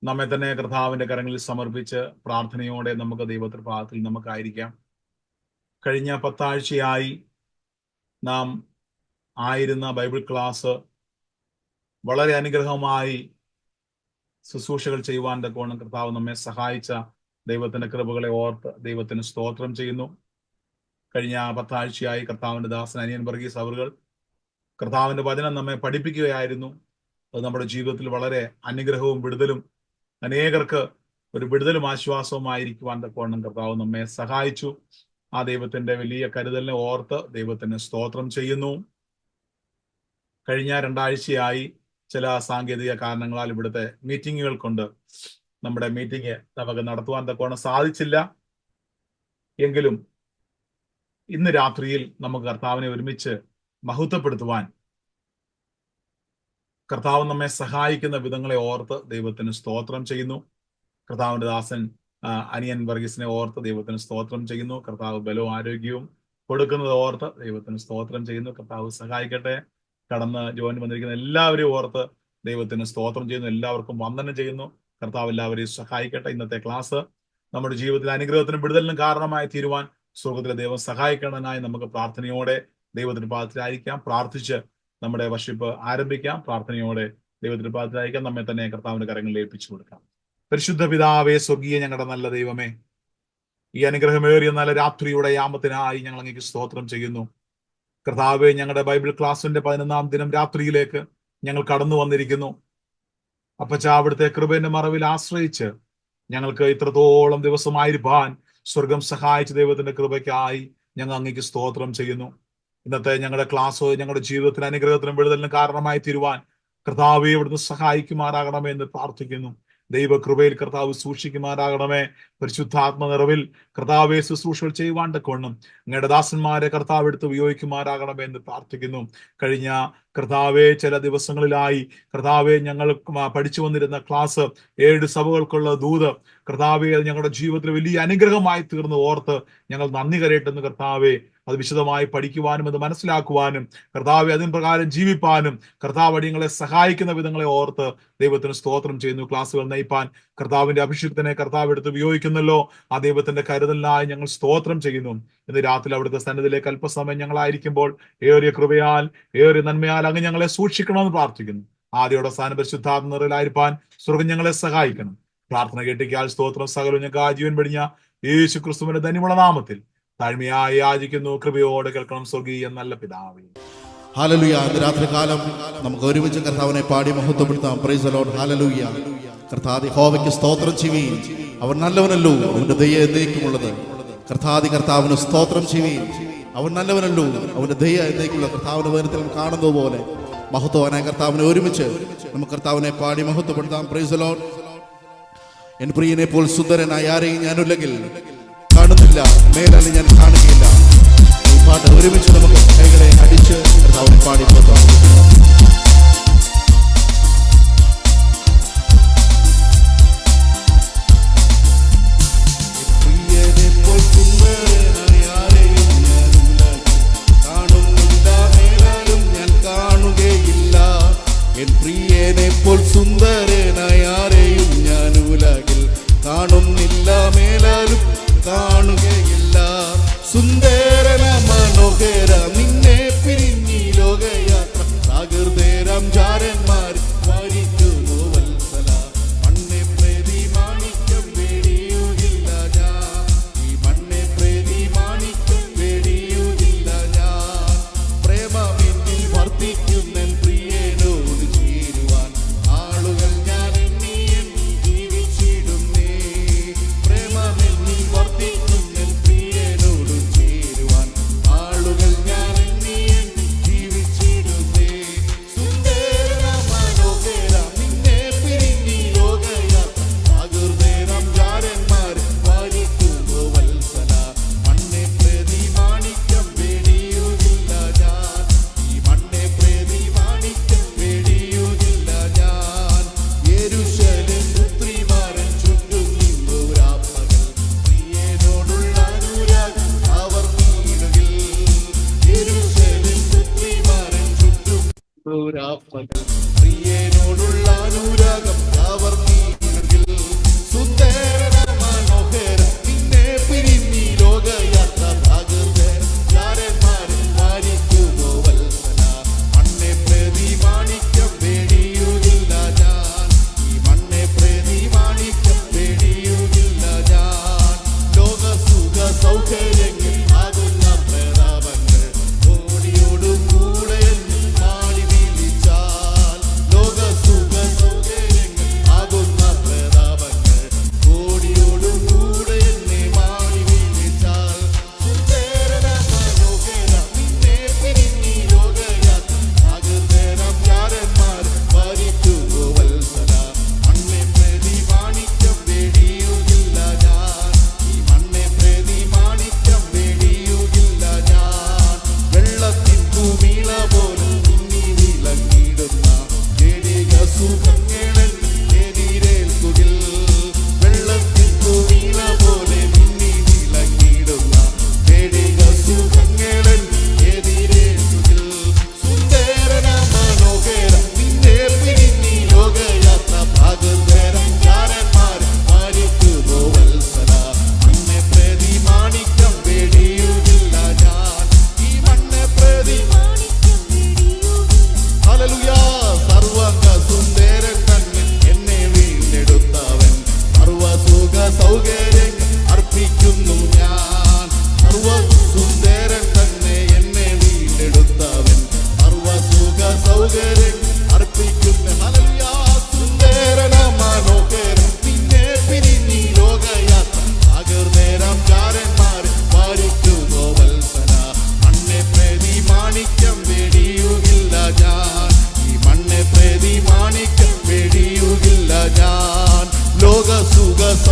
നമ്മെ തന്നെ കർത്താവിന്റെ കരങ്ങളിൽ സമർപ്പിച്ച് പ്രാർത്ഥനയോടെ നമുക്ക് ദൈവകൃപാത്തിൽ നമുക്കായിരിക്കാം. കഴിഞ്ഞ 10 ആഴ്ചയായി നാം ആയിരുന്ന ബൈബിൾ ക്ലാസ് വളരെ അനുഗ്രഹമായി ശുശ്രൂഷകൾ ചെയ്യുവാൻ തക്കവണ്ണം കർത്താവ് നമ്മെ സഹായിച്ച ദൈവത്തിന്റെ കൃപകളെ ഓർത്ത് ദൈവത്തിന് സ്തോത്രം ചെയ്യുന്നു. കഴിഞ്ഞ 10 ആഴ്ചയായി കർത്താവിന്റെ ദാസൻ അനിയൻ വർഗീസ് അവറുകൾ കർത്താവിന്റെ വചനം നമ്മെ പഠിപ്പിക്കുകയായിരുന്നു. അത് നമ്മുടെ ജീവിതത്തിൽ വളരെ അനുഗ്രഹവും വിടുതലും അനേകർക്ക് ഒരു വിടുതലും ആശ്വാസവുമായിരിക്കുവാൻ തക്കവണ്ണം കർത്താവ് നമ്മെ സഹായിച്ചു. ആ ദൈവത്തിന്റെ വലിയ കരുതലിനെ ഓർത്ത് ദൈവത്തിന് സ്തോത്രം ചെയ്യുന്നു. കഴിഞ്ഞ 2 ആഴ്ചയായി ചില സാങ്കേതിക കാരണങ്ങളാൽ ഇവിടുത്തെ മീറ്റിങ്ങുകൾ കൊണ്ട് നമ്മുടെ മീറ്റിംഗ് നമുക്ക് നടത്തുവാൻ തക്കവണ്ണം സാധിച്ചില്ല. എങ്കിലും ഇന്ന് രാത്രിയിൽ നമുക്ക് കർത്താവിനെ ഒരുമിച്ച് മഹത്വപ്പെടുത്തുവാൻ കർത്താവ് നമ്മെ സഹായിക്കുന്ന വിധങ്ങളെ ഓർത്ത് ദൈവത്തിന് സ്തോത്രം ചെയ്യുന്നു. കർത്താവിന്റെ ദാസൻ അനിയൻ വർഗീസിനെ ഓർത്ത് ദൈവത്തിന് സ്തോത്രം ചെയ്യുന്നു. കർത്താവ് ബലവും ആരോഗ്യവും കൊടുക്കുന്നത് ഓർത്ത് ദൈവത്തിന് സ്തോത്രം ചെയ്യുന്നു. കർത്താവ് സഹായിക്കട്ടെ. കടന്ന് ജോയിൻ വന്നിരിക്കുന്ന എല്ലാവരെയും ഓർത്ത് ദൈവത്തിന് സ്തോത്രം ചെയ്യുന്നു. എല്ലാവർക്കും വന്ദനം ചെയ്യുന്നു. കർത്താവ് എല്ലാവരെയും സഹായിക്കട്ടെ. ഇന്നത്തെ ക്ലാസ് നമ്മുടെ ജീവിതത്തിൽ അനുഗ്രഹത്തിനും വിടുതലിനും കാരണമായി തീരുവാൻ സ്വർഗ്ഗത്തിലെ ദൈവം സഹായിക്കണമെന്നായി നമുക്ക് പ്രാർത്ഥനയോടെ ദൈവത്തിന്റെ പാദത്തിലായിരിക്കാം. പ്രാർത്ഥിച്ച് നമ്മുടെ വർഷിപ്പ് ആരംഭിക്കാം. പ്രാർത്ഥനയോടെ ദൈവത്തിന്റെ പാദത്തിലായിരിക്കാം. നമ്മെ തന്നെ കർത്താവിന്റെ കരങ്ങളിൽ ഏൽപ്പിച്ചു കൊടുക്കാം. പരിശുദ്ധ പിതാവേ, സ്വർഗീയ ഞങ്ങളുടെ നല്ല ദൈവമേ, ഈ അനുഗ്രഹമേറിയ നല്ല രാത്രിയുടെ യാമത്തിനായി ഞങ്ങൾ അങ്ങേക്ക് സ്തോത്രം ചെയ്യുന്നു. കർത്താവേ, ഞങ്ങളുടെ ബൈബിൾ ക്ലാസിന്റെ 11-ാം ദിനം രാത്രിയിലേക്ക് ഞങ്ങൾ കടന്നു വന്നിരിക്കുന്നു. അപ്പച്ച, അവിടുത്തെ കൃപയുടെ മറവിൽ ആശ്രയിച്ച് ഞങ്ങൾക്ക് ഇത്രത്തോളം ദിവസമായിരിക്കാൻ സ്വർഗം സഹായിച്ച ദൈവത്തിന്റെ കൃപയ്ക്കായി ഞങ്ങൾ അങ്ങേക്ക് സ്തോത്രം ചെയ്യുന്നു. ഇന്നത്തെ ഞങ്ങളുടെ ക്ലാസ് ഞങ്ങളുടെ ജീവിതത്തിന് അനുഗ്രഹത്തിനും വിടുതലിനും കാരണമായി തീരുവാൻ കർത്താവെ ഇവിടുന്ന് സഹായിക്കുമാറാകണമേ എന്ന് പ്രാർത്ഥിക്കുന്നു. ദൈവകൃപയിൽ കർത്താവ് സൂക്ഷിക്കുമാറാകണമേ. പരിശുദ്ധാത്മ നിറവിൽ കർത്താവെ ശുശ്രൂഷകൾ ചെയ്യുവാൻ തക്കവണ്ണം അങ്ങയുടെ ദാസന്മാരെ കർത്താവ് എടുത്ത് ഉപയോഗിക്കുമാറാകണമേ എന്ന് പ്രാർത്ഥിക്കുന്നു. കഴിഞ്ഞ കർത്താവെ ചില ദിവസങ്ങളിലായി കർത്താവെ ഞങ്ങൾ പഠിച്ചു വന്നിരുന്ന ക്ലാസ് 7 സഭകൾക്കുള്ള ദൂത് കർത്താവെ അത് ഞങ്ങളുടെ ജീവിതത്തിൽ വലിയ അനുഗ്രഹമായി തീർന്ന് ഓർത്ത് ഞങ്ങൾ നന്ദി കരയട്ടെന്ന് കർത്താവെ അത് വിശദമായി പഠിക്കുവാനും അത് മനസ്സിലാക്കുവാനും കർത്താവെ അതിന് പ്രകാരം ജീവിപ്പാനും കർത്താവ് അടിയങ്ങളെ സഹായിക്കുന്ന വിധങ്ങളെ ഓർത്ത് ദൈവത്തിന് സ്തോത്രം ചെയ്യുന്നു. ക്ലാസ്സുകൾ നയിപ്പാൻ കർത്താവിന്റെ അഭിഷേകത്തിനെ കർത്താവ് എടുത്ത് ഉപയോഗിക്കുന്നല്ലോ. ആ ദൈവത്തിന്റെ കരുതലിനായി ഞങ്ങൾ സ്തോത്രം ചെയ്യുന്നു. ഇന്ന് രാത്രി അവിടുത്തെ സന്നിധിയിലേക്ക് അല്പസമയം ഞങ്ങളായിരിക്കുമ്പോൾ ഏറിയ കൃപയാൽ ഏറിയ നന്മയാൽ അങ്ങ് ഞങ്ങളെ സൂക്ഷിക്കണമെന്ന് പ്രാർത്ഥിക്കുന്നു. ആദ്യയുടെ സ്ഥാനം പരിശുദ്ധാത്മ നിറയിലായിരിക്കാൻ സ്വർഗം ഞങ്ങളെ സഹായിക്കണം. പ്രാർത്ഥന കേട്ടിക്കാൽ സ്തോത്രം. സകലം ഞങ്ങൾക്ക് ആ ജീവൻ വെടിഞ്ഞ യേശു ക്രിസ്തുവിന്റെ ധന്യമുള്ള നാമത്തിൽ താഴ്മയായി യാചിക്കുന്നു. കൃപയോടെ കേൾക്കണം സ്വർഗീയ നല്ല പിതാവേ. ഹല്ലേലൂയ. ഇന്ന് രാത്രികാലം നമുക്ക് ഒരുമിച്ച് കർത്താവിനെ പാടി മഹത്വപ്പെടുത്താം. Praise the Lord. ഹല്ലേലൂയ. കർത്താവേ, യഹോവയ്ക്ക് സ്തോത്രം ചെയ്യുവീൻ. അവൻ നല്ലവനല്ലോ, അവന്റെ ദയ എന്നേക്കുമുള്ളത്. കർത്താവിന് സ്തോത്രം ചെയ്യുവീൻ. അവൻ നല്ലവനല്ലോ, അവന്റെ ദയ എന്നേക്കുള്ള കർത്താവിന്റെ വചനത്തിൽ കാണുന്നത് പോലെ മഹത്വവാനായ കർത്താവിനെ ഒരുമിച്ച് നമുക്ക് കർത്താവിനെ പാടി മഹത്വപ്പെടുത്താം. Praise the Lord. എൻ പ്രിയനെ പോൽ സുന്ദരനായ ആരെയും ഞാനില്ലെങ്കിൽ കാണുന്നില്ല, മേലാലും ഞാൻ കാണുകയില്ല. ഈ പാട്ട് ഒരുമിച്ച് നമുക്ക് കൈകളെ അടിച്ച് കർത്താവിനെ പാടി മഹത്വം. എൻ പ്രിയനെ പോൽ സുന്ദരനായ ആരെയും ഞാൻ ഉലകിൽ കാണുന്നില്ല, മേലാലും കാണുകയില്ല. സുന്ദരന മനോഹര നിന്നെ പിരിഞ്ഞി ലോകയാത്ര സാഗർദേ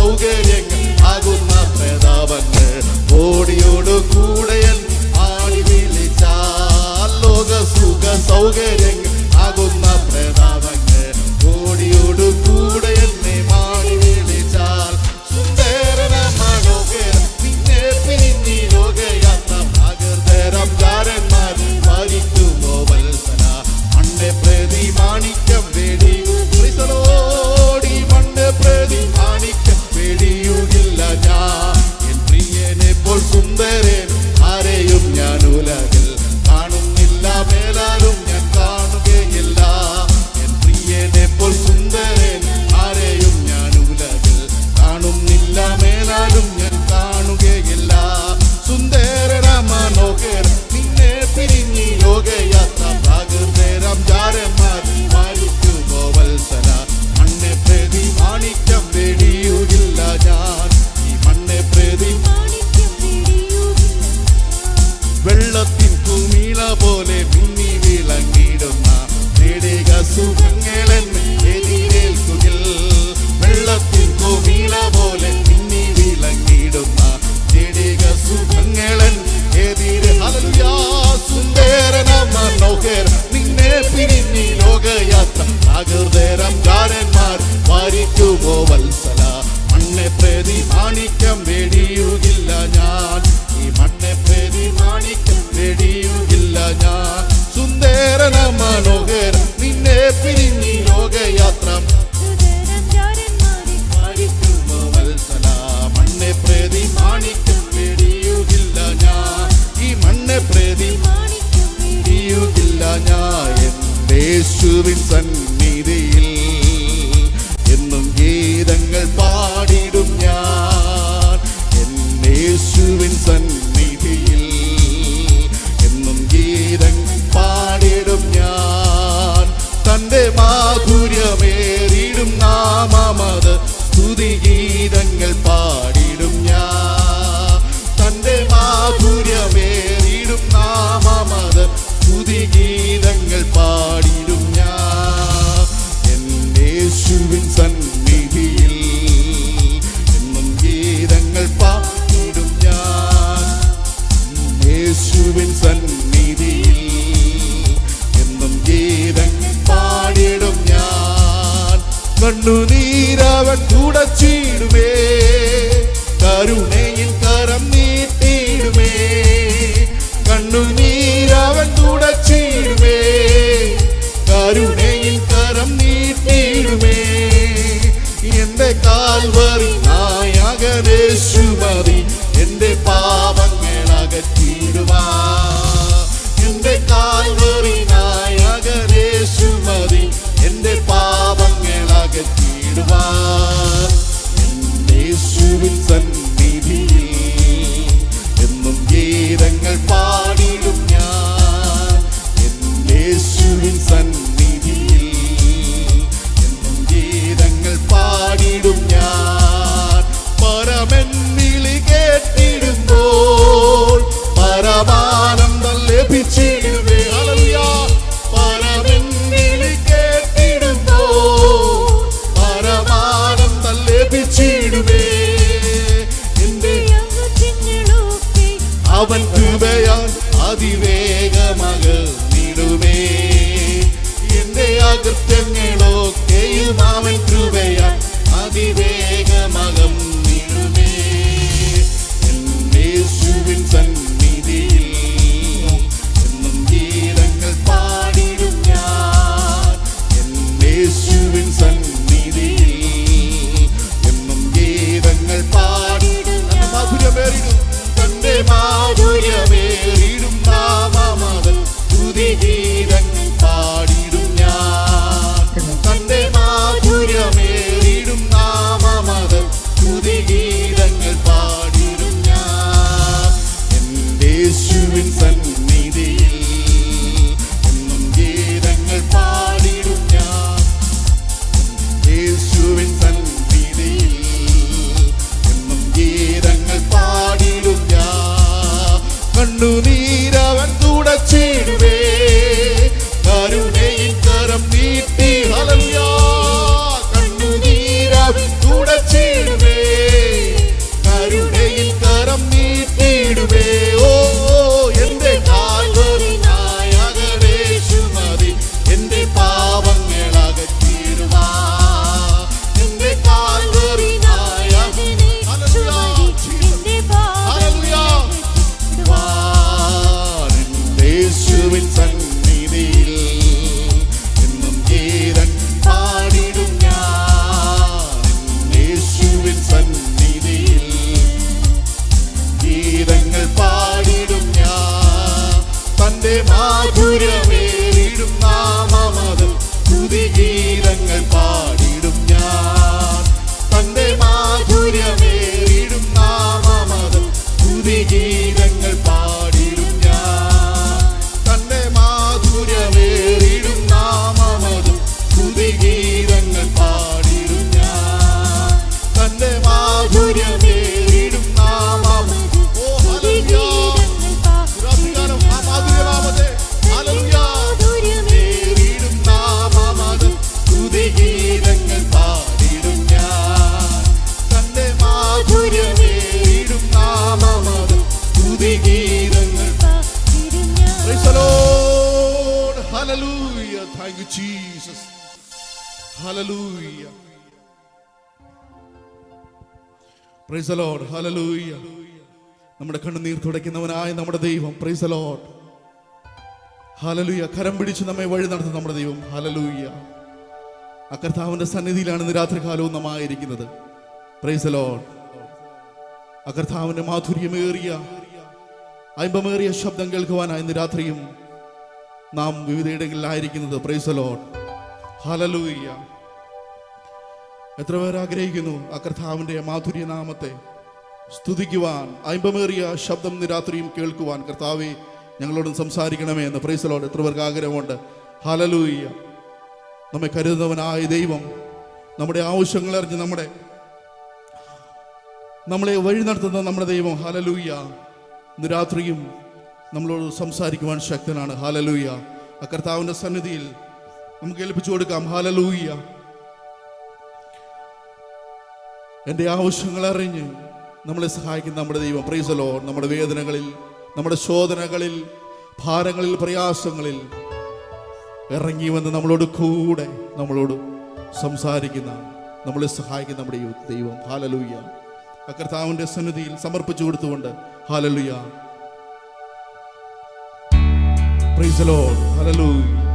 സൗകര്യങ്ങൾ ആകുന്ന പ്രതാപങ്ങൾ ഓടിയോട് കൂടെയൻ ആടി വിളിച്ചാൽ ലോക സുഖ സൗകര്യങ്ങൾ ആകുന്ന പ്രതാപങ്ങൾ ഓടിയോട് കൂടെ എന്നെ മാടി വിളിച്ചാൽ സുന്ദരന മനോഹര നിന്നെ പിരിഞ്ഞി ലോകയാത്ര ഭാഗതരം ചാരന്മാർ വാരിക്കുമോ വത്സല മണ്ണെ പ്രതി മാണിക്യം വെടിയോടി മണ്ണ് പ്രതി മാണിക്യം വെടിയുകില്ല ഞാൻ എൻ പ്രിയനെ പോൽ സുന്ദരൻ ആരെയും ഞാൻ ഉലകിൽ കാണുന്നില്ല മേലാലും ഞാൻ കാണുകയില്ല എൻ പ്രിയനെ പോൽ സുന്ദരൻ ആരെയും ഞാൻ ഉലകിൽ കാണുന്നില്ല മേലാലും ഞാൻ കാണുകയില്ല സുന്ദരന മനോഹര നിന്നെ പിരിഞ്ഞി ലോകയാത്ര ഭാഗതേരം ചാരന്മാർ വാരിക്കുമോ വത്സല മണ്ണെ പ്രതി മാണിക്യം വെടിയുകില്ല ഞാൻ ഈ മണ്ണെ പ്രതി വെള്ളത്തിൻ കുമിള പോലെ മിന്നി വിളങ്ങിടുന്ന നേടിക സുഖങ്ങളെന്ന് എതിരേൽക്കുകിൽ വെള്ളത്തിൻ കുമിള പോലെ മിന്നി വിളങ്ങിടുന്ന നേടിക സുഖങ്ങളൻ എതിരെ ഹല്ലേലൂയ സുന്ദരന മനോഹര നിന്നെ പിരിഞ്ഞി ലോകയാത്ര ഭാഗതേരം ചാരന്മാർ വാരിക്കുമോ വത്സല മണ്ണെ പ്രതി മാണിക്യം വെടിയുകില്ല ഞാൻ ഈ മണ്ണെ പ്രതി മാണിക്യം വെടിയുകില്ല ഞാൻ സുന്ദരന മനോഹര നിന്നെ പിരിഞ്ഞി ലോകയാത്ര വാരിക്കുമോ വത്സല മണ്ണെ പ്രതി മാണിക്യം വെടിയുകില്ല ഞാൻ ഈ മണ്ണെ പ്രതി വെടിയുകില്ല ഞാൻ എൻ്റെ യേശുവിൻ സന്നിധിയിൽ എന്നും ഗീതങ്ങൾ പാടിടും ഞാൻ എൻ്റെ യേശുവിൻ സന്നിധിയിൽ എന്നും ഗീതങ്ങൾ പാടിടും ഞാൻ തൻ്റെ മാധുര്യമേറിടും നാമമത് സ്തുതി ഗീതങ്ങൾ പാടിടും ഞാൻ തൻ്റെ മാധുര്യമേറിടും നാമമത് സ്തുതി ഗീതങ്ങൾ പാടിടും ഞാൻ എൻ്റെ യേശുവിൻ സന്നിധിയിൽ എന്നും ഗീതങ്ങൾ പാടിടും ഞാൻ യേശുവിൻ സന്നിധിയിൽ എന്നും ഗീതങ്ങൾ പാടിടും ഞാൻ കണ്ണുനീരവൻ തുടച്ചിടുമേ കരുണയിൽ കരം നീട്ടിടുമേ കണ്ണുനീരവൻ തുടച്ചിടുമേ കരുണയിൽ കരം നീട്ടിടുമേ എന്റെ കാൽവറി നായകനേശു മതി എന്റെ പാപങ്ങൾ അകറ്റിടുവാ എന്റെ കാൽവറി നായകനേശു മതി എന്റെ പാപങ്ങൾ അകറ്റിടുവാ യേശുവിൻ സന്നിധിയിൽ Jesus. Hallelujah. Praise the Lord. Hallelujah. നമ്മുടെ കണ്ണുനീർ തുടയ്ക്കുന്നവനായ നമ്മുടെ ദൈവം. Price the Lord. ഹല്ലേലൂയ. കരം പിടിച്ച് നമ്മെ വഴി നടത്തുന്ന നമ്മുടെ ദൈവം. ഹല്ലേലൂയ. ആ കർത്താവിന്റെ സന്നിധിയിലാണ് ഇന്ന് രാത്രികാലവും നാം ആയിരിക്കുന്നത്. Praise the Lord. ആ കർത്താവിന്റെ മാധുര്യമേറിയ അയ്മ്പമേറിയ ശബ്ദം കേൾക്കുവാനായി ഇന്ന് രാത്രിയും നാം വിവിധയിടങ്ങളിലായിരിക്കുന്നത്. Praise the Lord. ഹല്ലേലൂയ. എത്ര പേർ ആഗ്രഹിക്കുന്നു ആ കർത്താവിന്റെ മാധുര്യ നാമത്തെ സ്തുതിക്കുവാൻ, അയ്മ്പമേറിയ ശബ്ദം ഇന്ന് രാത്രിയും കേൾക്കുവാൻ. കർത്താവേ, ഞങ്ങളോട് സംസാരിക്കണമേ എന്ന്. Price the Lord. എത്ര പേർക്ക് ആഗ്രഹമുണ്ട്? ഹല്ലേലൂയ. നമ്മെ കരുതുന്നവനായ ദൈവം, നമ്മുടെ ആവശ്യങ്ങൾ അറിഞ്ഞ് നമ്മളെ വഴി നടത്തുന്ന നമ്മുടെ ദൈവം. ഹല്ലേലൂയ. ഇന്ന് രാത്രിയും നമ്മളോട് സംസാരിക്കുവാൻ ശക്തനാണ്. ഹല്ലേലൂയ. ആ കർത്താവിന്റെ സന്നിധിയിൽ നമുക്ക് ഏൽപ്പിച്ചു കൊടുക്കാം. ഹല്ലേലൂയ. എൻ്റെ ആവശ്യങ്ങൾ അറിഞ്ഞ് നമ്മളെ സഹായിക്കുന്ന നമ്മുടെ ദൈവം. Price the Lord. നമ്മുടെ വേദനകളിൽ, നമ്മുടെ ശോധനകളിൽ, ഭാരങ്ങളിൽ, പ്രയാസങ്ങളിൽ ഇറങ്ങി വന്ന് നമ്മളോട് സംസാരിക്കുന്ന, നമ്മളെ സഹായിക്കുന്ന നമ്മുടെ ദൈവം. ഹല്ലേലൂയ. ആ കർത്താവിന്റെ സന്നിധിയിൽ സമർപ്പിച്ചു കൊടുത്തുകൊണ്ട് ഹല്ലേലൂയ. Praise the Lord. ഹല്ലേലൂയ.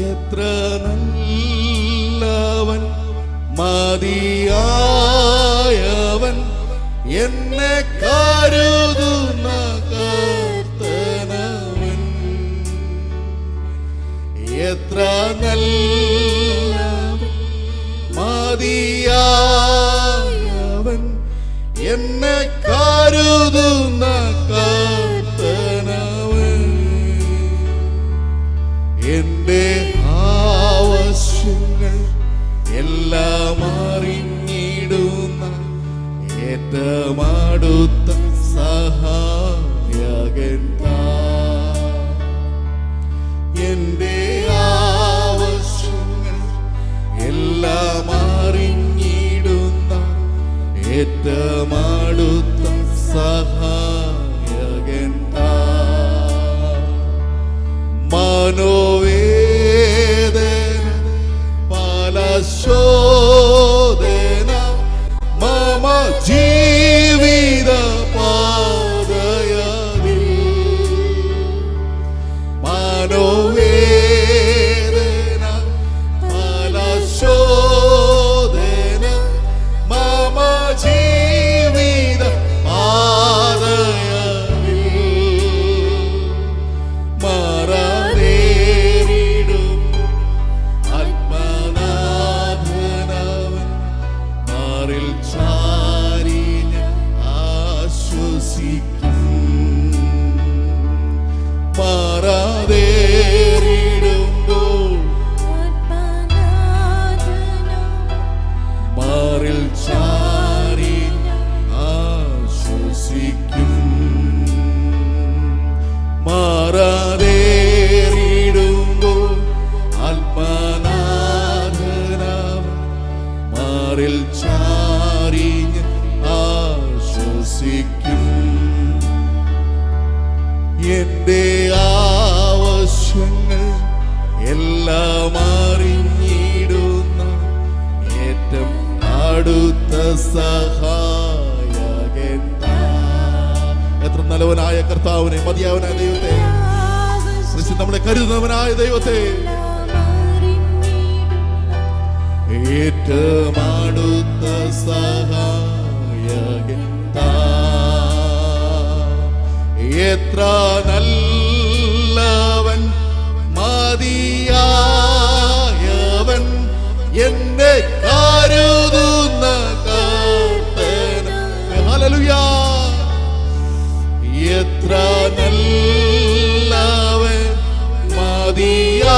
എത്ര നല്ലവൻ, മതിയായവൻ, എന്നെ കരുതുന്ന കർത്തനവൻ. എത്ര നല്ലവൻ, മതിയായവൻ, എന്നെ കരുതുന്ന കർത്തനവൻ. എന്റെ ആവശ്യങ്ങൾ എല്ലാം അറിഞ്ഞിടുന്ന ഏറ്റവും അടുത്ത സഹായകൻ. എന്റെ ആവശ്യങ്ങൾ എല്ലാം അറിഞ്ഞിടുന്ന ഏറ്റവും അടുത്ത സഹായകൻ. മനോവേദന, പലശോധന മമ ജീവിത പാതയതിൽ. മനോവേദന, പലശോധന മമ ജീവിത പാതയതിൽ. മാറാതേറിടും ആത്മനാഥനവൻ, മാറിൽ ചാരി ഞാൻ ആശ്വസിക്കും. മാറാതേറിടുമ്പോൾ മാറിൽ ചാരി ഞാൻ ആശ്വസിക്കും. മാറാതേറിടുമ്പോൾ ആത്മനാഥനവൻ, മാറിൽ ചാരി ഞാൻ ആശ്വസിക്കും. എന്റെ ആവശ്യങ്ങൾ എല്ലാം അറിഞ്ഞിടുന്ന ഏറ്റവും അടുത്ത സഹായകൻ. എത്ര നല്ലവനായ കർത്താവിനെ, മതിയാവനായ ദൈവത്തെ, നമ്മളെ കരുതുന്നവനായ ദൈവത്തെ, ഏറ്റവും അടുത്ത സഹായകൻ. എത്ര നല്ലവൻ, മതിയായവൻ, എന്നെ കരുതുന്ന കർത്തനവൻ. ഹല്ലേലൂയ. എത്ര നല്ലവൻ, മതിയായവൻ,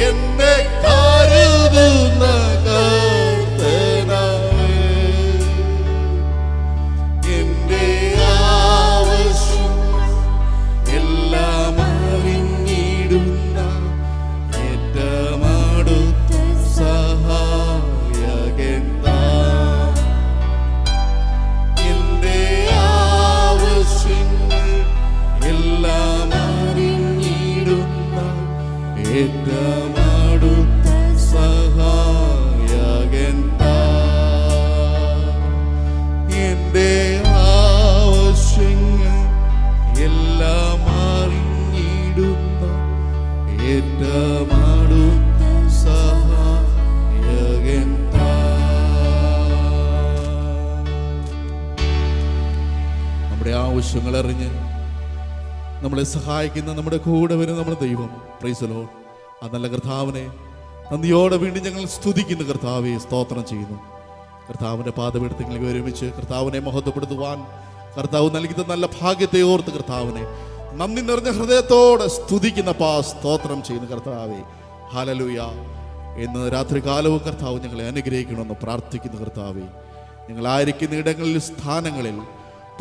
എന്നെ കരുതുന്ന കർത്തനവൻ. എന്റെ ആവശ്യം ഏറ്റമടുത്ത സഹായകൻ എന്റെ ആവശ്യങ്ങൾ എല്ലാം അറിഞ്ഞിടുന്ന ഏറ്റമടുത്ത സഹായകൻ നമ്മുടെ ആവശ്യങ്ങൾ അറിഞ്ഞ് നമ്മളെ സഹായിക്കുന്ന നമ്മുടെ കൂടെ വരുന്ന നമ്മുടെ ദൈവം, പ്രൈസ് ദി ലോർഡ്. ആ നല്ല കർത്താവിനെ നന്ദിയോടെ വീണ്ടും ഞങ്ങൾ സ്തുതിക്കുന്ന കർത്താവെ സ്തോത്രം ചെയ്യുന്നു. കർത്താവിൻ്റെ പാദപീഠത്തിൽ ഒരുമിച്ച് കർത്താവിനെ മഹത്വപ്പെടുത്തുവാൻ കർത്താവ് നൽകിയ നല്ല ഭാഗ്യത്തെ ഓർത്ത് കർത്താവിനെ നന്ദി നിറഞ്ഞ ഹൃദയത്തോടെ സ്തുതിക്കുന്ന സ്തോത്രം ചെയ്യുന്ന കർത്താവെ, ഹല്ലേലൂയ. ഇന്ന് രാത്രി കാലവും കർത്താവ് ഞങ്ങളെ അനുഗ്രഹിക്കണമെന്ന് പ്രാർത്ഥിക്കുന്ന കർത്താവെ, ഞങ്ങളായിരിക്കുന്ന ഇടങ്ങളിൽ സ്ഥാനങ്ങളിൽ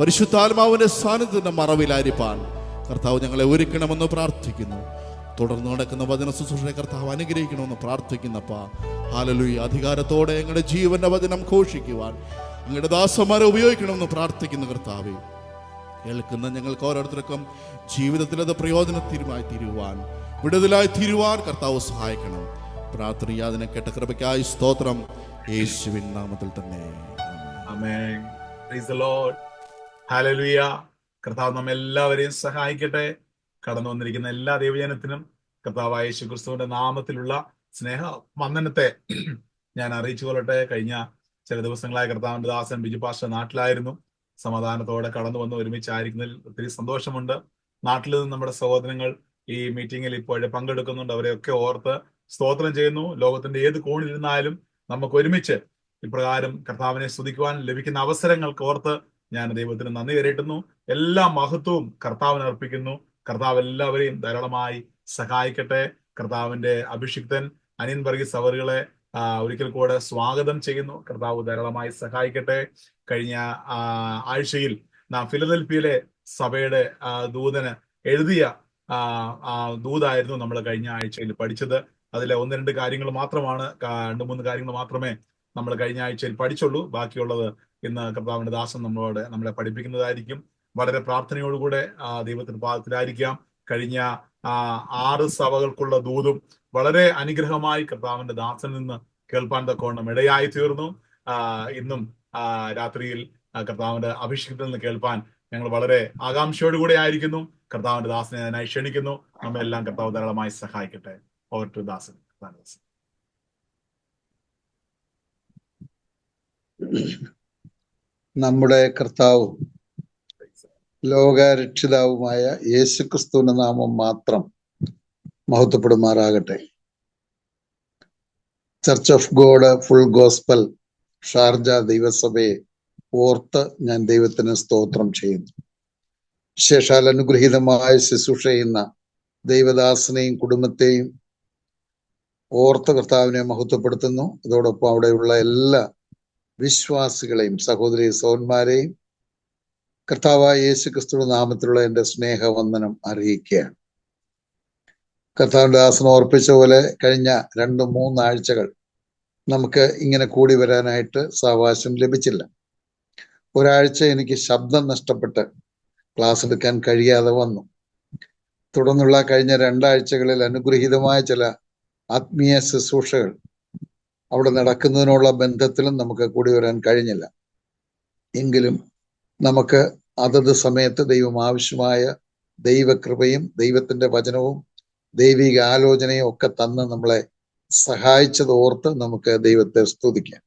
പരിശുദ്ധാത്മാവിൻ്റെ സാന്നിധ്യത്തിൻ്റെ മറവിലായിരിക്കാൻ കർത്താവ് ഞങ്ങളെ ഒരുക്കണമെന്ന് പ്രാർത്ഥിക്കുന്നു. തുടർന്ന് നടക്കുന്ന വചന ശുശ്രൂഷയെ കർത്താവ് അനുഗ്രഹിക്കണമെന്ന് പ്രാർത്ഥിക്കുന്നപ്പാ, ഹല്ലേലൂയ. അധികാരത്തോടെ ഞങ്ങളുടെ ജീവന്റെ വചനം ഘോഷിക്കുവാൻ ഞങ്ങളുടെ ദാസന്മാരെ ഉപയോഗിക്കണമെന്ന് പ്രാർത്ഥിക്കുന്ന കർത്താവെ, കേൾക്കുന്ന ഞങ്ങൾക്ക് ഓരോരുത്തർക്കും ജീവിതത്തിൽ അത് പ്രയോജനത്തിനുമായി തീരുവാൻ, വിടുതലായി തീരുവാൻ കർത്താവ് സഹായിക്കണം. പ്രാർത്ഥന യാതന കേട്ട കൃപയ്ക്കായി സ്തോത്രം, യേശുവിൻ നാമത്തിൽ തന്നെ ആമേൻ. Praise the Lord. ഹല്ലേലൂയ. കർത്താവ് നമ്മെല്ലാവരെയും സഹായിക്കട്ടെ. കടന്നു വന്നിരിക്കുന്ന എല്ലാ ദൈവജനത്തിനും കർത്താവായ യേശുക്രിസ്തുവിന്റെ നാമത്തിലുള്ള സ്നേഹ വന്ദനത്തെ ഞാൻ അറിയിച്ചു കൊള്ളട്ടെ. കഴിഞ്ഞ ചില ദിവസങ്ങളായി കർത്താവിന്റെ ദാസൻ ബിജു പാസ്റ്റർ നാട്ടിലായിരുന്നു. സമാധാനത്തോടെ കടന്നു വന്ന് ഒരുമിച്ചായിരിക്കുന്നതിൽ ഒത്തിരി സന്തോഷമുണ്ട്. നാട്ടിൽ നിന്ന് നമ്മുടെ സഹോദരങ്ങൾ ഈ മീറ്റിങ്ങിൽ ഇപ്പോഴേ പങ്കെടുക്കുന്നുണ്ട്. അവരെയൊക്കെ ഓർത്ത് സ്തോത്രം ചെയ്യുന്നു. ലോകത്തിന്റെ ഏത് കോണിലിരുന്നാലും നമുക്ക് ഒരുമിച്ച് ഇപ്രകാരം കർത്താവിനെ സ്തുതിക്കുവാൻ ലഭിക്കുന്ന അവസരങ്ങൾക്ക് ഓർത്ത് ഞാൻ ദൈവത്തിന് നന്ദി കരയറ്റുന്നു. എല്ലാ മഹത്വവും കർത്താവിന് അർപ്പിക്കുന്നു. കർത്താവ് എല്ലാവരെയും ധാരാളമായി സഹായിക്കട്ടെ. കർത്താവിന്റെ അഭിഷിക്തൻ അനിയൻ വർഗീസ് അവറുകളെ ഒരിക്കൽ കൂടെ സ്വാഗതം ചെയ്യുന്നു. കർത്താവ് ധാരാളമായി സഹായിക്കട്ടെ. കഴിഞ്ഞ ആഴ്ചയിൽ നാം ഫിലദൽഫിയയിലെ സഭയുടെ ദൂതന് എഴുതിയ ദൂതായിരുന്നു നമ്മൾ കഴിഞ്ഞ ആഴ്ചയിൽ പഠിച്ചത്. അതിലെ 1-2 കാര്യങ്ങൾ മാത്രമാണ്, 2-3 കാര്യങ്ങൾ മാത്രമേ നമ്മൾ കഴിഞ്ഞ ആഴ്ചയിൽ പഠിച്ചുള്ളൂ. ബാക്കിയുള്ളത് ഇന്ന് കർത്താവിന്റെ ദാസൻ നമ്മളെ പഠിപ്പിക്കുന്നതായിരിക്കും. വളരെ പ്രാർത്ഥനയോടുകൂടെ ദൈവത്തിന്റെ പാദത്തിലായിരിക്കാം. കഴിഞ്ഞ 6 സഭകൾക്കുള്ള ദൂതും വളരെ അനുഗ്രഹമായി കർത്താവിന്റെ ദാസനിൽ നിന്ന് കേൾപ്പാൻ തക്കവണ്ണം ഇടയായി തീർന്നു. ഇന്നും രാത്രിയിൽ കർത്താവിന്റെ അഭിഷേകത്തിൽ നിന്ന് കേൾപ്പാൻ ഞങ്ങൾ വളരെ ആകാംക്ഷയോടുകൂടെ ആയിരിക്കുന്നു. കർത്താവിന്റെ ദാസനെ അതിനായി ക്ഷണിക്കുന്നു. നമ്മെല്ലാം കർത്താവ് ധാരാളമായി സഹായിക്കട്ടെ. ഓവർ ടു ദാസൻ. നമ്മുടെ കർത്താവും ലോകരക്ഷിതാവുമായ യേശുക്രിസ്തുവിന്റെ നാമം മാത്രം മഹത്വപ്പെടുമാറാകട്ടെ. Church of God full gospel Sharjah ദൈവസഭയെ ഓർത്ത് ഞാൻ ദൈവത്തിന് സ്തോത്രം ചെയ്യുന്നു. വിശേഷാൽ അനുഗ്രഹീതമായ ശുശ്രൂഷ ചെയ്യുന്ന ദൈവദാസനെയും കുടുംബത്തെയും ഓർത്ത് കർത്താവിനെ മഹത്വപ്പെടുത്തുന്നു. അതോടൊപ്പം അവിടെയുള്ള എല്ലാ വിശ്വാസികളെയും സഹോദരി സഹോദരന്മാരെയും കർത്താവായ യേശുക്രിസ്തുവിന്റെ നാമത്തിലുള്ള എൻ്റെ സ്നേഹവന്ദനം അറിയിക്കുകയാണ്. കർത്താവിന്റെ ദാസൻ ഓർപ്പിച്ച പോലെ കഴിഞ്ഞ 2-3 ആഴ്ചകൾ നമുക്ക് ഇങ്ങനെ കൂടി വരാനായിട്ട് സാവകാശം ലഭിച്ചില്ല. ഒരാഴ്ച എനിക്ക് ശബ്ദം നഷ്ടപ്പെട്ട് ക്ലാസ് എടുക്കാൻ കഴിയാതെ വന്നു. തുടർന്നുള്ള കഴിഞ്ഞ 2 ആഴ്ചകളിൽ അനുഗ്രഹീതമായ ചില ആത്മീയ ശുശ്രൂഷകൾ അവിടെ നടക്കുന്നതിനുള്ള ബന്ധത്തിലും നമുക്ക് കൂടി വരാൻ കഴിഞ്ഞില്ല. എങ്കിലും നമുക്ക് അതത് സമയത്ത് ദൈവം ആവശ്യമായ ദൈവകൃപയും ദൈവത്തിന്റെ വചനവും ദൈവിക ആലോചനയും ഒക്കെ തന്ന് നമ്മളെ സഹായിച്ചത് ഓർത്ത് നമുക്ക് ദൈവത്തെ സ്തുതിക്കാം.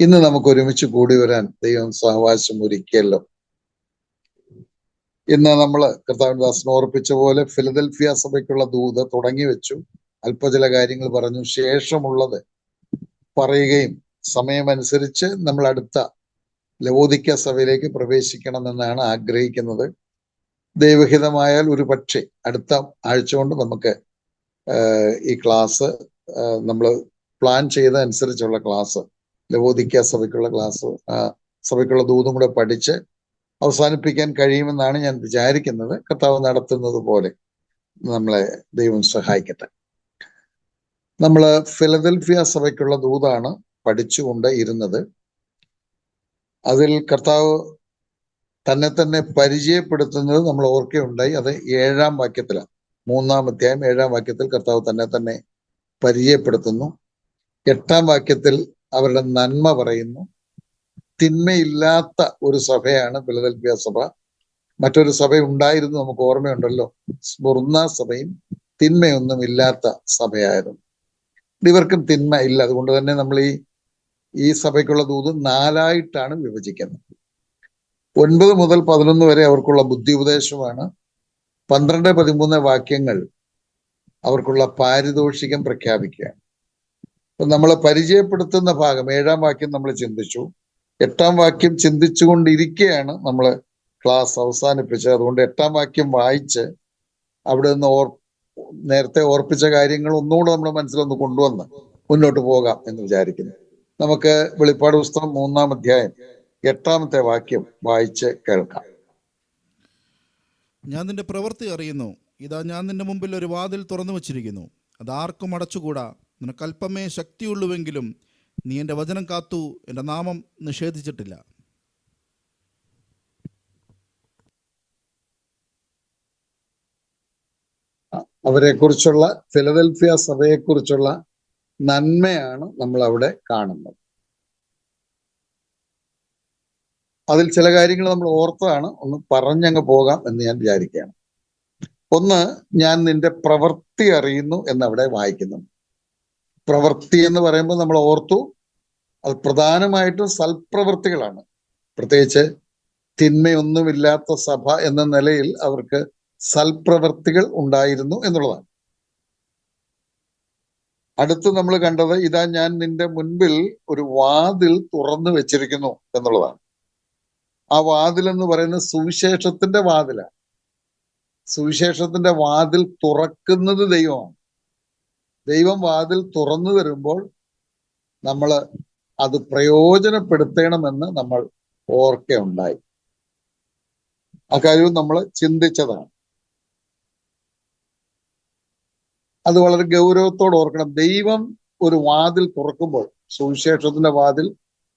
ഇന്ന് നമുക്ക് ഒരുമിച്ച് കൂടി വരാൻ ദൈവം സഹവാസം ഒരുക്കിയല്ലോ. ഇന്ന് നമ്മൾ കർത്താവിന്റെ ദാസൻ ഓർപ്പിച്ച പോലെ ഫിലദൽഫിയ സഭയ്ക്കുള്ള ദൂത് തുടങ്ങി വെച്ചു. അല്പ കാര്യങ്ങൾ പറഞ്ഞു. ശേഷമുള്ളത് പറയുകയും സമയമനുസരിച്ച് നമ്മൾ അടുത്ത ലവോദിക്ക സഭയിലേക്ക് പ്രവേശിക്കണമെന്നാണ് ആഗ്രഹിക്കുന്നത്. ദൈവഹിതമായാൽ ഒരു പക്ഷേ അടുത്ത ആഴ്ച കൊണ്ട് നമുക്ക് ഈ ക്ലാസ് നമ്മൾ പ്ലാൻ ചെയ്ത അനുസരിച്ചുള്ള ക്ലാസ് ലവോദിക്ക സഭയ്ക്കുള്ള ക്ലാസ് സഭയ്ക്കുള്ള ദൂതും കൂടെ പഠിച്ച് അവസാനിപ്പിക്കാൻ കഴിയുമെന്നാണ് ഞാൻ വിചാരിക്കുന്നത്. കർത്താവ് നടത്തുന്നത് പോലെ നമ്മളെ ദൈവം സഹായിക്കട്ടെ. നമ്മൾ ഫിലദൽഫിയ സഭയ്ക്കുള്ള ദൂതാണ് പഠിച്ചുകൊണ്ട് ഇരുന്നത്. അതിൽ കർത്താവ് തന്നെ പരിചയപ്പെടുത്തുന്നത് നമ്മൾ ഓർക്കുകയുണ്ടായി. അത് 7-ാം വാക്യത്തിലാണ്. 3-ാം അധ്യായം 7-ാം വാക്യത്തിൽ കർത്താവ് തന്നെ പരിചയപ്പെടുത്തുന്നു. 8-ാം വാക്യത്തിൽ അവരുടെ നന്മ പറയുന്നു. തിന്മയില്ലാത്ത ഒരു സഭയാണ് ഫിലദൽഫിയ സഭ. മറ്റൊരു സഭ ഉണ്ടായിരുന്നു, നമുക്ക് ഓർമ്മയുണ്ടല്ലോ, സ്മുർന്ന സഭയും തിന്മയൊന്നും ഇല്ലാത്ത സഭയായിരുന്നു. ഇവർക്കും തിന്മ ഇല്ല. അതുകൊണ്ട് തന്നെ നമ്മൾ ഈ സഭയ്ക്കുള്ള ദൂത് 4ആയിട്ടാണ് വിഭജിക്കുന്നത്. 9 മുതൽ 11 വരെ അവർക്കുള്ള ബുദ്ധി ഉപദേശമാണ്. 12-13 വാക്യങ്ങൾ അവർക്കുള്ള പാരിതോഷികം പ്രഖ്യാപിക്കുകയാണ്. അപ്പൊ നമ്മൾ പരിചയപ്പെടുത്തുന്ന ഭാഗം 7-ാം വാക്യം നമ്മൾ ചിന്തിച്ചു. 8-ാം വാക്യം ചിന്തിച്ചുകൊണ്ടിരിക്കുകയാണ് നമ്മൾ ക്ലാസ് അവസാനിപ്പിച്ചത്. അതുകൊണ്ട് 8-ാം വാക്യം വായിച്ച് അവിടെ നിന്ന് നേരത്തെ ഓർപ്പിച്ച കാര്യങ്ങൾ ഒന്നുകൂടെ നമ്മുടെ മനസ്സിലൊന്ന് കൊണ്ടുവന്ന് മുന്നോട്ട് പോകാം എന്ന് വിചാരിക്കുന്നു. നമുക്ക് വെളിപ്പാട് പുസ്തകം 3-ാം അധ്യായം 8-ാമത്തെ വാക്യം വായിച്ച് കേൾക്കാം. ഞാൻ നിന്റെ പ്രവൃത്തി അറിയുന്നു. ഇതാ ഞാൻ നിന്റെ മുമ്പിൽ ഒരു വാതിൽ തുറന്നു വച്ചിരിക്കുന്നു, അതാർക്കും അടച്ചുകൂടാ. നിനക്ക് അല്പമേ ശക്തിയുള്ളുവെങ്കിലും നീ എൻ്റെ വചനം കാത്തു എൻ്റെ നാമം നിഷേധിച്ചിട്ടില്ല. അവരെക്കുറിച്ചുള്ള, ഫിലദൽഫിയ സഭയെക്കുറിച്ചുള്ള നന്മയാണ് നമ്മൾ അവിടെ കാണുന്നത്. അതിൽ ചില കാര്യങ്ങൾ നമ്മൾ ഓർത്താണ്, ഒന്ന് പറഞ്ഞങ്ങ് പോകാം എന്ന് ഞാൻ വിചാരിക്കുകയാണ്. ഒന്ന്, ഞാൻ നിന്റെ പ്രവൃത്തി അറിയുന്നു എന്നവിടെ വായിക്കുന്നു. പ്രവൃത്തി എന്ന് പറയുമ്പോൾ നമ്മൾ ഓർത്തു, അത് പ്രധാനമായിട്ടും സൽപ്രവൃത്തികളാണ്. പ്രത്യേകിച്ച് തിന്മയൊന്നുമില്ലാത്ത സഭ എന്ന നിലയിൽ അവർക്ക് സൽപ്രവൃത്തികൾ ഉണ്ടായിരുന്നു എന്നുള്ളതാണ്. അടുത്ത് നമ്മൾ കണ്ടത്, ഇതാ ഞാൻ നിന്റെ മുൻപിൽ ഒരു വാതിൽ തുറന്നു വെച്ചിരിക്കുന്നു എന്നുള്ളതാണ്. ആ വാതിൽ എന്ന് പറയുന്നത് സുവിശേഷത്തിന്റെ വാതിലാണ്. സുവിശേഷത്തിന്റെ വാതിൽ തുറക്കുന്നത് ദൈവമാണ്. ദൈവം വാതിൽ തുറന്നു തരുമ്പോൾ നമ്മൾ അത് പ്രയോജനപ്പെടുത്തണമെന്ന് നമ്മൾ ഓർക്കുകയുണ്ടായി. ആ കാര്യവും നമ്മൾ ചിന്തിച്ചതാണ്. അത് വളരെ ഗൗരവത്തോടെ ഓർക്കണം. ദൈവം ഒരു വാതിൽ തുറക്കുമ്പോൾ, സുവിശേഷത്തിന്റെ വാതിൽ,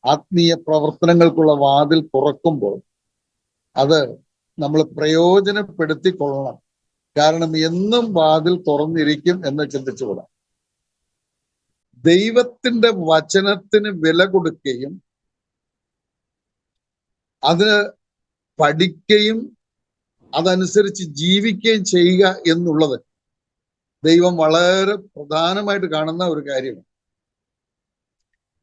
ആത്മീയ പ്രവർത്തനങ്ങൾക്കുള്ള വാതിൽ തുറക്കുമ്പോൾ അത് നമ്മൾ പ്രയോജനപ്പെടുത്തിക്കൊള്ളണം. കാരണം എന്നും വാതിൽ തുറന്നിരിക്കും എന്ന് ചിന്തിച്ചുകൂടാ. ദൈവത്തിന്റെ വചനത്തിന് വില കൊടുക്കുകയും അത് പഠിക്കുകയും അതനുസരിച്ച് ജീവിക്കുകയും ചെയ്യുക എന്നുള്ളത് ദൈവം വളരെ പ്രധാനമായിട്ട് കാണുന്ന ഒരു കാര്യമാണ്.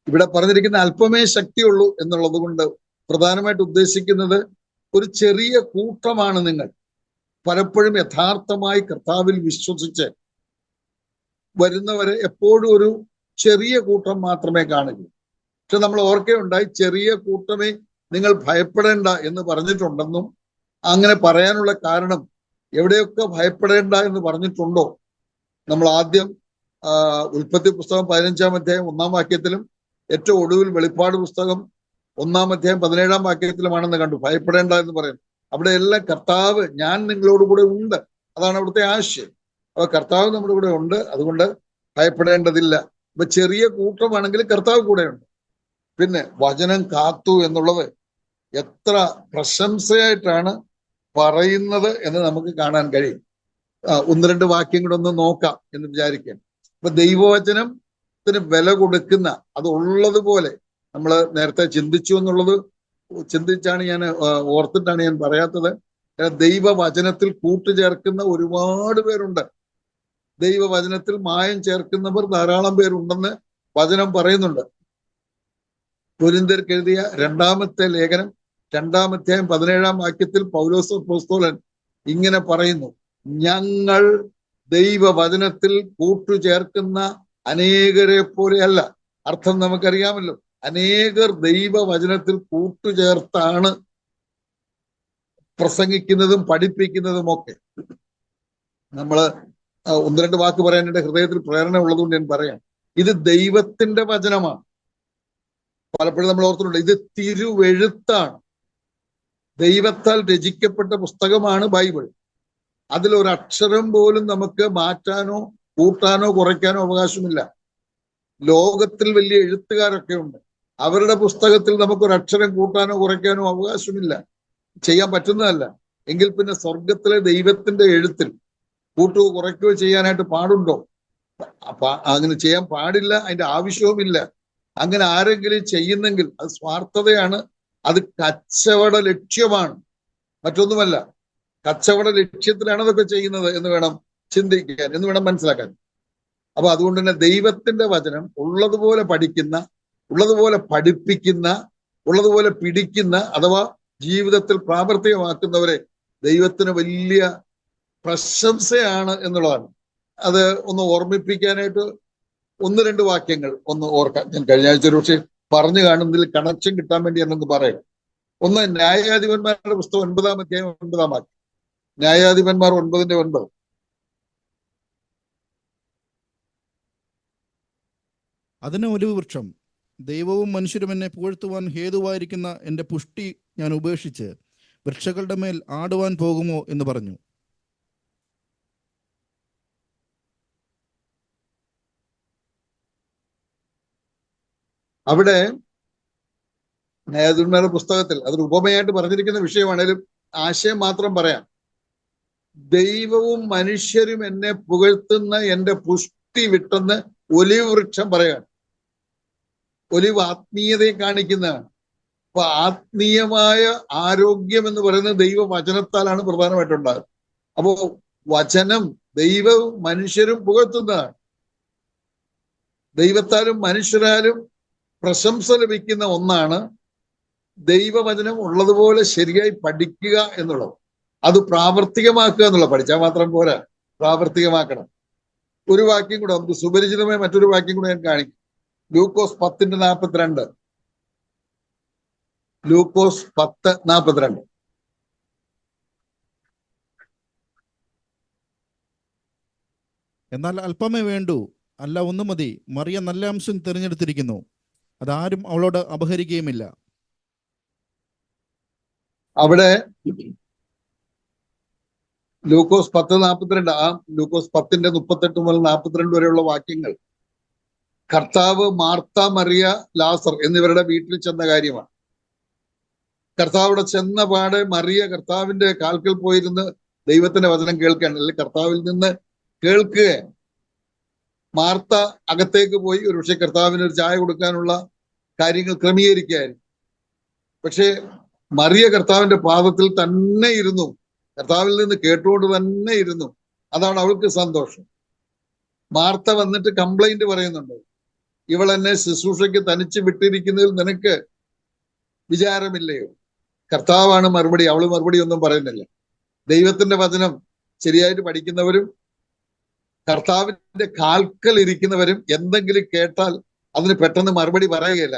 ഇവിടെ പറഞ്ഞിരിക്കുന്ന അല്പമേ ശക്തിയുള്ളൂ എന്നുള്ളത് കൊണ്ട് പ്രധാനമായിട്ട് ഉദ്ദേശിക്കുന്നത് ഒരു ചെറിയ കൂട്ടമാണ് നിങ്ങൾ. പലപ്പോഴും യഥാർത്ഥമായി കർത്താവിൽ വിശ്വസിച്ച് വരുന്നവരെ എപ്പോഴും ഒരു ചെറിയ കൂട്ടം മാത്രമേ കാണുകയുള്ളൂ. പക്ഷെ നമ്മൾ ഓർക്കുകയുണ്ടായി, ചെറിയ കൂട്ടമേ നിങ്ങൾ ഭയപ്പെടേണ്ട എന്ന് പറഞ്ഞിട്ടുണ്ടെന്നും, അങ്ങനെ പറയാനുള്ള കാരണം എവിടെയൊക്കെ ഭയപ്പെടേണ്ട എന്ന് പറഞ്ഞിട്ടുണ്ടോ, നമ്മൾ ആദ്യം ഉൽപ്പത്തി പുസ്തകം 15-ാം അധ്യായം 1-ാം വാക്യത്തിലും ഏറ്റവും ഒടുവിൽ വെളിപ്പാട് പുസ്തകം 1-ാം അധ്യായം 17-ാം വാക്യത്തിലുമാണെന്ന് കണ്ടു. ഭയപ്പെടേണ്ട എന്ന് പറയുന്നു. അവിടെ എല്ലാം കർത്താവ് ഞാൻ നിങ്ങളോട് കൂടെ ഉണ്ട്, അതാണ് അവിടുത്തെ ആശയം. അപ്പൊ കർത്താവ് നമ്മുടെ കൂടെ ഉണ്ട്, അതുകൊണ്ട് ഭയപ്പെടേണ്ടതില്ല. ഇപ്പൊ ചെറിയ കൂട്ടമാണെങ്കിൽ കർത്താവ് കൂടെയുണ്ട്. പിന്നെ വചനം കാത്തു എന്നുള്ളത് എത്ര പ്രശംസയായിട്ടാണ് പറയുന്നത് എന്ന് നമുക്ക് കാണാൻ കഴിയും. 1-2 വാക്യം കൂടെ ഒന്ന് നോക്കാം എന്ന് വിചാരിക്കാം. അപ്പൊ ദൈവവചനത്തിന് വില കൊടുക്കുന്ന, അത് ഉള്ളതുപോലെ നമ്മൾ നേരത്തെ ചിന്തിച്ചു എന്നുള്ളത് ചിന്തിച്ചാണ് ഞാൻ ഓർത്തിട്ടാണ് ഞാൻ പറയാത്തത്. ദൈവവചനത്തിൽ കൂട്ടുചേർക്കുന്ന ഒരുപാട് പേരുണ്ട്. ദൈവവചനത്തിൽ മായം ചേർക്കുന്നവർ ധാരാളം പേരുണ്ടെന്ന് വചനം പറയുന്നുണ്ട്. കൊരിന്ത്യർക്ക് എഴുതിയ 2-ാമത്തെ ലേഖനം 2-ാം അധ്യായം 17-ാം വാക്യത്തിൽ പൗലോസ് അപ്പോസ്തലൻ ഇങ്ങനെ പറയുന്നു, ഞങ്ങൾ ദൈവവചനത്തിൽ കൂട്ടുചേർക്കുന്ന അനേകരെ പോലെയല്ല. അർത്ഥം നമുക്കറിയാമല്ലോ. അനേകർ ദൈവവചനത്തിൽ കൂട്ടുചേർത്താണ് പ്രസംഗിക്കുന്നതും പഠിപ്പിക്കുന്നതും ഒക്കെ. നമ്മള് 1-2 വാക്ക് പറയാൻ എൻ്റെ ഹൃദയത്തിൽ പ്രേരണ ഉള്ളതുകൊണ്ട് ഞാൻ പറയാം. ഇത് ദൈവത്തിന്റെ വചനമാണ്. പലപ്പോഴും നമ്മൾ ഓർത്തിട്ടുണ്ട്, ഇത് തിരുവെഴുത്താണ്. ദൈവത്താൽ രചിക്കപ്പെട്ട പുസ്തകമാണ് ബൈബിൾ. അതിലൊരക്ഷരം പോലും നമുക്ക് മാറ്റാനോ കൂട്ടാനോ കുറയ്ക്കാനോ അവകാശമില്ല. ലോകത്തിൽ വലിയ എഴുത്തുകാരൊക്കെ ഉണ്ട്, അവരുടെ പുസ്തകത്തിൽ നമുക്കൊരക്ഷരം കൂട്ടാനോ കുറയ്ക്കാനോ അവകാശമില്ല, ചെയ്യാൻ പറ്റുന്നതല്ല. എങ്കിൽ പിന്നെ സ്വർഗത്തിലെ ദൈവത്തിന്റെ എഴുത്തിൽ കൂട്ടുകയോ കുറയ്ക്കുകയോ ചെയ്യാനായിട്ട് പാടുണ്ടോ? അങ്ങനെ ചെയ്യാൻ പാടില്ല, അതിന്റെ ആവശ്യവുമില്ല. അങ്ങനെ ആരെങ്കിലും ചെയ്യുന്നെങ്കിൽ അത് സ്വാർത്ഥതയാണ്, അത് കച്ചവട ലക്ഷ്യമാണ്, മറ്റൊന്നുമല്ല. കച്ചവട ലക്ഷ്യത്തിലാണ് അതൊക്കെ ചെയ്യുന്നത് എന്ന് വേണം ചിന്തിക്കാൻ, എന്ന് വേണം മനസ്സിലാക്കാൻ. അപ്പൊ അതുകൊണ്ട് തന്നെ ദൈവത്തിന്റെ വചനം ഉള്ളതുപോലെ പഠിക്കുന്ന, ഉള്ളതുപോലെ പഠിപ്പിക്കുന്ന, ഉള്ളതുപോലെ പിടിക്കുന്ന, അഥവാ ജീവിതത്തിൽ പ്രാവർത്തികമാക്കുന്നവരെ ദൈവത്തിന് വലിയ പ്രശംസയാണ് എന്നുള്ളതാണ്. അത് ഒന്ന് ഓർമ്മിപ്പിക്കാനായിട്ട് 1-2 വാക്യങ്ങൾ ഒന്ന് ഓർക്കാം. ഞാൻ കഴിഞ്ഞ ആഴ്ച ഒരു പക്ഷേ പറഞ്ഞു കാണുന്നതിൽ കണക്ഷൻ കിട്ടാൻ വേണ്ടി എന്നൊന്ന് പറയാം. ഒന്ന്, ന്യായാധിപന്മാരുടെ പുസ്തകം 9-ാം അധ്യായം 9-ാം വാക്യം. ന്യായാധിപന്മാർ 9:9. അതിന് ഒലിവ് വൃക്ഷം, ദൈവവും മനുഷ്യരും എന്നെ പുകഴ്ത്തുവാൻ ഹേതുവായിരിക്കുന്ന എൻ്റെ പുഷ്ടി ഞാൻ ഉപേക്ഷിച്ച് വൃക്ഷങ്ങളുടെ മേൽ ആടുവാൻ പോകുമോ എന്ന് പറഞ്ഞു. അവിടെ ന്യായാധിപന്മാരുടെ പുസ്തകത്തിൽ അതൊരു ഉപമയായിട്ട് പറഞ്ഞിരിക്കുന്ന വിഷയമാണേലും ആശയം മാത്രം പറയാം. ദൈവവും മനുഷ്യരും എന്നെ പുകഴ്ത്തുന്ന എൻ്റെ പുഷ്ടി വിട്ടെന്ന് ഒലിവ് വൃക്ഷം പറയുകയാണ്. ഒലിവ് ആത്മീയതയെ കാണിക്കുന്നതാണ്. അപ്പൊ ആത്മീയമായ ആരോഗ്യം എന്ന് പറയുന്നത് ദൈവവചനത്താലാണ് പ്രധാനമായിട്ടുണ്ടാകുന്നത്. അപ്പോ വചനം ദൈവവും മനുഷ്യരും പുകഴ്ത്തുന്നതാണ്. ദൈവത്താലും മനുഷ്യരാലും പ്രശംസ ലഭിക്കുന്ന ഒന്നാണ് ദൈവവചനം ഉള്ളതുപോലെ ശരിയായി പഠിക്കുക എന്നുള്ളത്. അത് പ്രാവർത്തികമാക്കുക എന്നുള്ളത്. പഠിച്ചാൽ മാത്രം പോരാ, പ്രാവർത്തികമാക്കണം. ഒരു വാക്യം കൂടെ, നമുക്ക് സുപരിചിതമായ മറ്റൊരു വാക്യം കൂടെ ഞാൻ കാണിക്കും. ലൂക്കോസ് 10:42. ലൂക്കോസ് 10:42. എന്നാൽ അല്പമേ വേണ്ടൂ, അല്ല ഒന്നു മതി. മറിയ നല്ല അംശം തിരഞ്ഞെടുത്തിരിക്കുന്നു, അതാരും അവളോട് അപഹരിക്കുകയുമില്ല. അവിടെ ലൂക്കോസ് 10:42, ആ ലൂക്കോസ് 10:38 മുതൽ 42 വരെയുള്ള വാക്യങ്ങൾ കർത്താവ്, മാർത്ത, മറിയ, ലാസർ എന്നിവരുടെ വീട്ടിൽ ചെന്ന കാര്യമാണ്. കർത്താവിടെ ചെന്ന പാടെ മറിയ കർത്താവിന്റെ കാൽക്കൽ പോയിരുന്ന് ദൈവത്തിന്റെ വചനം കേൾക്കുകയാണ്, അല്ലെങ്കിൽ കർത്താവിൽ നിന്ന് കേൾക്കുകയാണ്. മാർത്ത അകത്തേക്ക് പോയി ഒരുപക്ഷെ കർത്താവിന് ഒരു ചായ കൊടുക്കാനുള്ള കാര്യങ്ങൾ ക്രമീകരിക്കുകയായിരുന്നു. പക്ഷേ മറിയ കർത്താവിന്റെ പാദത്തിൽ തന്നെ ഇരുന്നു, കർത്താവിൽ നിന്ന് കേട്ടുകൊണ്ട് തന്നെ ഇരുന്നു. അതാണ് അവൾക്ക് സന്തോഷം. മാർത്ത വന്നിട്ട് കംപ്ലൈന്റ് പറയുന്നുണ്ട്, ഇവൾ എന്നെ ശുശ്രൂഷയ്ക്ക് തനിച്ച് വിട്ടിരിക്കുന്നതിൽ നിനക്ക് വിചാരമില്ലയോ? കർത്താവാണ് മറുപടി, അവള് മറുപടി ഒന്നും പറയുന്നില്ല. ദൈവത്തിന്റെ വചനം ശരിയായിട്ട് പഠിക്കുന്നവരും കർത്താവിന്റെ കാൽക്കൽ ഇരിക്കുന്നവരും എന്തെങ്കിലും കേട്ടാൽ അതിന് പെട്ടെന്ന് മറുപടി പറയുകയില്ല,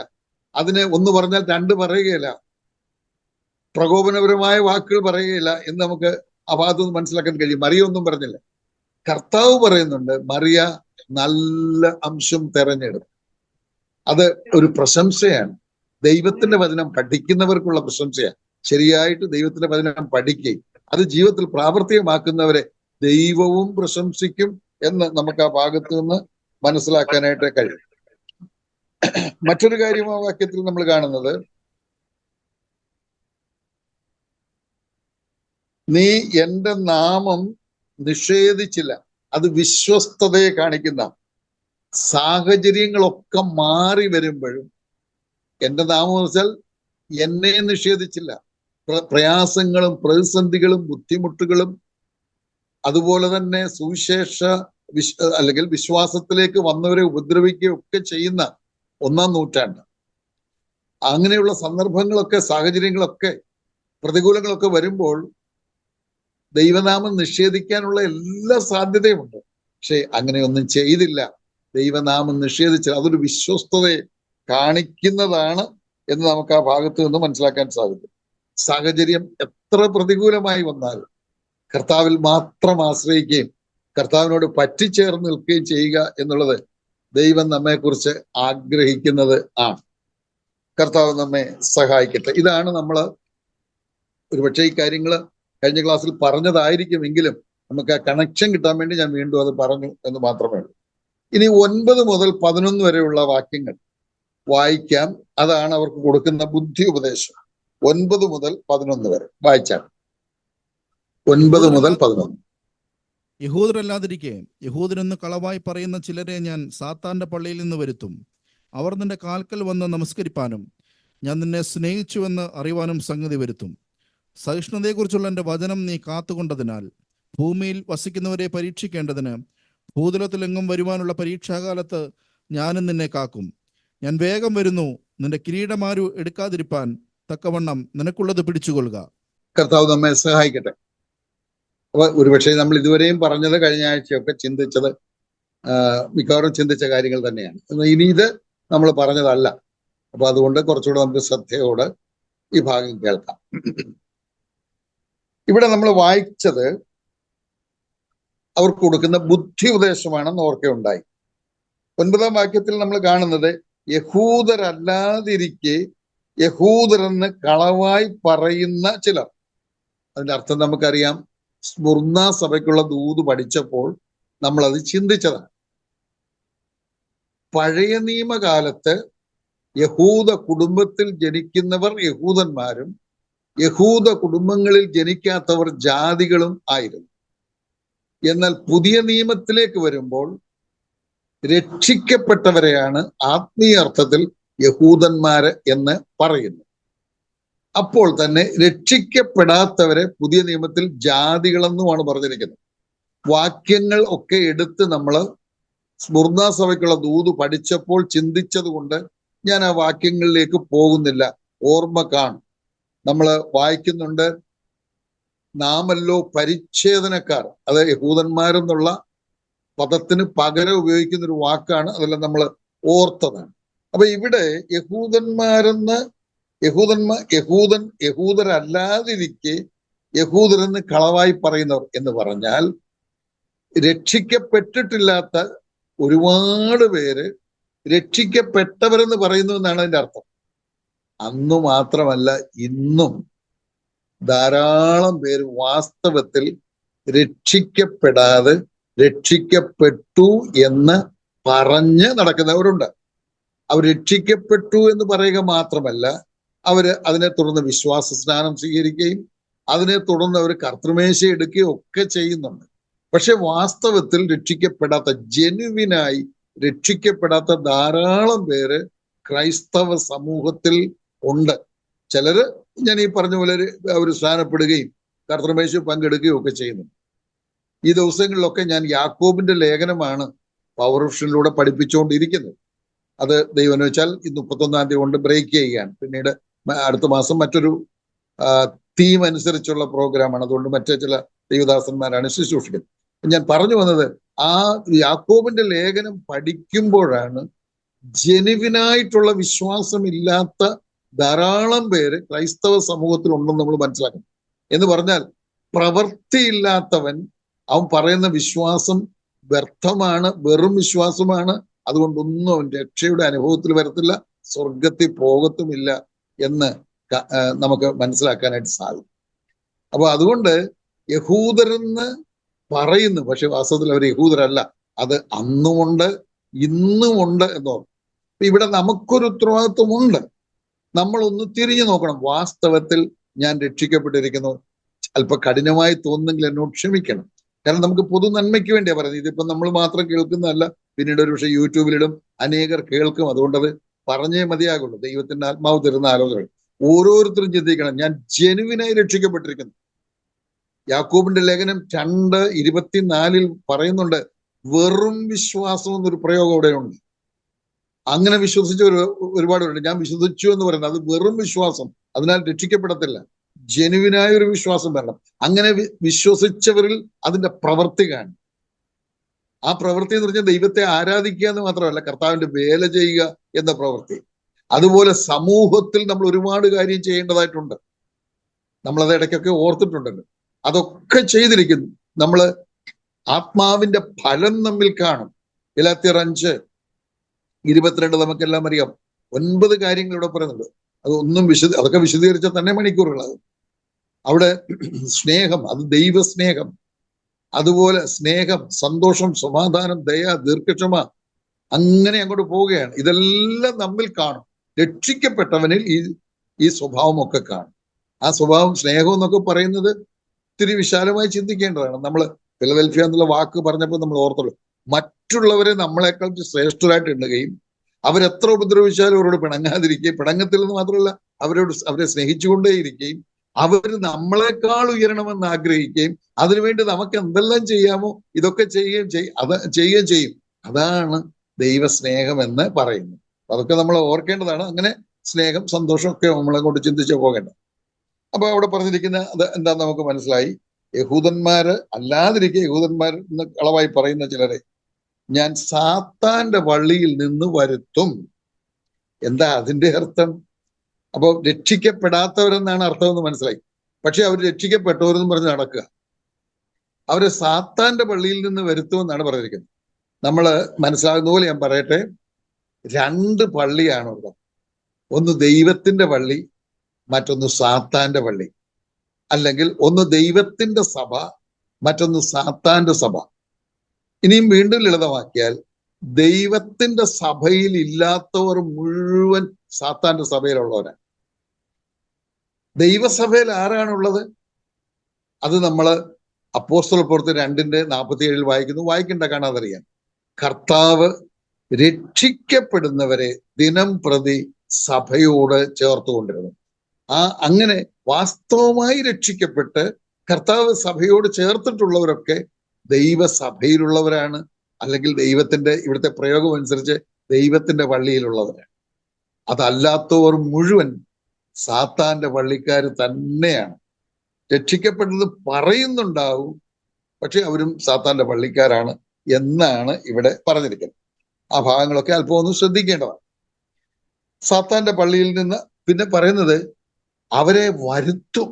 അതിന് ഒന്ന് പറഞ്ഞാൽ 2 പറയുകയില്ല, പ്രകോപനപരമായ വാക്കുകൾ പറയുകയില്ല എന്ന് നമുക്ക് ആ ഭാഗത്തുനിന്ന് മനസ്സിലാക്കാൻ കഴിയും. മറിയ ഒന്നും പറഞ്ഞില്ല. കർത്താവ് പറയുന്നുണ്ട്, മറിയ നല്ല അംശം തെരഞ്ഞെടുത്തു. അത് ഒരു പ്രശംസയാണ്. ദൈവത്തിന്റെ വചനം പഠിക്കുന്നവർക്കുള്ള പ്രശംസയാണ്. ശരിയായിട്ട് ദൈവത്തിന്റെ വചനം പഠിക്കുകയും അത് ജീവിതത്തിൽ പ്രാവർത്തികമാക്കുന്നവരെ ദൈവവും പ്രശംസിക്കും എന്ന് നമുക്ക് ആ ഭാഗത്ത് നിന്ന് മനസ്സിലാക്കാനായിട്ട് കഴിയും. മറ്റൊരു കാര്യം ആ വാക്യത്തിൽ നമ്മൾ കാണുന്നത്, നീ എൻ്റെ നാമം നിഷേധിച്ചില്ല. അത് വിശ്വസ്തതയെ കാണിക്കുന്ന, സാഹചര്യങ്ങളൊക്കെ മാറി വരുമ്പോഴും എൻ്റെ നാമം എന്ന് വെച്ചാൽ എന്നെ നിഷേധിച്ചില്ല. പ്രയാസങ്ങളും പ്രതിസന്ധികളും ബുദ്ധിമുട്ടുകളും അതുപോലെ തന്നെ സുവിശേഷ അല്ലെങ്കിൽ വിശ്വാസത്തിലേക്ക് വന്നവരെ ഉപദ്രവിക്കുകയൊക്കെ ചെയ്യുന്ന 1-ാം നൂറ്റാണ്ട്. അങ്ങനെയുള്ള സന്ദർഭങ്ങളൊക്കെ, സാഹചര്യങ്ങളൊക്കെ, പ്രതികൂലങ്ങളൊക്കെ വരുമ്പോൾ ദൈവനാമം നിഷേധിക്കാനുള്ള എല്ലാ സാധ്യതയുമുണ്ട്. പക്ഷെ അങ്ങനെയൊന്നും ചെയ്തില്ല. ദൈവനാമം നിഷേധിച്ചാൽ അതൊരു വിശ്വസ്തതയെ കാണിക്കുന്നതാണ് എന്ന് നമുക്ക് ആ ഭാഗത്ത് നിന്ന് മനസ്സിലാക്കാൻ സാധിക്കും. സാഹചര്യം എത്ര പ്രതികൂലമായി വന്നാലും കർത്താവിൽ മാത്രം ആശ്രയിക്കുകയും കർത്താവിനോട് പറ്റിച്ചേർന്ന് നിൽക്കുകയും ചെയ്യുക എന്നുള്ളത് ദൈവം നമ്മെക്കുറിച്ച് ആഗ്രഹിക്കുന്നത് ആണ്. കർത്താവ് നമ്മെ സഹായിക്കട്ടെ. ഇതാണ് നമ്മൾ ഒരുപക്ഷെ ഈ കാര്യങ്ങൾ കഴിഞ്ഞ ക്ലാസ്സിൽ പറഞ്ഞതായിരിക്കുമെങ്കിലും നമുക്ക് ആ കണക്ഷൻ കിട്ടാൻ വേണ്ടി ഞാൻ വീണ്ടും അത് പറഞ്ഞു എന്ന് മാത്രമേ ഉള്ളൂ. ഇനി 9 മുതൽ 11 വരെയുള്ള വാക്യങ്ങൾ വായിക്കാം. അതാണ് അവർക്ക് കൊടുക്കുന്ന ബുദ്ധി ഉപദേശം. 9 മുതൽ 11 വരെ വായിച്ചാൽ. 9 മുതൽ 11. യഹൂദരല്ലാതിരിക്കെ യഹൂദരെന്ന് കളവായി പറയുന്ന ചിലരെ ഞാൻ സാത്താന്റെ പള്ളിയിൽ നിന്ന് വരുത്തും. അവർ നിന്റെ കാൽക്കൽ വന്ന് നമസ്കരിപ്പാനും ഞാൻ നിന്നെ സ്നേഹിച്ചുവെന്ന് അറിവാനും സംഗതി വരുത്തും. സഹിഷ്ണുതയെക്കുറിച്ചുള്ള എൻ്റെ വചനം നീ കാത്തുകൊണ്ടതിനാൽ ഭൂമിയിൽ വസിക്കുന്നവരെ പരീക്ഷിക്കേണ്ടതിന് ഭൂതലത്തിലെങ്ങും വരുവാനുള്ള പരീക്ഷാകാലത്ത് ഞാനും നിന്നെ കാക്കും. ഞാൻ വേഗം വരുന്നു. നിന്റെ കിരീടമാരു എടുക്കാതിരിപ്പാൻ തക്കവണ്ണം നിനക്കുള്ളത് പിടിച്ചുകൊള്ളുക. കർത്താവ് നമ്മെ സഹായിക്കട്ടെ. അപ്പൊ ഒരുപക്ഷെ നമ്മൾ ഇതുവരെയും പറഞ്ഞത്, കഴിഞ്ഞ ആഴ്ചയൊക്കെ ചിന്തിച്ചത് മിക്കവാറും ചിന്തിച്ച കാര്യങ്ങൾ തന്നെയാണ്. ഇനി ഇത് നമ്മൾ പറഞ്ഞതല്ല. അപ്പൊ അതുകൊണ്ട് കുറച്ചുകൂടെ നമുക്ക് ശ്രദ്ധയോടെ ഈ ഭാഗം കേൾക്കാം. ഇവിടെ നമ്മൾ വായിച്ചത് അവർക്ക് കൊടുക്കുന്ന ബുദ്ധി ഉപദേശമാണെന്ന് ഓർക്കുകയുണ്ടായി. 9-ാം വാക്യത്തിൽ നമ്മൾ കാണുന്നത് യഹൂദരല്ലാതിരിക്കെ യഹൂദരെന്ന് കളവായി പറയുന്ന ചിലർ. അതിന്റെ അർത്ഥം നമുക്കറിയാം. സ്മുർന്ന സഭയ്ക്കുള്ള ദൂത് പഠിച്ചപ്പോൾ നമ്മളത് ചിന്തിച്ചതാണ്. പഴയ നിയമകാലത്ത് യഹൂദ കുടുംബത്തിൽ ജനിക്കുന്നവർ യഹൂദന്മാരും യഹൂദ കുടുംബങ്ങളിൽ ജനിക്കാത്തവർ ജാതികളും ആയിരുന്നു. എന്നാൽ പുതിയ നിയമത്തിലേക്ക് വരുമ്പോൾ രക്ഷിക്കപ്പെട്ടവരെയാണ് ആത്മീയ അർത്ഥത്തിൽ യഹൂദന്മാര് എന്ന് പറയുന്നു. അപ്പോൾ തന്നെ രക്ഷിക്കപ്പെടാത്തവരെ പുതിയ നിയമത്തിൽ ജാതികളെന്നുമാണ് പറഞ്ഞിരിക്കുന്നത്. വാക്യങ്ങൾ ഒക്കെ എടുത്ത് നമ്മൾ സ്മുർന്ന സഭയ്ക്കുള്ള ദൂത് പഠിച്ചപ്പോൾ ചിന്തിച്ചത് കൊണ്ട് ഞാൻ ആ വാക്യങ്ങളിലേക്ക് പോകുന്നില്ല. ഓർമ്മ കാണും. നമ്മൾ വായിക്കുന്നുണ്ട്, നാമല്ലോ പരിച്ഛേദനക്കാർ. അത് യഹൂദന്മാരെന്നുള്ള പദത്തിന് പകരം ഉപയോഗിക്കുന്ന ഒരു വാക്കാണ്. അതെല്ലാം നമ്മൾ ഓർത്തതാണ്. അപ്പൊ ഇവിടെ യഹൂദരല്ലാതിരിക്കെ യഹൂദരെന്ന് കളവായി പറയുന്നവർ എന്ന് പറഞ്ഞാൽ രക്ഷിക്കപ്പെട്ടിട്ടില്ലാത്ത ഒരുപാട് പേര് രക്ഷിക്കപ്പെട്ടവരെന്ന് പറയുന്നു എന്നാണ് അതിന്റെ അർത്ഥം. അന്നു മാത്രമല്ല, ഇന്നും ധാരാളം പേര് വാസ്തവത്തിൽ രക്ഷിക്കപ്പെടാതെ രക്ഷിക്കപ്പെട്ടു എന്ന് പറഞ്ഞ് നടക്കുന്നവരുണ്ട്. അവർ രക്ഷിക്കപ്പെട്ടു എന്ന് പറയുക മാത്രമല്ല, അവര് അതിനെ തുടർന്ന് വിശ്വാസ സ്നാനം സ്വീകരിക്കുകയും അതിനെ തുടർന്ന് അവർ കർത്തൃമേശ എടുക്കുകയും ഒക്കെ ചെയ്യുന്നുണ്ട്. പക്ഷെ വാസ്തവത്തിൽ രക്ഷിക്കപ്പെടാത്ത, ജെനുവിനായി രക്ഷിക്കപ്പെടാത്ത ധാരാളം പേര് ക്രൈസ്തവ സമൂഹത്തിൽ ഉണ്ട്. ചിലര് ഞാൻ ഈ പറഞ്ഞ പോലെ അവർ സ്നാനപ്പെടുകയും കർത്തൃമേശ പങ്കെടുക്കുകയും ഒക്കെ ചെയ്യുന്നു. ഈ ദിവസങ്ങളിലൊക്കെ ഞാൻ യാക്കോബിന്റെ ലേഖനമാണ് പവർ ഓപ്ഷനിലൂടെ പഠിപ്പിച്ചുകൊണ്ടിരിക്കുന്നത്. അത് ദൈവം വെച്ചാൽ ഇന്ന് 31-ാം തീയതി കൊണ്ട് ബ്രേക്ക് ചെയ്യുകയാണ്. പിന്നീട് അടുത്ത മാസം മറ്റൊരു തീം അനുസരിച്ചുള്ള പ്രോഗ്രാമാണ്. അതുകൊണ്ട് മറ്റേ ചില ദൈവദാസന്മാരാണ് ശുശ്രൂഷിക്കുന്നത്. ഞാൻ പറഞ്ഞു വന്നത്, ആ യാക്കോബിന്റെ ലേഖനം പഠിക്കുമ്പോഴാണ് ജെനുവിനായിട്ടുള്ള വിശ്വാസമില്ലാത്ത ധാരാളം പേര് ക്രൈസ്തവ സമൂഹത്തിൽ ഉണ്ടെന്ന് നമ്മൾ മനസ്സിലാക്കണം. എന്ന് പറഞ്ഞാൽ പ്രവൃത്തിയില്ലാത്തവൻ, അവൻ പറയുന്ന വിശ്വാസം വ്യർത്ഥമാണ്, വെറും വിശ്വാസമാണ്, അതുകൊണ്ടൊന്നും അവൻ രക്ഷയുടെ അനുഭവത്തിൽ വരത്തില്ല, സ്വർഗത്തിൽ പോകത്തുമില്ല എന്ന് നമുക്ക് മനസ്സിലാക്കാനായിട്ട് സാധിക്കും. അപ്പൊ അതുകൊണ്ട് യഹൂദരെന്ന് പറയുന്നു, പക്ഷെ വാസ്തവത്തിൽ അവർ യഹൂദരല്ല. അത് അന്നുമുണ്ട് ഇന്നുമുണ്ട് എന്നോർക്കും. ഇവിടെ നമുക്കൊരു ഉത്തരവാദിത്വമുണ്ട്. നമ്മളൊന്ന് തിരിഞ്ഞു നോക്കണം. വാസ്തവത്തിൽ ഞാൻ രക്ഷിക്കപ്പെട്ടിരിക്കുന്നു. അല്പം കഠിനമായി തോന്നുന്നെങ്കിൽ എന്നോട് ക്ഷമിക്കണം. കാരണം നമുക്ക് പൊതു നന്മയ്ക്ക് വേണ്ടിയാ പറയുന്നത്. ഇതിപ്പം നമ്മൾ മാത്രം കേൾക്കുന്നതല്ല, പിന്നീട് ഒരു പക്ഷേ യൂട്യൂബിലിടും, അനേകർ കേൾക്കും. അതുകൊണ്ടത് പറഞ്ഞേ മതിയാകുള്ളൂ. ദൈവത്തിന്റെ ആത്മാവ് തരുന്ന ആലോചനകൾ ഓരോരുത്തരും ചിന്തിക്കണം. ഞാൻ ജെനുവിനായി രക്ഷിക്കപ്പെട്ടിരിക്കുന്നു. യാക്കോബിന്റെ ലേഖനം 2:24 പറയുന്നുണ്ട്, വെറും വിശ്വാസം എന്നൊരു പ്രയോഗം അവിടെയുണ്ട്. അങ്ങനെ വിശ്വസിച്ച ഒരുപാട് പേരുണ്ട്. ഞാൻ വിശ്വസിച്ചു എന്ന് പറയുന്നത് അത് വെറും വിശ്വാസം, അതിനാൽ രക്ഷിക്കപ്പെടത്തില്ല. ജെനുവിനായ ഒരു വിശ്വാസം വരണം. അങ്ങനെ വിശ്വസിച്ചവരിൽ അതിന്റെ പ്രവൃത്തി കാണും. ആ പ്രവൃത്തി എന്ന് പറഞ്ഞാൽ ദൈവത്തെ ആരാധിക്കുക എന്ന് മാത്രമല്ല, കർത്താവിന്റെ വേല ചെയ്യുക എന്ന പ്രവൃത്തി. അതുപോലെ സമൂഹത്തിൽ നമ്മൾ ഒരുപാട് കാര്യം ചെയ്യേണ്ടതായിട്ടുണ്ട്. നമ്മളത് ഇടയ്ക്കൊക്കെ ഓർത്തിട്ടുണ്ടല്ലോ. അതൊക്കെ ചെയ്തിരിക്കുന്നു. നമ്മള് ആത്മാവിന്റെ ഫലം നമ്മിൽ കാണും. ഗലാത്യർ 5:22 നമുക്കെല്ലാം അറിയാം. 9 കാര്യങ്ങൾ ഇവിടെ പറയുന്നുണ്ട്. അതൊന്നും അതൊക്കെ വിശദീകരിച്ചാൽ തന്നെ മണിക്കൂറുകളാകും. അവിടെ സ്നേഹം, അത് ദൈവസ്നേഹം. അതുപോലെ സ്നേഹം, സന്തോഷം, സമാധാനം, ദയ, ദീർഘക്ഷമ, അങ്ങനെ അങ്ങോട്ട് പോവുകയാണ്. ഇതെല്ലാം നമ്മിൽ കാണും. രക്ഷിക്കപ്പെട്ടവനിൽ ഈ സ്വഭാവമൊക്കെ കാണും. ആ സ്വഭാവം, സ്നേഹം എന്നൊക്കെ പറയുന്നത് ഇത്തിരി വിശാലമായി ചിന്തിക്കേണ്ടതാണ്. നമ്മൾ ഫിലദൽഫിയ എന്നുള്ള വാക്ക് പറഞ്ഞപ്പോൾ നമ്മൾ ഓർത്തുള്ളൂ. മറ്റുള്ളവരെ നമ്മളെക്കാൾ ശ്രേഷ്ഠരായിട്ട് എണ്ണുകയും അവരെത്ര ഉപദ്രവിച്ചാലും അവരോട് പിണങ്ങാതിരിക്കുകയും, പിണങ്ങത്തിൽ നിന്ന് മാത്രമല്ല അവരെ സ്നേഹിച്ചുകൊണ്ടേയിരിക്കുകയും അവർ നമ്മളെക്കാൾ ഉയരണമെന്ന് ആഗ്രഹിക്കുകയും അതിനുവേണ്ടി നമുക്ക് എന്തെല്ലാം ചെയ്യാമോ ഇതൊക്കെ ചെയ്യുകയും ചെയ്യും. അതാണ് ദൈവസ്നേഹം എന്ന് പറയുന്നത്. അതൊക്കെ നമ്മൾ ഓർക്കേണ്ടതാണ്. അങ്ങനെ സ്നേഹം, സന്തോഷം ഒക്കെ നമ്മളെ കൊണ്ട് ചിന്തിച്ചു പോകേണ്ടത്. അപ്പൊ അവിടെ പറഞ്ഞിരിക്കുന്ന അത് എന്താന്ന് നമുക്ക് മനസ്സിലായി. യഹൂദന്മാര് അല്ലാതിരിക്കെ യഹൂദന്മാർ എന്ന് കളവായി പറയുന്ന ചിലരെ ഞാൻ സാത്താന്റെ വള്ളിയിൽ നിന്ന് വരുത്തും. എന്താ അതിന്റെ അർത്ഥം? അപ്പൊ രക്ഷിക്കപ്പെടാത്തവരെന്നാണ് അർത്ഥം എന്ന് മനസ്സിലായി. പക്ഷെ അവർ രക്ഷിക്കപ്പെട്ടവരെന്ന് പറഞ്ഞ് നടക്കുക. അവരെ സാത്താന്റെ പള്ളിയിൽ നിന്ന് വരുത്തുമെന്നാണ് പറഞ്ഞിരിക്കുന്നത്. നമ്മൾ മനസ്സിലാകുന്ന പോലെ ഞാൻ പറയട്ടെ, 2 പള്ളിയാണുള്ളത്. ഒന്ന് ദൈവത്തിന്റെ പള്ളി, മറ്റൊന്ന് സാത്താന്റെ പള്ളി. അല്ലെങ്കിൽ ഒന്ന് ദൈവത്തിന്റെ സഭ, മറ്റൊന്ന് സാത്താന്റെ സഭ. ഇനിയും വീണ്ടും ലളിതമാക്കിയാൽ ദൈവത്തിന്റെ സഭയിൽ ഇല്ലാത്തവർ മുഴുവൻ സാത്താന്റെ സഭയിലുള്ളവരാണ്. ദൈവസഭയിൽ ആരാണുള്ളത്? അത് നമ്മൾ അപ്പോസ്തല പ്രവൃത്തി 2:47 വായിക്കേണ്ട കാണാതറിയാം. കർത്താവ് രക്ഷിക്കപ്പെടുന്നവരെ ദിനം പ്രതി സഭയോട് ചേർത്തുകൊണ്ടിരുന്നു. അങ്ങനെ വാസ്തവമായി രക്ഷിക്കപ്പെട്ട് കർത്താവ് സഭയോട് ചേർത്തിട്ടുള്ളവരൊക്കെ ദൈവസഭയിലുള്ളവരാണ്. അല്ലെങ്കിൽ ഇവിടുത്തെ പ്രയോഗം അനുസരിച്ച് ദൈവത്തിന്റെ പള്ളിയിലുള്ളവരാണ്. അതല്ലാത്തവർ മുഴുവൻ സാത്താന്റെ പള്ളിക്കാർ തന്നെയാണ്. രക്ഷിക്കപ്പെട്ടത് പറയുന്നുണ്ടാവും, പക്ഷെ അവരും സാത്താന്റെ പള്ളിക്കാരാണ് എന്നാണ് ഇവിടെ പറഞ്ഞിരിക്കുന്നത്. ആ ഭാഗങ്ങളൊക്കെ അല്പം ഒന്ന് ശ്രദ്ധിക്കേണ്ടതാണ്. സാത്താന്റെ പള്ളിയിൽ നിന്ന് പിന്നെ പറയുന്നത് അവരെ വരുത്തും.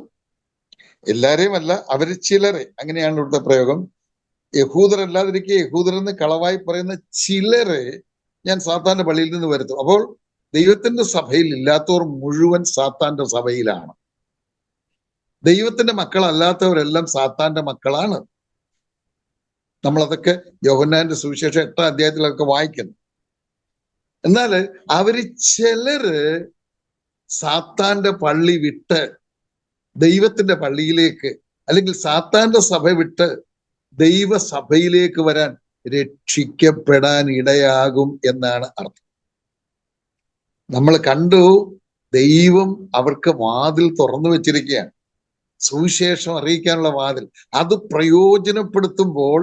എല്ലാരെയും അല്ല, അവര് ചിലരെ, അങ്ങനെയാണ് ഇവിടുത്തെ പ്രയോഗം. യഹൂദരല്ലാതിരിക്കെ യഹൂദരെന്ന് കളവായി പറയുന്ന ചിലരെ ഞാൻ സാത്താന്റെ പള്ളിയിൽ നിന്ന് വരുത്തും. അപ്പോൾ ദൈവത്തിന്റെ സഭയിൽ ഇല്ലാത്തവർ മുഴുവൻ സാത്താന്റെ സഭയിലാണ്. ദൈവത്തിന്റെ മക്കളല്ലാത്തവരെല്ലാം സാത്താന്റെ മക്കളാണ്. നമ്മളതൊക്കെ യോഹന്നാന്റെ സുവിശേഷം 8-ാം അധ്യായത്തിലൊക്കെ വായിക്കുന്നു. എന്നാൽ ചിലര് സാത്താന്റെ പള്ളി വിട്ട് ദൈവത്തിന്റെ പള്ളിയിലേക്ക്, അല്ലെങ്കിൽ സാത്താന്റെ സഭ വിട്ട് ദൈവസഭയിലേക്ക് വരാൻ, രക്ഷിക്കപ്പെടാൻ ഇടയാകും എന്നാണ് അർത്ഥം. നമ്മൾ കണ്ടു, ദൈവം അവർക്ക് വാതിൽ തുറന്നു വെച്ചിരിക്കുകയാണ്. സുവിശേഷം അറിയിക്കാനുള്ള വാതിൽ. അത് പ്രയോജനപ്പെടുത്തുമ്പോൾ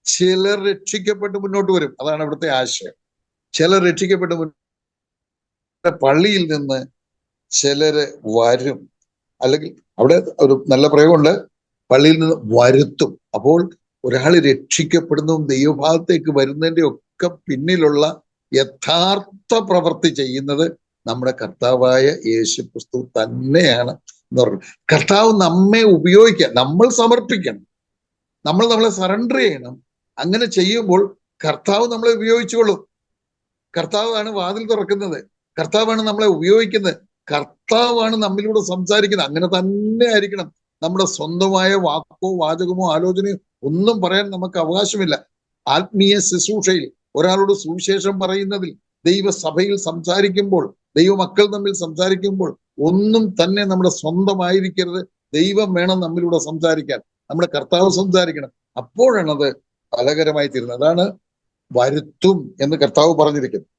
ചിലർ രക്ഷിക്കപ്പെട്ട് മുന്നോട്ട് വരും. അതാണ് ഇവിടുത്തെ ആശയം. ചിലർ രക്ഷിക്കപ്പെട്ട് പള്ളിയിൽ നിന്ന് ചിലര് വരും. അല്ലെങ്കിൽ അവിടെ ഒരു നല്ല പ്രയോഗമുണ്ട്, പള്ളിയിൽ നിന്ന് വരുത്തും. അപ്പോൾ ഒരാൾ രക്ഷിക്കപ്പെടുന്നതും ദൈവഭാഗത്തേക്ക് വരുന്നതിന്റെ ഒക്കെ പിന്നിലുള്ള യഥാർത്ഥ പ്രവൃത്തി ചെയ്യുന്നത് നമ്മുടെ കർത്താവായ യേശു ക്രിസ്തു തന്നെയാണ് എന്ന് പറഞ്ഞു. കർത്താവ് നമ്മെ ഉപയോഗിക്കാൻ, നമ്മൾ സമർപ്പിക്കണം, നമ്മളെ സറണ്ടർ ചെയ്യണം. അങ്ങനെ ചെയ്യുമ്പോൾ കർത്താവ് നമ്മളെ ഉപയോഗിച്ചുകൊള്ളും. കർത്താവാണ് വാതിൽ തുറക്കുന്നത്, കർത്താവാണ് നമ്മളെ ഉപയോഗിക്കുന്നത്, കർത്താവാണ് നമ്മിലൂടെ സംസാരിക്കുന്നത്. അങ്ങനെ തന്നെ ആയിരിക്കണം. നമ്മുടെ സ്വന്തമായ വാക്കോ വാചകമോ ആലോചനയോ ഒന്നും പറയാൻ നമുക്ക് അവകാശമില്ല. ആത്മീയ ശുശ്രൂഷയിൽ, ഒരാളോട് സുവിശേഷം പറയുന്നതിൽ, ദൈവസഭയിൽ സംസാരിക്കുമ്പോൾ, ദൈവമക്കൾ തമ്മിൽ സംസാരിക്കുമ്പോൾ ഒന്നും തന്നെ നമ്മുടെ സ്വന്തമായിരിക്കരുത്. ദൈവം വേണം നമ്മിലൂടെ സംസാരിക്കാൻ, നമ്മുടെ കർത്താവ് സംസാരിക്കണം. അപ്പോഴാണ് അത് ഫലകരമായി തീരുന്നത്. അതാണ് വരുത്തും എന്ന് കർത്താവ് പറഞ്ഞിരിക്കുന്നത്.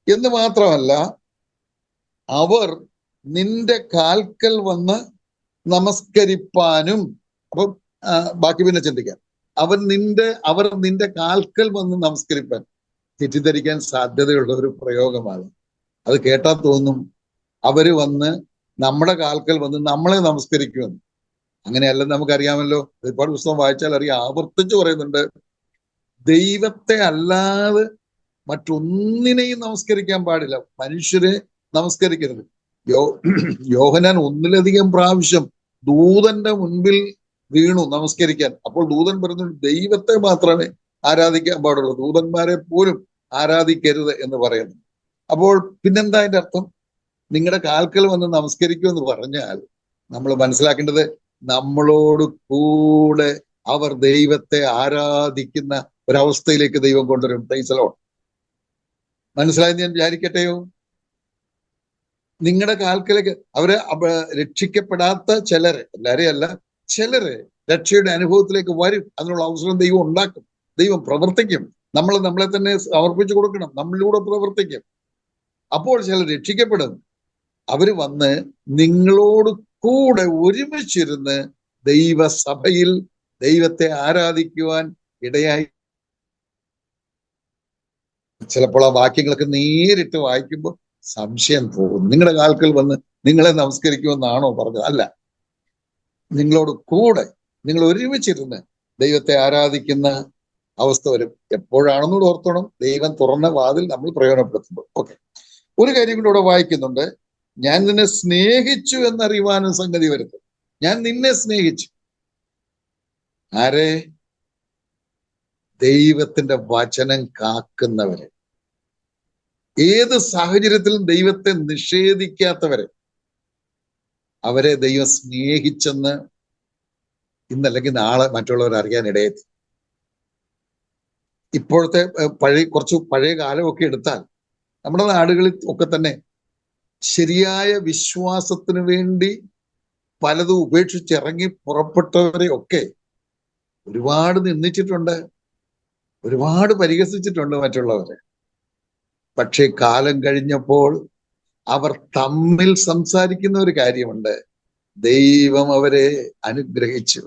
എന്ന് മാത്രമല്ല, അവർ നിന്റെ കാൽക്കൽ വന്ന് നമസ്കരിപ്പാനും. അപ്പം ബാക്കി പിന്നെ ചിന്തിക്കാം. അവർ നിന്റെ കാൽക്കൽ വന്ന് നമസ്കരിപ്പാൻ. തെറ്റിദ്ധരിക്കാൻ സാധ്യതയുള്ള ഒരു പ്രയോഗമാണ്. അത് കേട്ടാൽ തോന്നും അവര് വന്ന് നമ്മുടെ കാൽക്കൽ വന്ന് നമ്മളെ നമസ്കരിക്കുമെന്ന്. അങ്ങനെയല്ലെന്ന് നമുക്കറിയാമല്ലോ. ഒരുപാട് പുസ്തകം വായിച്ചാൽ അറിയാം. ആവർത്തിച്ച് പറയുന്നുണ്ട്, ദൈവത്തെ അല്ലാതെ മറ്റൊന്നിനെയും നമസ്കരിക്കാൻ പാടില്ല. മനുഷ്യരെ നമസ്കരിക്കരുത്. യോഹന്നാൻ 1-ലധികം പ്രാവശ്യം ദൂതന്റെ മുൻപിൽ വീണു നമസ്കരിക്കാൻ. അപ്പോൾ ദൂതൻ പറഞ്ഞു, ദൈവത്തെ മാത്രമേ ആരാധിക്കാൻ പാടുള്ളൂ, ദൂതന്മാരെ പോലും ആരാധിക്കരുത് എന്ന് പറയുന്നു. അപ്പോൾ പിന്നെന്താ അതിന്റെ അർത്ഥം? നിങ്ങളുടെ കാൽക്കൽ വന്ന് നമസ്കരിക്കുമെന്ന് പറഞ്ഞാൽ നമ്മൾ മനസ്സിലാക്കേണ്ടത്, നമ്മളോട് കൂടെ അവർ ദൈവത്തെ ആരാധിക്കുന്ന ഒരവസ്ഥയിലേക്ക് ദൈവം കൊണ്ടുവരും. Price the Lord. മനസ്സിലായെന്ന് ഞാൻ വിചാരിക്കട്ടെയോ? നിങ്ങളുടെ കാൽക്കലേക്ക് രക്ഷിക്കപ്പെടാത്ത ചിലര്, എല്ലാരെയും അല്ല, ചിലര് രക്ഷയുടെ അനുഭവത്തിലേക്ക് വരും. അതിനുള്ള അവസരം ദൈവം ഉണ്ടാക്കും, ദൈവം പ്രവർത്തിക്കും. നമ്മൾ നമ്മളെ തന്നെ സമർപ്പിച്ചു കൊടുക്കണം, നമ്മളിലൂടെ പ്രവർത്തിക്കും. അപ്പോൾ ചിലർ രക്ഷിക്കപ്പെടും. അവര് വന്ന് നിങ്ങളോട് കൂടെ ഒരുമിച്ചിരുന്ന് ദൈവസഭയിൽ ദൈവത്തെ ആരാധിക്കുവാൻ ഇടയായി. ചിലപ്പോൾ ആ വാക്യങ്ങളൊക്കെ നേരിട്ട് വായിക്കുമ്പോൾ സംശയം പോകും. നിങ്ങളുടെ കാൽക്കൽ വന്ന് നിങ്ങളെ നമസ്കരിക്കുമെന്നാണോ പറഞ്ഞത്? അല്ല, നിങ്ങളോട് കൂടെ നിങ്ങൾ ഒരുമിച്ചിരുന്ന് ദൈവത്തെ ആരാധിക്കുന്ന അവസ്ഥ വരും. എപ്പോഴാണെന്നൂടെ ഓർത്തോണം, ദൈവം തുറന്ന വാതിൽ നമ്മൾ പ്രയോജനപ്പെടുത്തുമ്പോൾ. ഓക്കെ, ഒരു കാര്യം കൂടെ ഇവിടെ വായിക്കുന്നുണ്ട്. ഞാൻ നിന്നെ സ്നേഹിച്ചു എന്നറിയുവാനും സംഗതി വരുത്തും. ഞാൻ നിന്നെ സ്നേഹിച്ചു. ആരെ? ദൈവത്തിന്റെ വചനം കാക്കുന്നവരെ, ഏത് സാഹചര്യത്തിലും ദൈവത്തെ നിഷേധിക്കാത്തവരെ, അവരെ ദൈവം സ്നേഹിച്ചെന്ന് ഇന്നല്ലെങ്കിൽ നാളെ മറ്റുള്ളവർ അറിയാൻ ഇടയെത്തി. ഇപ്പോഴത്തെ കുറച്ച് പഴയ കാലമൊക്കെ എടുത്താൽ നമ്മുടെ നാടുകളിൽ ഒക്കെ തന്നെ ശരിയായ വിശ്വാസത്തിന് വേണ്ടി പലതും ഉപേക്ഷിച്ചിറങ്ങി പുറപ്പെട്ടവരെ ഒക്കെ ഒരുപാട് നിന്ദിച്ചിട്ടുണ്ട്, ഒരുപാട് പരിഹസിച്ചിട്ടുണ്ട് മറ്റുള്ളവരെ. പക്ഷെ കാലം കഴിഞ്ഞപ്പോൾ അവർ തമ്മിൽ സംസാരിക്കുന്ന ഒരു കാര്യമുണ്ട്: ദൈവം അവരെ അനുഗ്രഹിച്ചു.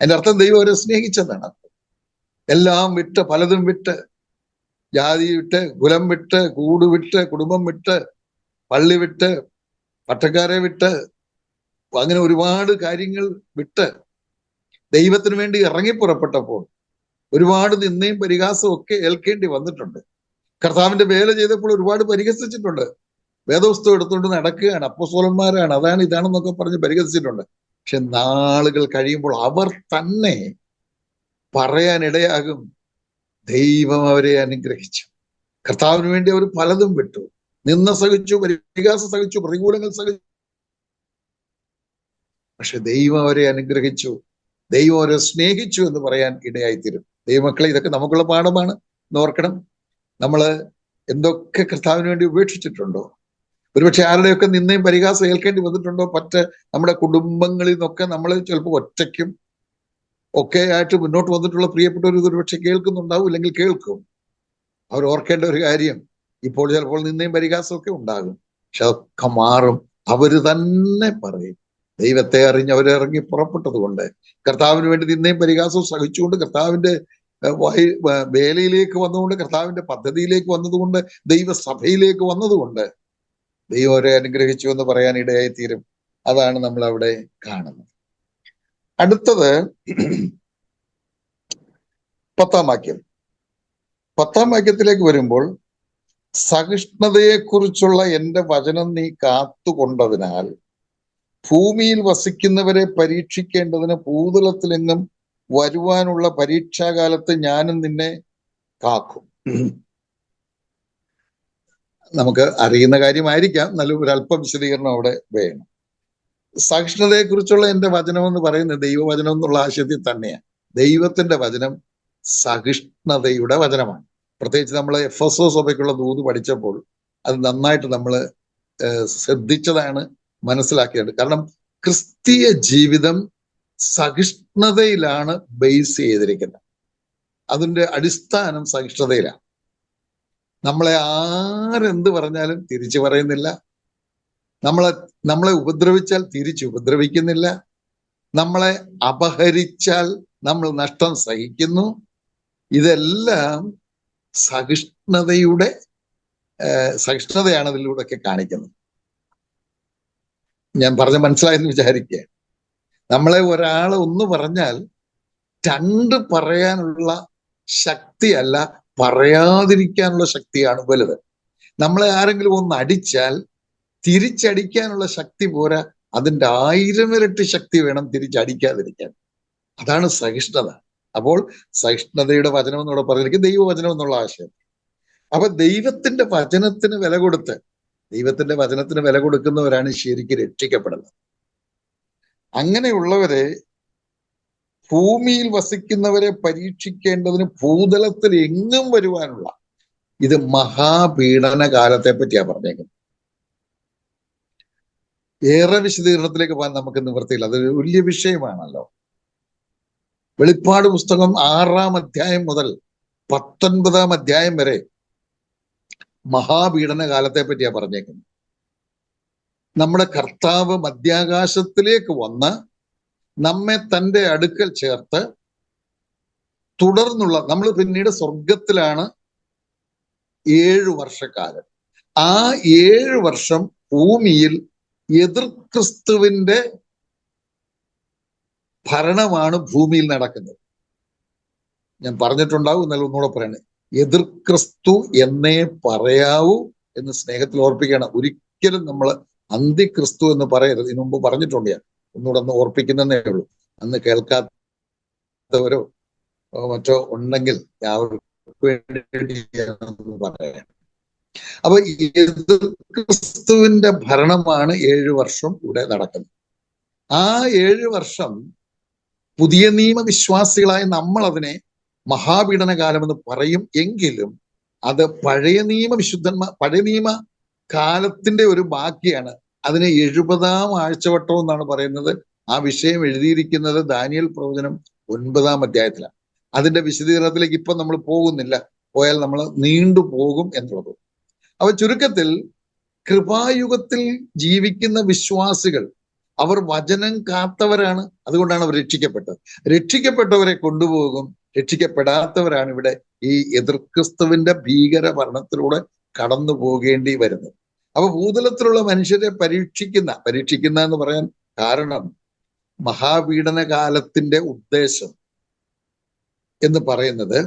അതിന്റെ അർത്ഥം ദൈവം അവരെ സ്നേഹിച്ചതാണ്. എല്ലാം വിട്ട്, പലതും വിട്ട്, ജാതി വിട്ട്, കുലം വിട്ട്, കൂട് വിട്ട്, കുടുംബം വിട്ട്, പള്ളി വിട്ട്, പട്ടക്കാരെ വിട്ട്, അങ്ങനെ ഒരുപാട് കാര്യങ്ങൾ വിട്ട് ദൈവത്തിന് വേണ്ടി ഇറങ്ങിപ്പുറപ്പെട്ടപ്പോൾ ഒരുപാട് നിന്ദയും പരിഹാസവും ഒക്കെ ഏൽക്കേണ്ടി വന്നിട്ടുണ്ട്. കർത്താവിന്റെ വേല ചെയ്തപ്പോൾ ഒരുപാട് പരിഹസിച്ചിട്ടുണ്ട്. വേദപുസ്തകം എടുത്തുകൊണ്ട് നടക്കുകയാണ്, അപ്പോസ്തലന്മാരാണ്, അതാണ് ഇതാണെന്നൊക്കെ പറഞ്ഞ് പരിഹസിച്ചിട്ടുണ്ട്. പക്ഷെ നാളുകൾ കഴിയുമ്പോൾ അവർ തന്നെ പറയാനിടയാകും: ദൈവം അവരെ അനുഗ്രഹിച്ചു. കർത്താവിന് വേണ്ടി അവർ പലതും വിട്ടു, നിന്ന സഹിച്ചു, പരിഹാസം സഹിച്ചു, പ്രതികൂലങ്ങൾ സഹിച്ചു. പക്ഷെ ദൈവം അവരെ അനുഗ്രഹിച്ചു, ദൈവം അവരെ സ്നേഹിച്ചു എന്ന് പറയാൻ ഇടയായിത്തീരും. ദൈവമക്കളെ, ഇതൊക്കെ നമുക്കുള്ള പാഠമാണ് ഓർക്കണം. നമ്മള് എന്തൊക്കെ കർത്താവിന് വേണ്ടി ഉപേക്ഷിച്ചിട്ടുണ്ടോ? ഒരുപക്ഷെ ആരുടെയൊക്കെ നിന്നയും പരിഹാസം ഏൽക്കേണ്ടി വന്നിട്ടുണ്ടോ? നമ്മുടെ കുടുംബങ്ങളിൽ നിന്നൊക്കെ നമ്മൾ ചിലപ്പോൾ ഒറ്റയ്ക്കും ഒക്കെ ആയിട്ട് മുന്നോട്ട് വന്നിട്ടുള്ള പ്രിയപ്പെട്ടവർ ഒരുപക്ഷെ കേൾക്കുന്നുണ്ടാവും, ഇല്ലെങ്കിൽ കേൾക്കും. അവർ ഓർക്കേണ്ട ഒരു കാര്യം, ഇപ്പോൾ ചിലപ്പോൾ നിന്നയും പരിഹാസമൊക്കെ ഉണ്ടാകും, പക്ഷെ അതൊക്കെ മാറും. അവര് തന്നെ പറയും, ദൈവത്തെ അറിഞ്ഞ് അവരിറങ്ങി പുറപ്പെട്ടത് കൊണ്ട്, കർത്താവിന് വേണ്ടി നിന്നയും പരിഹാസവും സഹിച്ചുകൊണ്ട്, കർത്താവിന്റെ വേലയിലേക്ക് വന്നുകൊണ്ട്, കർത്താവിന്റെ പദ്ധതിയിലേക്ക് വന്നതുകൊണ്ട്, ദൈവസഭയിലേക്ക് വന്നതുകൊണ്ട് ദൈവം അവരെ അനുഗ്രഹിച്ചു എന്ന് പറയാൻ ഇടയായി തീരും. അതാണ് നമ്മൾ അവിടെ കാണുന്നത്. അടുത്തത് 10-ാം വാക്യം. 10-ാം വാക്യത്തിലേക്ക് വരുമ്പോൾ, സഹിഷ്ണുതയെക്കുറിച്ചുള്ള എന്റെ വചനം നീ കാത്തുകൊണ്ടതിനാൽ ഭൂമിയിൽ വസിക്കുന്നവരെ പരീക്ഷിക്കേണ്ടതിന് ഭൂതലത്തിലെങ്ങും വരുവാനുള്ള പരീക്ഷാകാലത്ത് ഞാനും നിന്നെ കാക്കും. നമുക്ക് അറിയുന്ന കാര്യമായിരിക്കാം, നല്ല ഒരല്പം വിശദീകരണം അവിടെ വേണം. സഹിഷ്ണുതയെക്കുറിച്ചുള്ള എന്റെ വചനം എന്ന് പറയുന്നത് ദൈവവചനം എന്നുള്ള ആശയത്തിൽ തന്നെയാണ്. ദൈവത്തിന്റെ വചനം സഹിഷ്ണുതയുടെ വചനമാണ്. പ്രത്യേകിച്ച് നമ്മൾ എഫെസോസ് സഭയ്ക്കുള്ള ദൂത് പഠിച്ചപ്പോൾ അത് നന്നായിട്ട് നമ്മൾ ശ്രദ്ധിച്ചതാണ്, മനസ്സിലാക്കിയത്. കാരണം ക്രിസ്തീയ ജീവിതം സഹിഷ്ണുതയിലാണ് ബേസ് ചെയ്തിരിക്കുന്നത്. അതിന്റെ അടിസ്ഥാനം സഹിഷ്ണുതയിലാണ്. നമ്മളെ ആരെന്ത് പറഞ്ഞാലും തിരിച്ചു പറയുന്നില്ല, നമ്മളെ ഉപദ്രവിച്ചാൽ തിരിച്ചു ഉപദ്രവിക്കുന്നില്ല, നമ്മളെ അപഹരിച്ചാൽ നമ്മൾ നഷ്ടം സഹിക്കുന്നു. ഇതെല്ലാം സഹിഷ്ണുതയാണ് ഇതിലൂടെയൊക്കെ കാണിക്കുന്നത്. ഞാൻ പറഞ്ഞ മനസ്സിലായെന്ന് വിചാരിക്കുക. നമ്മളെ ഒരാൾ ഒന്ന് പറഞ്ഞാൽ രണ്ട് പറയാനുള്ള ശക്തിയല്ല, പറയാതിരിക്കാനുള്ള ശക്തിയാണ് വലുത്. നമ്മളെ ആരെങ്കിലും ഒന്ന് അടിച്ചാൽ തിരിച്ചടിക്കാനുള്ള ശക്തി പോരാ, അതിൻ്റെ 1000 ഇരട്ടി ശക്തി വേണം തിരിച്ചടിക്കാതിരിക്കാൻ. അതാണ് സഹിഷ്ണുത. അപ്പോൾ സഹിഷ്ണുതയുടെ വചനം എന്നൂടെ പറഞ്ഞിരിക്കും, ദൈവവചനം എന്നുള്ള ആശയം. അപ്പൊ ദൈവത്തിന്റെ വചനത്തിന് വില കൊടുക്കുന്നവരാണ് ശരിക്കും രക്ഷിക്കപ്പെടുന്നത്. അങ്ങനെയുള്ളവരെ, ഭൂമിയിൽ വസിക്കുന്നവരെ പരീക്ഷിക്കേണ്ടതിന് ഭൂതലത്തിൽ എങ്ങും വരുവാനുള്ള, ഇത് മഹാപീഡന കാലത്തെ പറ്റിയാ പറഞ്ഞേക്കുന്നത്. ഏറെ വിശദീകരണത്തിലേക്ക് പോകാൻ നമുക്ക് നിവൃത്തിയില്ല, അതൊരു വലിയ വിഷയമാണല്ലോ. വെളിപ്പാട് പുസ്തകം 6-ാം അധ്യായം മുതൽ 19-ാം അധ്യായം വരെ മഹാപീഡന കാലത്തെ പറ്റിയാ പറഞ്ഞേക്കുന്നത്. നമ്മുടെ കർത്താവ് മധ്യാകാശത്തിലേക്ക് വന്ന് നമ്മെ തൻ്റെ അടുക്കൽ ചേർത്ത് തുടർന്നുള്ള, നമ്മൾ പിന്നീട് സ്വർഗത്തിലാണ് 7 വർഷക്കാലം. ആ 7 വർഷം ഭൂമിയിൽ എതിർക്രിസ്തുവിന്റെ ഭരണമാണ് ഭൂമിയിൽ നടക്കുന്നത്. ഞാൻ പറഞ്ഞിട്ടുണ്ടാവും, എന്നാലും ഒന്നുകൂടെ പറയണേ. എതിർക്രിസ്തു എന്നേ പറയാവൂ എന്ന് സ്നേഹത്തിൽ ഓർപ്പിക്കണം. ഒരിക്കലും നമ്മൾ അന്തിക്രിസ്തു എന്ന് പറയരുത്. ഇതിനു മുമ്പ് പറഞ്ഞിട്ടുണ്ട് ഞാൻ, ഒന്നുകൂടെ ഒന്ന് ഓർപ്പിക്കുന്നതേ ഉള്ളൂ. അന്ന് കേൾക്കാത്തവരോ മറ്റോ ഉണ്ടെങ്കിൽ അവർക്ക് വേണ്ടി പറയാം. അപ്പൊ ക്രിസ്തുവിന്റെ ഭരണമാണ് 7 വർഷം ഇവിടെ നടക്കുന്നത്. ആ 7 വർഷം പുതിയ നിയമ വിശ്വാസികളായ നമ്മൾ അതിനെ മഹാപീഡന കാലം എന്ന് പറയും. എങ്കിലും അത് പഴയ നിയമ കാലത്തിന്റെ ഒരു ബാക്കിയാണ്. അതിനെ 70-ാം ആഴ്ചവട്ടം എന്നാണ് പറയുന്നത്. ആ വിഷയം എഴുതിയിരിക്കുന്നത് ദാനിയേൽ പ്രവചനം 9-ാം അധ്യായത്തിലാണ്. അതിന്റെ വിശദീകരണത്തിലേക്ക് ഇപ്പൊ നമ്മൾ പോകുന്നില്ല, പോയാൽ നമ്മൾ നീണ്ടുപോകും എന്നുള്ളത്. അപ്പൊ ചുരുക്കത്തിൽ കൃപായുഗത്തിൽ ജീവിക്കുന്ന വിശ്വാസികൾ അവർ വചനം കാത്തവരാണ്. അതുകൊണ്ടാണ് അവർ രക്ഷിക്കപ്പെട്ടത്. രക്ഷിക്കപ്പെട്ടവരെ കൊണ്ടുപോകും. രക്ഷിക്കപ്പെടാത്തവരാണ് ഇവിടെ ഈ എതിർക്രിസ്തുവിന്റെ ഭീകര ഭരണത്തിലൂടെ കടന്നു പോകേണ്ടി വരുന്നത്. അപ്പൊ ഭൂതലത്തിലുള്ള മനുഷ്യരെ പരീക്ഷിക്കുന്ന എന്ന് പറയാൻ കാരണം, മഹാപീഡന കാലത്തിന്റെ ഉദ്ദേശം എന്ന് പറയുന്നത്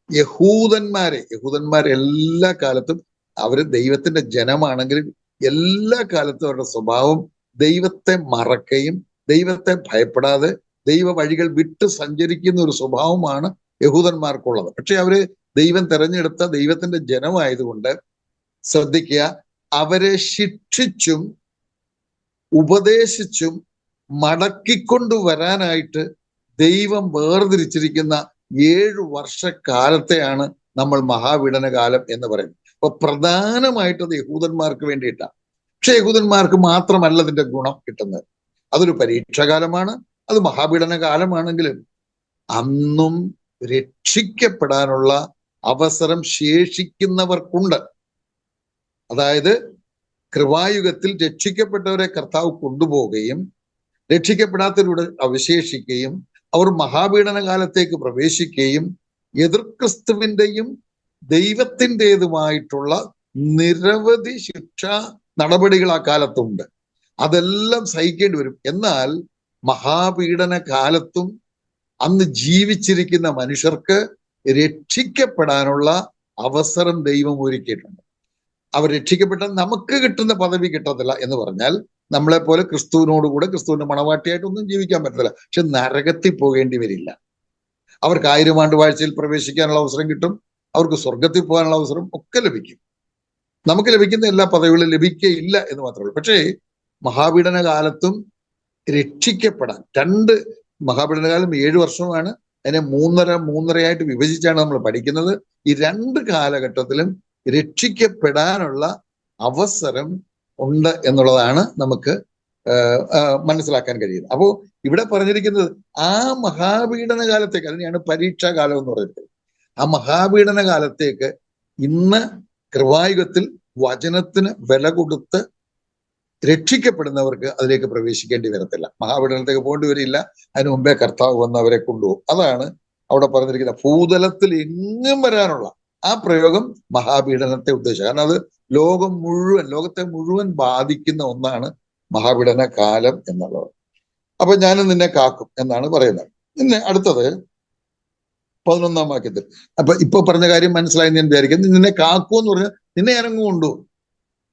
യഹൂദന്മാർ എല്ലാ കാലത്തും, അവര് ദൈവത്തിന്റെ ജനമാണെങ്കിലും എല്ലാ കാലത്തും അവരുടെ സ്വഭാവം ദൈവത്തെ മറക്കുകയും ദൈവത്തെ ഭയപ്പെടാതെ ദൈവ വഴികൾ വിട്ട് സഞ്ചരിക്കുന്ന ഒരു സ്വഭാവമാണ് യഹൂദന്മാർക്കുള്ളത്. പക്ഷെ അവര് ദൈവം തെരഞ്ഞെടുത്ത ദൈവത്തിന്റെ ജനമായതുകൊണ്ട് ശ്രദ്ധിക്കുക, അവരെ ശിക്ഷിച്ചും ഉപദേശിച്ചും മടക്കിക്കൊണ്ടുവരാനായിട്ട് ദൈവം വേർതിരിച്ചിരിക്കുന്ന 7 വർഷക്കാലത്തെയാണ് നമ്മൾ മഹാപീഡന കാലം എന്ന് പറയുന്നത്. അപ്പൊ പ്രധാനമായിട്ടത് യഹൂദന്മാർക്ക് വേണ്ടിയിട്ടാണ്. പക്ഷെ യഹൂദന്മാർക്ക് മാത്രമല്ല അതിന്റെ ഗുണം കിട്ടുന്നത്. അതൊരു പരീക്ഷാകാലമാണ്, അത് മഹാപീഡന കാലമാണെങ്കിലും അന്നും രക്ഷിക്കപ്പെടാനുള്ള അവസരം ശേഷിക്കുന്നവർക്കുണ്ട്. അതായത് കൃപായുഗത്തിൽ രക്ഷിക്കപ്പെട്ടവരെ കർത്താവ് കൊണ്ടുപോവുകയും രക്ഷിക്കപ്പെടാത്തവരുടെ അവശേഷിക്കുകയും അവർ മഹാപീഡന കാലത്തേക്ക് പ്രവേശിക്കുകയും എതിർക്രിസ്തുവിന്റെയും ദൈവത്തിൻ്റെതുമായിട്ടുള്ള നിരവധി ശിക്ഷാ നടപടികൾ ആ കാലത്തുണ്ട്. അതെല്ലാം സഹിക്കേണ്ടി വരും. എന്നാൽ മഹാപീഡന കാലത്തും അന്ന് ജീവിച്ചിരിക്കുന്ന മനുഷ്യർക്ക് രക്ഷിക്കപ്പെടാനുള്ള അവസരം ദൈവം ഒരുക്കിയിട്ടുണ്ട്. അവർ രക്ഷിക്കപ്പെട്ടാൽ നമുക്ക് കിട്ടുന്ന പദവി കിട്ടത്തില്ല എന്ന് പറഞ്ഞാൽ, നമ്മളെ പോലെ ക്രിസ്തുവിനോടുകൂടെ ക്രിസ്തുവിന്റെ മണവാട്ടിയായിട്ടൊന്നും ജീവിക്കാൻ പറ്റത്തില്ല. പക്ഷെ നരകത്തിൽ പോകേണ്ടി വരില്ല. അവർക്ക് 1000 ആണ്ട് വാഴ്ചയിൽ പ്രവേശിക്കാനുള്ള അവസരം കിട്ടും. അവർക്ക് സ്വർഗത്തിൽ പോകാനുള്ള അവസരം ഒക്കെ ലഭിക്കും. നമുക്ക് ലഭിക്കുന്ന എല്ലാ പദവികളും ലഭിക്കുകയില്ല എന്ന് മാത്രമേ ഉള്ളൂ. പക്ഷേ മഹാപീഡന കാലത്തും രക്ഷിക്കപ്പെടാൻ മഹാപീഡന കാലം 7 വർഷമാണ്. അതിനെ 3.5 വിഭജിച്ചാണ് നമ്മൾ പഠിക്കുന്നത്. ഈ 2 കാലഘട്ടത്തിലും രക്ഷിക്കപ്പെടാനുള്ള അവസരം ഉണ്ട് എന്നുള്ളതാണ് നമുക്ക് മനസ്സിലാക്കാൻ കഴിയുന്നത്. അപ്പോൾ ഇവിടെ പറഞ്ഞിരിക്കുന്നത് ആ മഹാപീഡന കാലത്തേക്ക്, അതിനെയാണ് പരീക്ഷാകാലം എന്ന് പറയുന്നത്. ആ മഹാപീഡന കാലത്തേക്ക് ഇന്ന് കൃപായുഗത്തിൽ വചനത്തിന് വില കൊടുത്ത് രക്ഷിക്കപ്പെടുന്നവർക്ക് അതിലേക്ക് പ്രവേശിക്കേണ്ടി വരത്തില്ല. മഹാപീഡനത്തേക്ക് പോകേണ്ടി വരില്ല. അതിനു മുമ്പേ കർത്താവ് വന്ന് അവരെ കൊണ്ടുപോകും. അതാണ് അവിടെ പറഞ്ഞിരിക്കുന്നത്. ഭൂതലത്തിൽ എങ്ങും വരാനുള്ള ആ പ്രയോഗം മഹാപീഡനത്തെ ഉദ്ദേശിച്ചത്. കാരണം അത് ലോകത്തെ മുഴുവൻ ബാധിക്കുന്ന ഒന്നാണ് മഹാപീഡന കാലം എന്നുള്ളത്. അപ്പൊ ഞാനും നിന്നെ കാക്കും എന്നാണ് പറയുന്നത്. പിന്നെ അടുത്തത് 11-ാം വാക്യത്തിൽ, അപ്പൊ ഇപ്പൊ പറഞ്ഞ കാര്യം മനസ്സിലായി ഞാൻ വിചാരിക്കുന്നു. നിന്നെ കാക്കൂ എന്ന് പറഞ്ഞാൽ നിന്നെ ഇറങ്ങും കൊണ്ടുപോകും.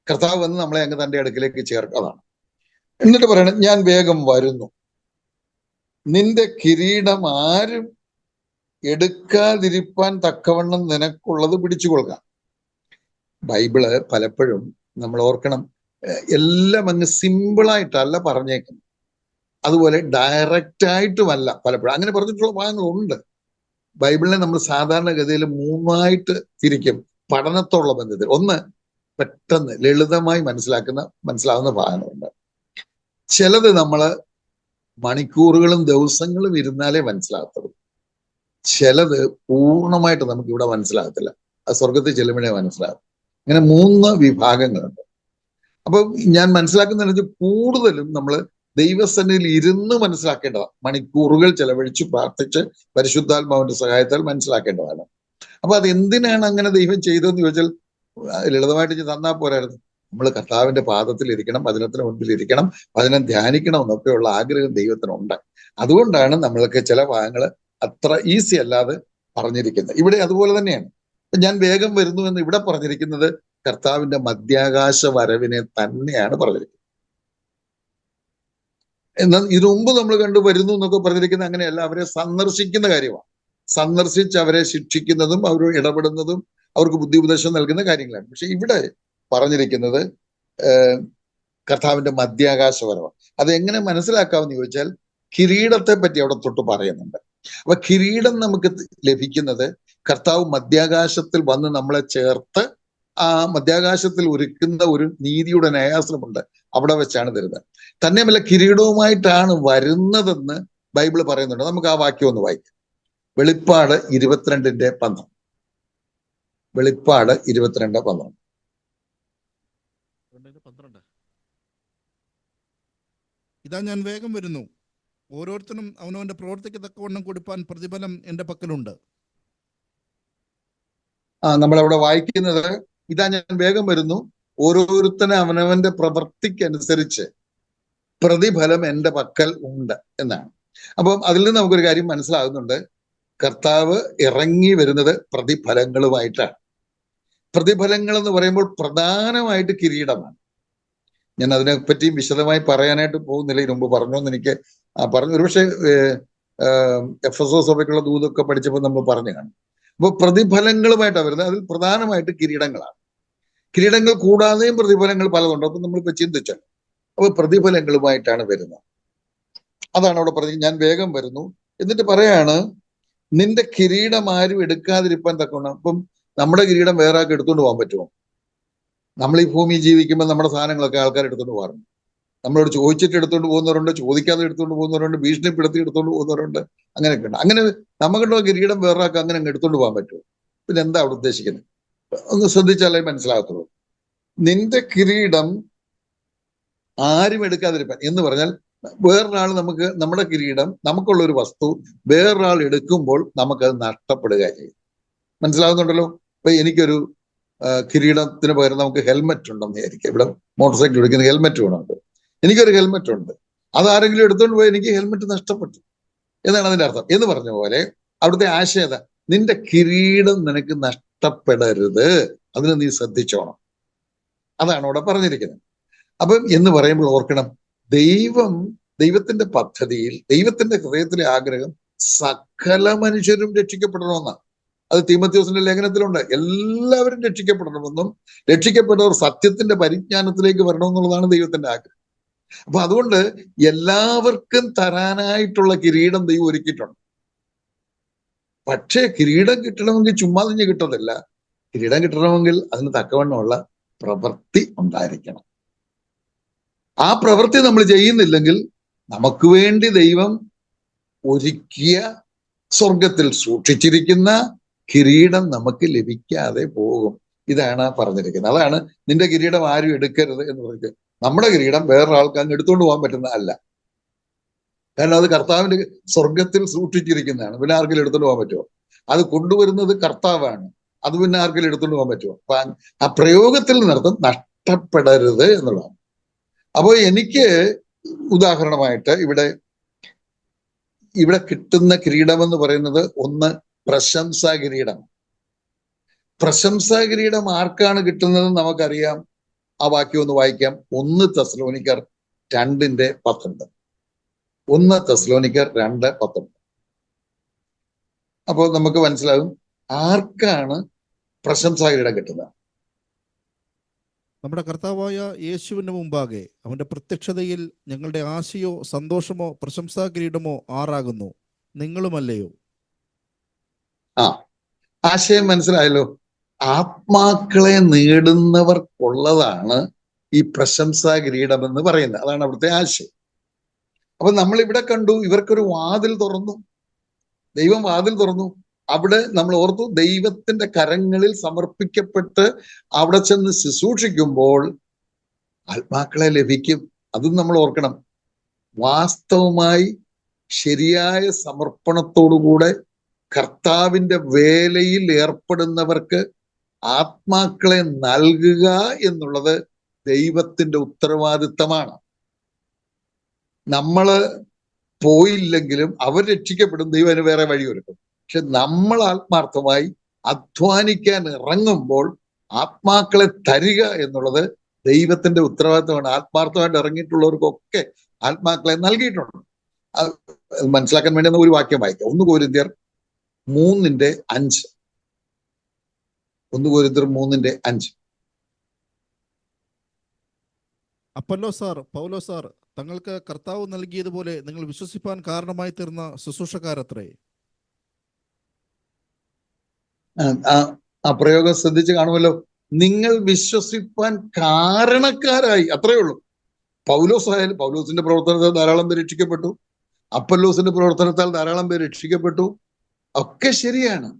കർത്താവ് വന്ന് നമ്മളെ അങ്ങ് തന്റെ അടുക്കിലേക്ക് ചേർക്കതാണ്. എന്നിട്ട് പറയണം, ഞാൻ വേഗം വരുന്നു, നിന്റെ കിരീടം ആരും എടുക്കാതിരിപ്പാൻ തക്കവണ്ണം നിനക്കുള്ളത് പിടിച്ചുകൊള്ളുക. ബൈബിള് പലപ്പോഴും നമ്മൾ ഓർക്കണം, എല്ലാം അങ്ങ് സിമ്പിളായിട്ടല്ല പറഞ്ഞേക്കുന്നത്. അതുപോലെ ഡയറക്റ്റ് ആയിട്ടുമല്ല പലപ്പോഴും. അങ്ങനെ പറഞ്ഞിട്ടുള്ള ഭാഗങ്ങളുണ്ട്. ബൈബിളിനെ നമ്മൾ സാധാരണഗതിയിൽ 3ആയിട്ട് തിരിക്കും പഠനത്തോടുള്ള ബന്ധത്തിൽ. ഒന്ന്, പെട്ടെന്ന് ലളിതമായി മനസ്സിലാവുന്ന ഭാഗങ്ങളുണ്ട്. ചിലത് നമ്മൾ മണിക്കൂറുകളും ദിവസങ്ങളും ഇരുന്നാലേ മനസ്സിലാകത്തുള്ളൂ. ചിലത് പൂർണ്ണമായിട്ട് നമുക്ക് ഇവിടെ മനസ്സിലാകത്തില്ല, അത് സ്വർഗത്തിൽ ചെല്ലുമ്പോഴേ മനസ്സിലാകും. ഇങ്ങനെ 3 വിഭാഗങ്ങളുണ്ട്. അപ്പൊ ഞാൻ മനസ്സിലാക്കുന്നതിന് കൂടുതലും നമ്മൾ ദൈവസന്നിധിയിൽ ഇരുന്ന് മനസ്സിലാക്കേണ്ടതാണ്. മണിക്കൂറുകൾ ചെലവഴിച്ച് പ്രാർത്ഥിച്ച് പരിശുദ്ധാത്മാവിന്റെ സഹായത്താൽ മനസ്സിലാക്കേണ്ടതാണ്. അപ്പൊ അത് എന്തിനാണ് അങ്ങനെ ദൈവം ചെയ്തതെന്ന് ചോദിച്ചാൽ ലളിതമായിട്ട് തന്നാൽ പോരായിരുന്നു. നമ്മൾ കർത്താവിന്റെ പാദത്തിൽ ഇരിക്കണം, വചനത്തിന് മുൻപിൽ ഇരിക്കണം, വചനം ധ്യാനിക്കണം എന്നൊക്കെയുള്ള ആഗ്രഹം ദൈവത്തിനുണ്ട്. അതുകൊണ്ടാണ് നമ്മൾക്ക് ചില ഭാഗങ്ങൾ അത്ര ഈസി അല്ലാതെ പറഞ്ഞിരിക്കുന്നത്. ഇവിടെ അതുപോലെ തന്നെയാണ്. ഞാൻ വേഗം വരുന്നു എന്ന് ഇവിടെ പറഞ്ഞിരിക്കുന്നത് കർത്താവിന്റെ മധ്യാകാശ വരവിനെ തന്നെയാണ് പറഞ്ഞിരിക്കുന്നത്. എന്നാൽ ഇതിനു മുമ്പ് നമ്മൾ കണ്ടു വരുന്നു എന്നൊക്കെ പറഞ്ഞിരിക്കുന്നത് അങ്ങനെയല്ല, അവരെ സന്ദർശിക്കുന്ന കാര്യമാണ്. സന്ദർശിച്ച് അവരെ ശിക്ഷിക്കുന്നതും അവരോട് ഇടപെടുന്നതും അവർക്ക് ബുദ്ധി ഉപദേശം നൽകുന്ന കാര്യങ്ങളാണ്. പക്ഷെ ഇവിടെ പറഞ്ഞിരിക്കുന്നത് കർത്താവിന്റെ മധ്യാകാശ വരവാണ്. അത് എങ്ങനെ മനസ്സിലാക്കാമെന്ന് ചോദിച്ചാൽ കിരീടത്തെ പറ്റി അവിടെ തൊട്ട് പറയുന്നുണ്ട്. അപ്പൊ കിരീടം നമുക്ക് ലഭിക്കുന്നത് കർത്താവ് മധ്യാകാശത്തിൽ വന്ന് നമ്മളെ ചേർത്ത് ആ മധ്യാകാശത്തിൽ ഒരുക്കുന്ന ഒരു നീതിയുടെ ന്യായാസനമുണ്ട്, അവിടെ വെച്ചാണ് തരുന്നത്. തന്നെയുമല്ല കിരീടവുമായിട്ടാണ് വരുന്നതെന്ന് ബൈബിൾ പറയുന്നുണ്ട്. നമുക്ക് ആ വാക്യം ഒന്ന് വായിക്കാം. വെളിപ്പാട് 22:12. വെളിപ്പാട് 22:12. ഇതാ ഞാൻ വേഗം വരുന്നു, ഓരോരുത്തരും അവനവന്റെ പ്രവൃത്തിക്ക് തക്കവണ്ണം കൊടുപ്പാൻ പ്രതിഫലം എന്റെ പക്കലുണ്ട്. നമ്മളവിടെ വായിക്കുന്നത് ഇതാ ഞാൻ വേഗം വരുന്നു, ഓരോരുത്തരും അവനവന്റെ പ്രവൃത്തിക്കനുസരിച്ച് പ്രതിഫലം എന്റെ പക്കൽ ഉണ്ട് എന്നാണ്. അപ്പം അതിൽ നിന്ന് നമുക്കൊരു കാര്യം മനസ്സിലാകുന്നുണ്ട്, കർത്താവ് ഇറങ്ങി വരുന്നത് പ്രതിഫലങ്ങളുമായിട്ടാണ്. പ്രതിഫലങ്ങൾ എന്ന് പറയുമ്പോൾ പ്രധാനമായിട്ട് കിരീടമാണ്. ഞാൻ അതിനെപ്പറ്റി വിശദമായി പറയാനായിട്ട് പോകുന്നില്ല, ഇതിനു മുമ്പ് പറഞ്ഞോന്ന് എനിക്ക് പറഞ്ഞു. ഒരുപക്ഷെ എഫെസോസ് സഭയ്ക്കുള്ള ദൂതൊക്കെ പഠിച്ചപ്പോൾ നമ്മൾ പറഞ്ഞു കാണും. അപ്പോൾ പ്രതിഫലങ്ങളുമായിട്ടാണ് വരുന്നത്. അതിൽ പ്രധാനമായിട്ട് കിരീടങ്ങളാണ്. കിരീടങ്ങൾ കൂടാതെയും പ്രതിഫലങ്ങൾ പലതുണ്ട്. അപ്പൊ നമ്മളിപ്പോ ചിന്തിച്ചാൽ അപ്പൊ പ്രതിഫലങ്ങളുമായിട്ടാണ് വരുന്നത്. അതാണ് അവിടെ പറഞ്ഞത്, ഞാൻ വേഗം വരുന്നു. എന്നിട്ട് പറയാണ്, നിന്റെ കിരീടം ആരും എടുക്കാതിരിപ്പാൻ തക്കവണ്ണം. അപ്പം നമ്മുടെ കിരീടം വേറെ ആൾക്ക് എടുത്തുകൊണ്ട് പോകാൻ പറ്റുമോ? നമ്മൾ ഈ ഭൂമി ജീവിക്കുമ്പോൾ നമ്മുടെ സാധനങ്ങളൊക്കെ ആൾക്കാർ എടുത്തുകൊണ്ട് പോകാറുണ്ട്. നമ്മളോട് ചോദിച്ചിട്ട് എടുത്തുകൊണ്ട് പോകുന്നവരുണ്ട്, ചോദിക്കാതെ എടുത്തുകൊണ്ട് പോകുന്നവരുണ്ട്, ഭീഷണിപ്പെടുത്തി എടുത്തുകൊണ്ട് പോകുന്നവരുണ്ട്. അങ്ങനെയൊക്കെ ഉണ്ട്. അങ്ങനെ നമുക്കുള്ള കിരീടം വേറെ ആൾക്ക് അങ്ങനെ അങ്ങ് എടുത്തുകൊണ്ട് പോകാൻ പറ്റുമോ? പിന്നെ എന്താ അവിടെ ഉദ്ദേശിക്കുന്നത്? ഒന്ന് ശ്രദ്ധിച്ചാലേ മനസ്സിലാകത്തുള്ളൂ. നിന്റെ കിരീടം ആരും എടുക്കാതിരിപ്പാൻ എന്ന് പറഞ്ഞാൽ വേറൊരാൾ നമുക്ക് നമ്മുടെ കിരീടം, നമുക്കുള്ള ഒരു വസ്തു വേറൊരാൾ എടുക്കുമ്പോൾ നമുക്കത് നഷ്ടപ്പെടുക ചെയ്യും. മനസ്സിലാകുന്നുണ്ടല്ലോ? ഇപ്പൊ എനിക്കൊരു കിരീടത്തിന് പകരം നമുക്ക് ഹെൽമെറ്റ് ഉണ്ടെന്ന് വിചാരിക്കുക. ഇവിടെ മോട്ടോർ സൈക്കിൾ എടുക്കുന്ന ഹെൽമെറ്റ് വേണമുണ്ട്. എനിക്കൊരു ഹെൽമെറ്റ് ഉണ്ട്, അതാരെങ്കിലും എടുത്തുകൊണ്ട് പോയി എനിക്ക് ഹെൽമെറ്റ് നഷ്ടപ്പെട്ടു എന്നാണ് അതിന്റെ അർത്ഥം. എന്ന് പറഞ്ഞ പോലെ അവിടുത്തെ ആശയത, നിന്റെ കിരീടം നിനക്ക് നഷ്ടപ്പെടരുത്, അതിന് നീ ശ്രദ്ധിച്ചോണം. അതാണ് അവിടെ പറഞ്ഞിരിക്കുന്നത്. അപ്പം എന്ന് പറയുമ്പോൾ ഓർക്കണം, ദൈവത്തിന്റെ പദ്ധതിയിൽ, ദൈവത്തിന്റെ ഹൃദയത്തിലെ ആഗ്രഹം സകല മനുഷ്യരും രക്ഷിക്കപ്പെടണമെന്നാണ്. അത് തീമോഥെയോസിന്റെ ലേഖനത്തിലുണ്ട്. എല്ലാവരും രക്ഷിക്കപ്പെടണമെന്നും രക്ഷിക്കപ്പെട്ടവർ സത്യത്തിന്റെ പരിജ്ഞാനത്തിലേക്ക് വരണമെന്നുള്ളതാണ് ദൈവത്തിന്റെ ആഗ്രഹം. അപ്പൊ അതുകൊണ്ട് എല്ലാവർക്കും തരാനായിട്ടുള്ള കിരീടം ദൈവം ഒരുക്കിയിട്ടുണ്ട്. പക്ഷേ കിരീടം കിട്ടണമെങ്കിൽ ചുമ്മാ തന്നെ കിട്ടത്തില്ല. കിരീടം കിട്ടണമെങ്കിൽ അതിന് തക്കവണ്ണമുള്ള പ്രവൃത്തി ഉണ്ടായിരിക്കണം. ആ പ്രവൃത്തി നമ്മൾ ചെയ്യുന്നില്ലെങ്കിൽ നമുക്ക് വേണ്ടി ദൈവം ഒരുക്കിയ സ്വർഗത്തിൽ സൂക്ഷിച്ചിരിക്കുന്ന കിരീടം നമുക്ക് ലഭിക്കാതെ പോകും. ഇതാണ് പറഞ്ഞിരിക്കുന്നത്. അതാണ് നിന്റെ കിരീടം ആരും എടുക്കരുത് എന്ന് പറയുന്നത്. നമ്മുടെ കിരീടം വേറൊരാൾക്ക് അങ്ങ് എടുത്തുകൊണ്ട് പോകാൻ പറ്റുന്ന അല്ല. കാരണം അത് കർത്താവിന്റെ സ്വർഗത്തിൽ സൂക്ഷിച്ചിരിക്കുന്നതാണ്. പിന്നെ ആർക്കെങ്കിലും എടുത്തുകൊണ്ട് പോകാൻ പറ്റുമോ? അത് കൊണ്ടുവരുന്നത് കർത്താവാണ്. അത് പിന്നെ ആർക്കെങ്കിലും എടുത്തുകൊണ്ട് പോകാൻ പറ്റുമോ? അപ്പൊ ആ പ്രയോഗത്തിൽ നിന്നർത്ഥം നഷ്ടപ്പെടരുത് എന്നുള്ളതാണ്. അപ്പോൾ എനിക്ക് ഉദാഹരണമായിട്ട് ഇവിടെ കിട്ടുന്ന കിരീടം എന്ന് പറയുന്നത് ഒന്ന് പ്രശംസാ കിരീടം. പ്രശംസാ കിരീടം ആർക്കാണ് കിട്ടുന്നത് നമുക്കറിയാം. ആ വാക്യം ഒന്ന് വായിക്കാം. 1 തെസ്സലോനിക്കർ 2:19. 1 തെസ്സലോനിക്കർ 2:19. അപ്പോൾ നമുക്ക് മനസ്സിലാകും ആർക്കാണ് പ്രശംസാ കിരീടം കിട്ടുന്നത്. നമ്മുടെ കർത്താവായ യേശുവിന്റെ മുമ്പാകെ അവന്റെ പ്രത്യക്ഷതയിൽ ഞങ്ങളുടെ ആശയോ സന്തോഷമോ പ്രശംസാ കിരീടമോ ആറാകുന്നു, നിങ്ങളുമല്ലയോ? ആശയം മനസ്സിലായല്ലോ. ആത്മാക്കളെ നേടുന്നവർക്കുള്ളതാണ് ഈ പ്രശംസാ കിരീടം എന്ന് പറയുന്നത്. അതാണ് അവിടുത്തെ ആശയം. അപ്പൊ നമ്മൾ ഇവിടെ കണ്ടു, ഇവർക്കൊരു വാതിൽ തുറന്നു, ദൈവം വാതിൽ തുറന്നു. അവിടെ നമ്മൾ ഓർത്തു, ദൈവത്തിന്റെ കരങ്ങളിൽ സമർപ്പിക്കപ്പെട്ട് അവിടെ ചെന്ന് ശുശ്രൂഷിക്കുമ്പോൾ ആത്മാക്കളെ ലഭിക്കും. അതും നമ്മൾ ഓർക്കണം. വാസ്തവമായി ശരിയായ സമർപ്പണത്തോടുകൂടെ കർത്താവിന്റെ വേലയിൽ ഏർപ്പെടുന്നവർക്ക് ആത്മാക്കളെ നൽകുക എന്നുള്ളത് ദൈവത്തിന്റെ ഉത്തരവാദിത്തമാണ്. നമ്മള് പോയില്ലെങ്കിലും അവർ രക്ഷിക്കപ്പെടും, ദൈവം അതിന് വേറെ വഴിയൊരുക്കും. പക്ഷെ നമ്മൾ ആത്മാർത്ഥമായി അധ്വാനിക്കാൻ ഇറങ്ങുമ്പോൾ ആത്മാക്കളെ തരിക എന്നുള്ളത് ദൈവത്തിന്റെ ഉത്തരവാദിത്തമാണ്. ആത്മാർത്ഥമായിട്ട് ഇറങ്ങിയിട്ടുള്ളവർക്കൊക്കെ ആത്മാക്കളെ നൽകിയിട്ടുണ്ട്. അത് മനസ്സിലാക്കാൻ വേണ്ടി ഒരു വാക്യം വായിക്കാം. 1 കൊരിന്ത്യർ 3:5. 1 കൊരിന്ത്യർ 3:5. അപ്പൊല്ലോസാർ, പൗലോസാർ തങ്ങൾക്ക് കർത്താവ് നൽകിയതുപോലെ നിങ്ങൾ വിശ്വസിപ്പാൻ കാരണമായി തീർന്ന ശുശ്രൂഷക്കാരത്രേ. ആ പ്രയോഗം ശ്രദ്ധിച്ച് കാണുമല്ലോ. നിങ്ങൾ വിശ്വസിപ്പാൻ കാരണക്കാരായി, അത്രയേ ഉള്ളൂ. പൗലോസ് ആയാലും പൗലോസിന്റെ പ്രവർത്തനത്താൽ ധാരാളം പേര് രക്ഷിക്കപ്പെട്ടു, അപ്പൊല്ലോസിന്റെ പ്രവർത്തനത്താൽ ധാരാളം പേര് രക്ഷിക്കപ്പെട്ടു, ഒക്കെ ശരിയാണ്.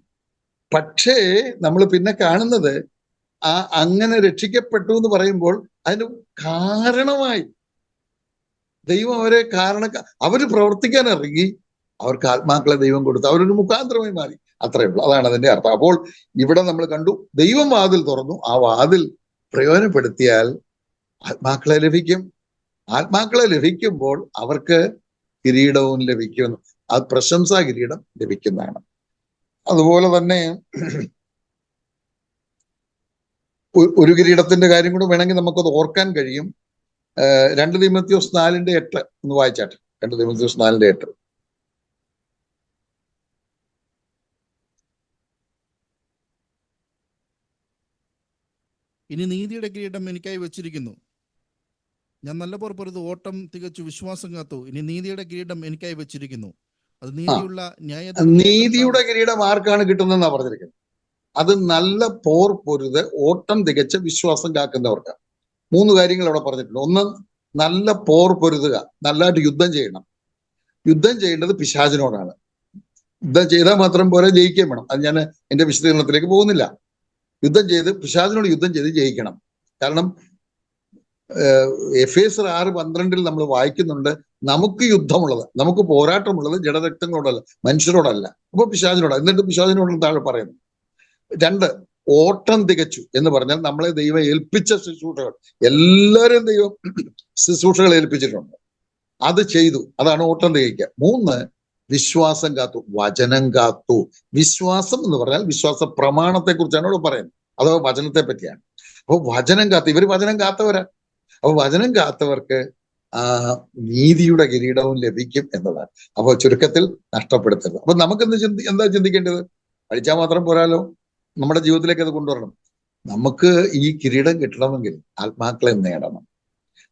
പക്ഷേ നമ്മൾ പിന്നെ കാണുന്നത് അങ്ങനെ രക്ഷിക്കപ്പെട്ടു എന്ന് പറയുമ്പോൾ അതിന് കാരണമായി ദൈവം അവരെ അവര് പ്രവർത്തിക്കാൻ ഇറങ്ങി, അവർക്ക് ആത്മാക്കളെ ദൈവം കൊടുത്തു, അവരൊരു മുഖാന്തരമായി മാറി. അത്രയേ ഉള്ളൂ. അതാണ് അതിന്റെ അർത്ഥം. അപ്പോൾ ഇവിടെ നമ്മൾ കണ്ടു, ദൈവം വാതിൽ തുറന്നു. ആ വാതിൽ പ്രയോജനപ്പെടുത്തിയാൽ ആത്മാക്കളെ ലഭിക്കും. ആത്മാക്കളെ ലഭിക്കുമ്പോൾ അവർക്ക് കിരീടവും ലഭിക്കും. അത് പ്രശംസാ കിരീടം ലഭിക്കുന്നതാണ്. അതുപോലെ തന്നെ ഒരു കിരീടത്തിന്റെ കാര്യം കൂടെ വേണമെങ്കിൽ നമുക്കത് ഓർക്കാൻ കഴിയും. 2 തീമോഥെയോസ് 4:8 ഒന്ന് വായിച്ചാട്ടെ. 2 തീമോഥെയോസ് 4:8. ഇനി നീതിയുടെ കിരീടം എനിക്കായി വെച്ചിരിക്കുന്നു. ഞാൻ നല്ല പോർ പൊരുത് ഓട്ടം തികച്ചു വിശ്വാസം കാത്തു. ഇനി നീതിയുടെ കിരീടം എനിക്കായി വെച്ചിരിക്കുന്നു. അത് നീതിയുള്ള നീതിയുടെ കിരീടം ആർക്കാണ് കിട്ടുന്നതെന്നാ പറഞ്ഞിരിക്കുന്നത്. അത് നല്ല പോർ പൊരുത് ഓട്ടം തികച്ച വിശ്വാസം കാക്കുന്നവർക്ക്. 3 കാര്യങ്ങൾ അവിടെ പറഞ്ഞിട്ടുണ്ട്. ഒന്ന്, നല്ല പോർ പൊരുതുക, നല്ലതായിട്ട് യുദ്ധം ചെയ്യണം. യുദ്ധം ചെയ്യേണ്ടത് പിശാചിനോടാണ്. യുദ്ധം ചെയ്താൽ മാത്രം പോരാ, ജയിക്കാൻ വേണം. അത് ഞാൻ എന്റെ വിശദീകരണത്തിലേക്ക് പോകുന്നില്ല. യുദ്ധം ചെയ്ത് പിശാചിനോട് യുദ്ധം ചെയ്ത് ജയിക്കണം. കാരണം എഫേസർ 6:12 നമ്മൾ വായിക്കുന്നുണ്ട്, നമുക്ക് യുദ്ധമുള്ളത്, നമുക്ക് പോരാട്ടമുള്ളത് ജഡരക്തങ്ങളോടല്ല, മനുഷ്യരോടല്ല. അപ്പൊ പിശാചിനോട്. എന്നിട്ട് പിശാചിനോട് താഴെ പറയുന്നു. 2, ഓട്ടം തികച്ചു എന്ന് പറഞ്ഞാൽ നമ്മളെ ദൈവം ഏൽപ്പിച്ച ശുശ്രൂഷകൾ, എല്ലാവരും ദൈവം ശുശ്രൂഷകൾ ഏൽപ്പിച്ചിട്ടുണ്ട്, അത് ചെയ്തു. അതാണ് ഓട്ടം തികയ്ക്കുക. 3, വിശ്വാസം കാത്തു, വചനം കാത്തു. വിശ്വാസം എന്ന് പറഞ്ഞാൽ വിശ്വാസ പ്രമാണത്തെ കുറിച്ചാണ് ഇവിടെ പറയുന്നത്, അഥവാ വചനത്തെ പറ്റിയാണ്. അപ്പൊ വചനം കാത്തു, ഇവര് വചനം കാത്തവരാ. അപ്പൊ വചനം കാത്തവർക്ക് നീതിയുടെ കിരീടവും ലഭിക്കും എന്നതാണ്. അപ്പൊ ചുരുക്കത്തിൽ നഷ്ടപ്പെടുത്തരുത്. അപ്പൊ നമുക്ക് എന്താ ചിന്തിക്കേണ്ടത്? പഠിച്ചാൽ മാത്രം പോരാലോ, നമ്മുടെ ജീവിതത്തിലേക്ക് അത് കൊണ്ടുവരണം. നമുക്ക് ഈ കിരീടം കിട്ടണമെങ്കിൽ ആത്മാക്കളെ നേടണം.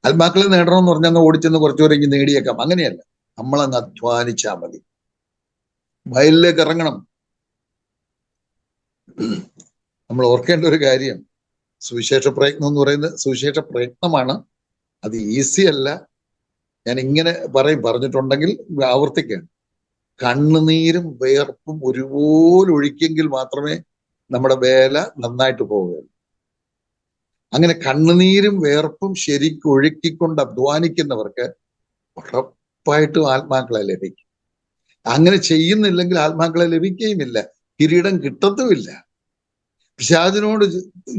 ആത്മാക്കളെ നേടണം എന്ന് പറഞ്ഞാൽ ഓടിച്ചെന്ന് കുറച്ചുപേരെ നേടിയേക്കാം, അങ്ങനെയല്ല. നമ്മളങ്ങ് അധ്വാനിച്ചാൽ മതി. വയലിലേക്ക് ഇറങ്ങണം. നമ്മൾ ഓർക്കേണ്ട ഒരു കാര്യം, സുവിശേഷ പ്രയത്നം എന്ന് പറയുന്നത് സുവിശേഷ പ്രയത്നമാണ്. അത് ഈസി അല്ല. ഞാൻ ഇങ്ങനെ പറഞ്ഞിട്ടുണ്ടെങ്കിൽ ആവർത്തിക്കുകയാണ്. കണ്ണുനീരും വിയർപ്പും ഒരുപോലെ ഒഴിക്കെങ്കിൽ മാത്രമേ നമ്മുടെ വേല നന്നായിട്ട് പോവുകയുള്ളൂ. അങ്ങനെ കണ്ണുനീരും വിയർപ്പും ശരിക്കും ഒഴുക്കിക്കൊണ്ട് അധ്വാനിക്കുന്നവർക്ക് ഉറപ്പായിട്ടും ആത്മാക്കളെ ലഭിക്കും. അങ്ങനെ ചെയ്യുന്നില്ലെങ്കിൽ ആത്മാക്കളെ ലഭിക്കുകയുമില്ല, കിരീടം കിട്ടത്തുമില്ല. പിശാചിനോട്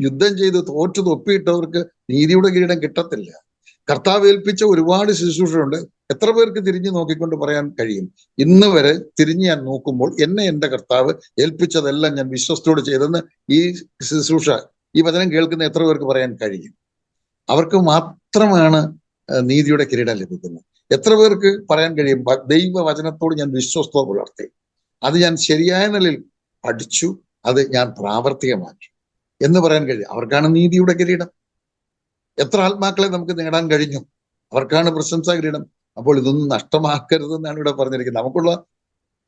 യുദ്ധം ചെയ്ത് തോറ്റു തൊപ്പിയിട്ടവർക്ക് നീതിയുടെ കിരീടം കിട്ടത്തില്ല. കർത്താവ് ഏൽപ്പിച്ച ഒരുപാട് ശുശ്രൂഷയുണ്ട്. എത്ര പേർക്ക് തിരിഞ്ഞു നോക്കിക്കൊണ്ട് പറയാൻ കഴിയും, ഇന്ന് വരെ തിരിഞ്ഞ് ഞാൻ നോക്കുമ്പോൾ എന്നെ എൻ്റെ കർത്താവ് ഏൽപ്പിച്ചതെല്ലാം ഞാൻ വിശ്വസ്തയോട് ചെയ്തെന്ന് ഈ ശുശ്രൂഷ, ഈ വചനം കേൾക്കുന്ന എത്ര പേർക്ക് പറയാൻ കഴിയും? അവർക്ക് മാത്രമാണ് നീതിയുടെ കിരീടം ലഭിക്കുന്നത്. എത്ര പേർക്ക് പറയാൻ കഴിയും, ദൈവവചനത്തോട് ഞാൻ വിശ്വസ്തത പുലർത്തി, അത് ഞാൻ ശരിയായ നിലയിൽ പഠിച്ചു, അത് ഞാൻ പ്രാവർത്തികമാക്കി എന്ന് പറയാൻ കഴിയും? അവർക്കാണ് നീതിയുടെ കിരീടം. എത്ര ആത്മാക്കളെ നമുക്ക് നേടാൻ കഴിഞ്ഞു? അവർക്കാണ് പ്രശംസാ കിരീടം. അപ്പോൾ ഇതൊന്നും നഷ്ടമാക്കരുതെന്നാണ് ഇവിടെ പറഞ്ഞിരിക്കുന്നത്.